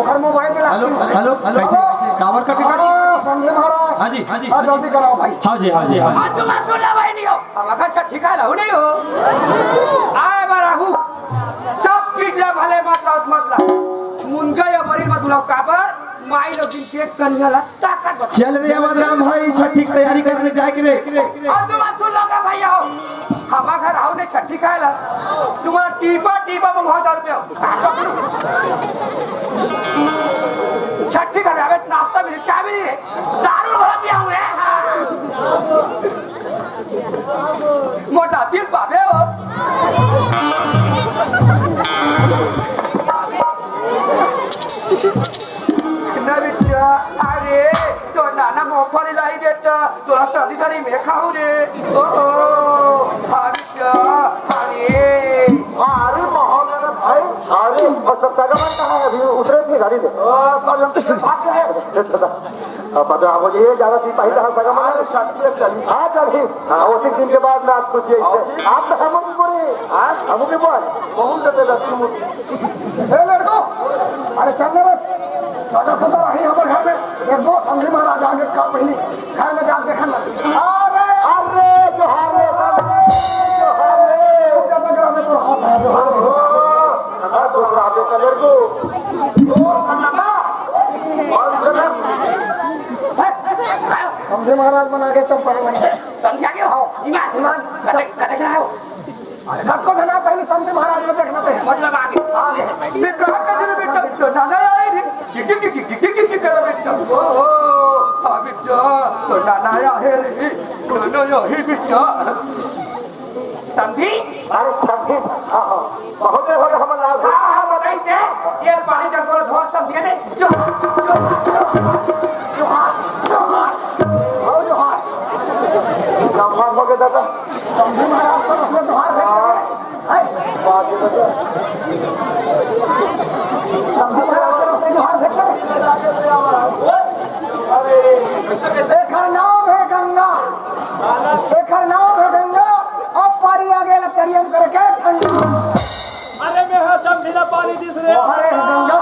ओखर मोबाइल पे हेलो हेलो कैसे टावर का टिकट समझे महाराज हाँ जी जल्दी कराओ भाई। हाँ जी आज तुम सुन ला भाई नहीं हो हम अगर छठ ठिका ला नहीं हो आए बाराहू सब चीज ला भले मतलब मुनगा या बड़ी मत बुलाओ काबर माई लोग दिन केक कनिया ला ताकत बता चल रे अवधराम भाई छठी की तैयारी करने जाए के रे आज तुम सुन लो का भैया हो हमारा घर आओ ने छठी खाए ला तुम्हारा टीपा में बहुत डर पे हो छठी का आवे नाश्ता भी चाय भी नहीं दारू भरा पिया हुए मोटा दिल बाबे हो अरे तो नाना मोफरी लाई बेटा तो शादी करी में खाऊ रे ओ अरे मोहन भाई अरे बस सगमन कहां है अभी उतरे थे गाड़ी से भाग गए पता है मुझे ये ज्यादा चीज पहले सगमन चली हां चली हां उसी दिन के बाद मैं आपको ये आप तो हम बोले आज हम के बोल बहुत दे लगी ए लड़को अरे चल रे सादा सादा रही हमारे घर में एक दो समझी महाराज आगे का पहले घर में जा देखना अरे जोहार जब नगर में तो हाथ है हां दूसरा पे कलर को और सन्ना और समझे महाराज बना के चंपल में समझा के हो ईमान कटे क्या हो को धना पहले समझे महाराज को देखना पे मतलब आगे मैं कहा कर बेटा तो नाना आए थे की कर बेटा ओ बेटा तो नाना आए रे तो नो ही बेटा समझी अरे समझी हां बहुत हो हम लाभ हां बताई दे ये पानी जब को धोस समझे ने जवान हो गए दादा समझे महाराज को उसमें तो हाथ है बात है दादा समझे महाराज को उसमें तो हाथ है अरे कैसे एकर नाम है गंगा अब पारी आ गया तरियम करके ठंडी अरे मैं हाँ समझिना पानी दिस रे अरे गंगा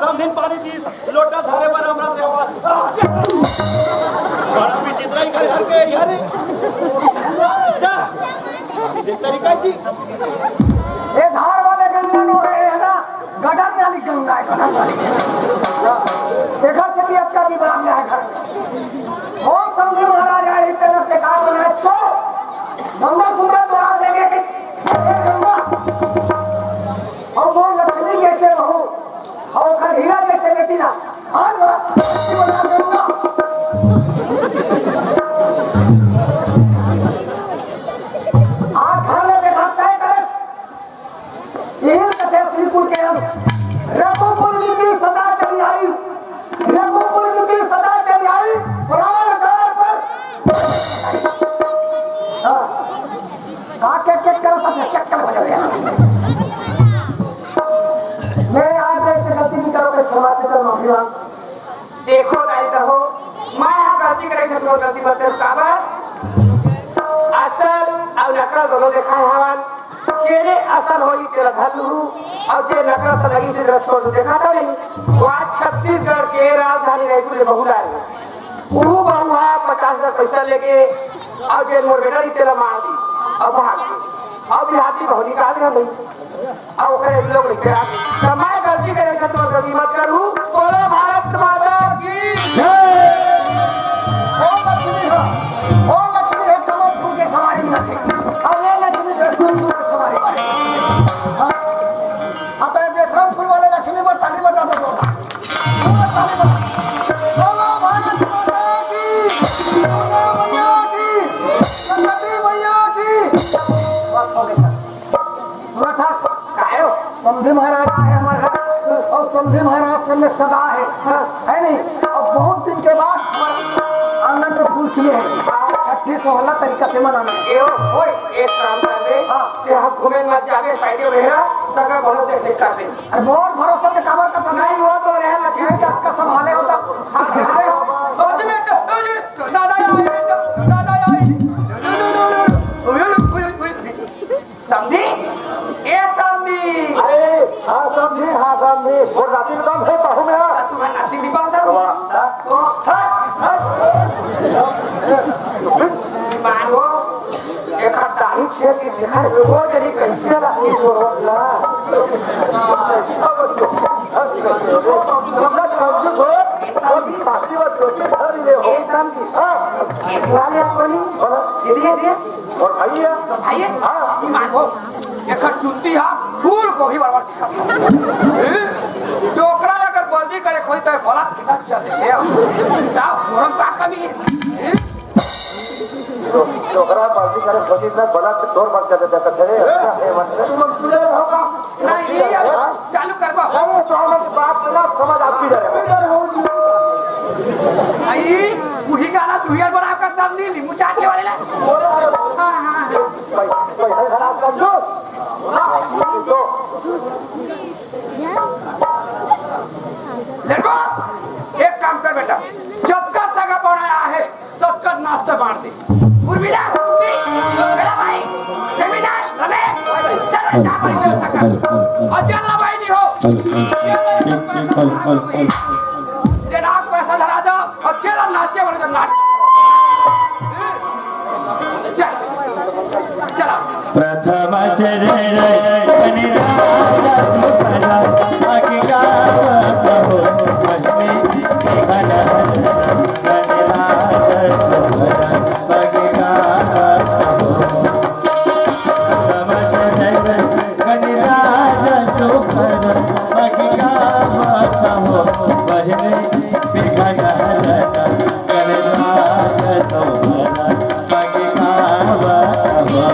समझिन पानी दिस लोटा धारे पर हमरा देवा बड़ा विचित्र ही कर हर के यार जा देख तरीका जी ये धार वाले गंगा नो है ना गटर वाली गंगा है गटर वाली देखा से भी अच्छा भी बड़ा गया है घर हो समझे महाराज आए तरफ के काम बनाए तो गंगा सुंदर द्वारा लेके के गंगा और वो लक्ष्मी कैसे रहो और घर हीरा कैसे बेटी ना हाँ बड़ा गंगा आज घर ले बैठा तय करे यही कथे श्रीपुर के रघुकुल नीति सदा चली आई रघुकुल नीति सदा चली आई पुराण आधार पर क्या कर सकते क्या कर सकते मैं आज ऐसे गलती नहीं करोगे समाज से चल माफी मांग देखो नहीं कहो मैं यहाँ गलती करे तो गलती मत करो काबर असल और नकल दोनों देखा है हवन जेरे असल होई तेरा धल्लू और जे नकल से लगी से छोड़ देखा था नहीं वहाँ छत्तीसगढ़ के राजधानी रायपुर में बहुला है वो बहुआ 50,000 पैसा लेके और जे मोर बेटा तेरा मार दी अब भाग अब हाथी बहु निकाल गया नहीं और लोग लिखे मैं गलती की करे खत्म गति मत करू। बोलो भारत माता की ओ लक्ष्मी है कमल फूल के सवारी में थे और वो लक्ष्मी बेसरम फूल के सवारी में हाँ अतः बेसरम फूल वाले लक्ष्मी पर ताली बजा दो बोला ताली बजा बोलो भारत माता की बोलो मैया की सरस्वती मैया की बस हो गया थोड़ा था कायो समझे महाराज आए हमारे घर और समझे महाराज से में सदा है नहीं अब बहुत दिन के बाद आंगन में फूल खिले हैं छठी सोहला तरीका से मनाना है एओ ओए एक काम कर दे कि हम घूमे मत जावे साइड में रह सगर बहुत देख कर दे। अरे बहुत भरोसा के काबर का था नहीं वो तो रह लगे नहीं दस का संभाले होता सोच में दादा समझी ए समझी अरे हाँ समझी वो राती में काम है बाहू में तुम्हारा नाती भी बात है मानो एक हफ्ताही छे की दिखा वो जरी कैसे रखी छोड़ो ना और भैया भाई मानो एक चुनती है फूल को भी बराबर दिखा डोकरा अगर बल्दी करे कोई तो भला कितना चले जाओ गरम का कमी है छोकरा बाल्टी करे सोची ना बड़ा तोड़ मत कर देता करे ए मत होगा नहीं ये चालू करवा अरे तो हम बात ना समझ आती रहे आई वही गाना दुनिया बना कर सामने नींबू चाटने वाले ले हां पैसा खराब कर दो देखो एक काम कर बेटा जब का सगा बनाया है सबका नाश्ता बांट दे उर्मिला मेरा भाई जमीना रमेश चल ना भाई सगा अचल ना भाई नहीं हो ये नाक पैसा धरा दो और चला नाचे वाले तो नाच चला प्रथम चरण कनिराजा सुफला अगिगा कहो मजमे घन कनिराजा सुफला अगिगा कहो प्रथम चरण कनिराजा सुफला अगिगा कहो मजमे घन कनिराजा सुफला अगिगा कहो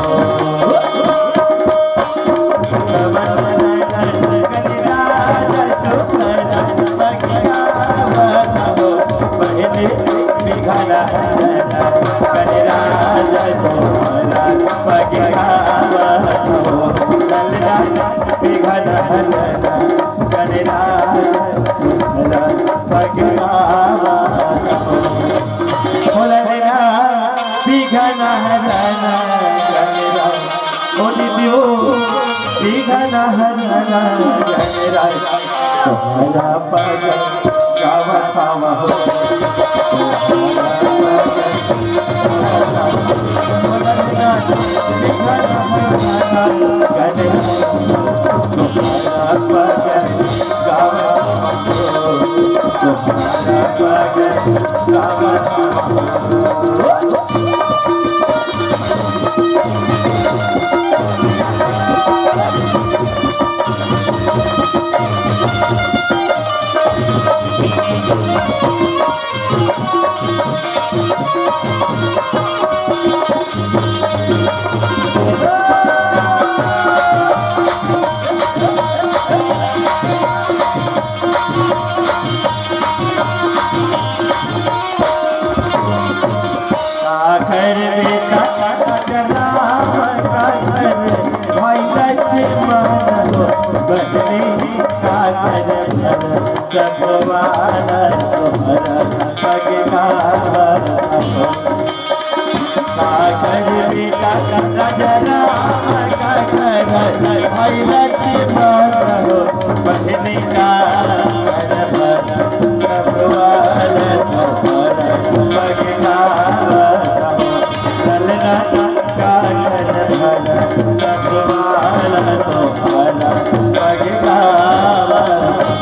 Bye.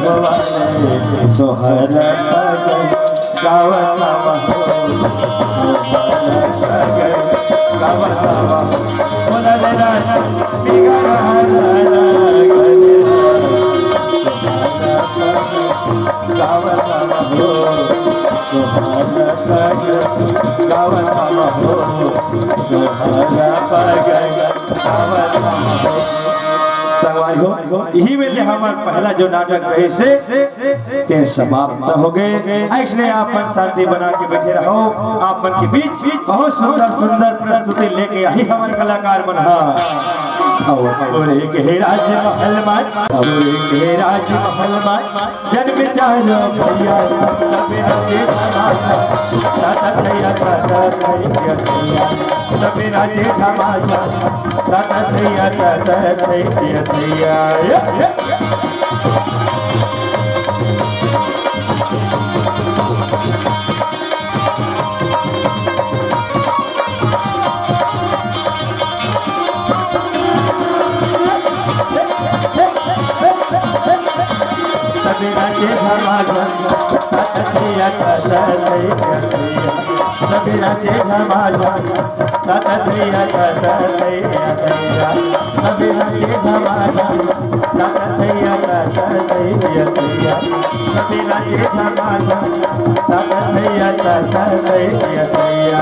भवानी सोहर गावत संगवारी हो यही में हमार पहला जो नाटक रहे से ते समाप्त हो गए। ऐसे आप मन शांति बना के बैठे रहो। आप मन के बीच बहुत सुंदर सुंदर प्रस्तुति लेके आई हमारे कलाकार मन और एक है राजमहल में और एक है राजमहल में जन्म चाहो भैया सवेरा के समाजा दादा भैया सवेरा के समाजा दादा भैया सवेरा के समाजा सवेरा के समाजा दादा भैया सवेरा के समाजा दादा भैया सवेरा के समाजा दादा भैया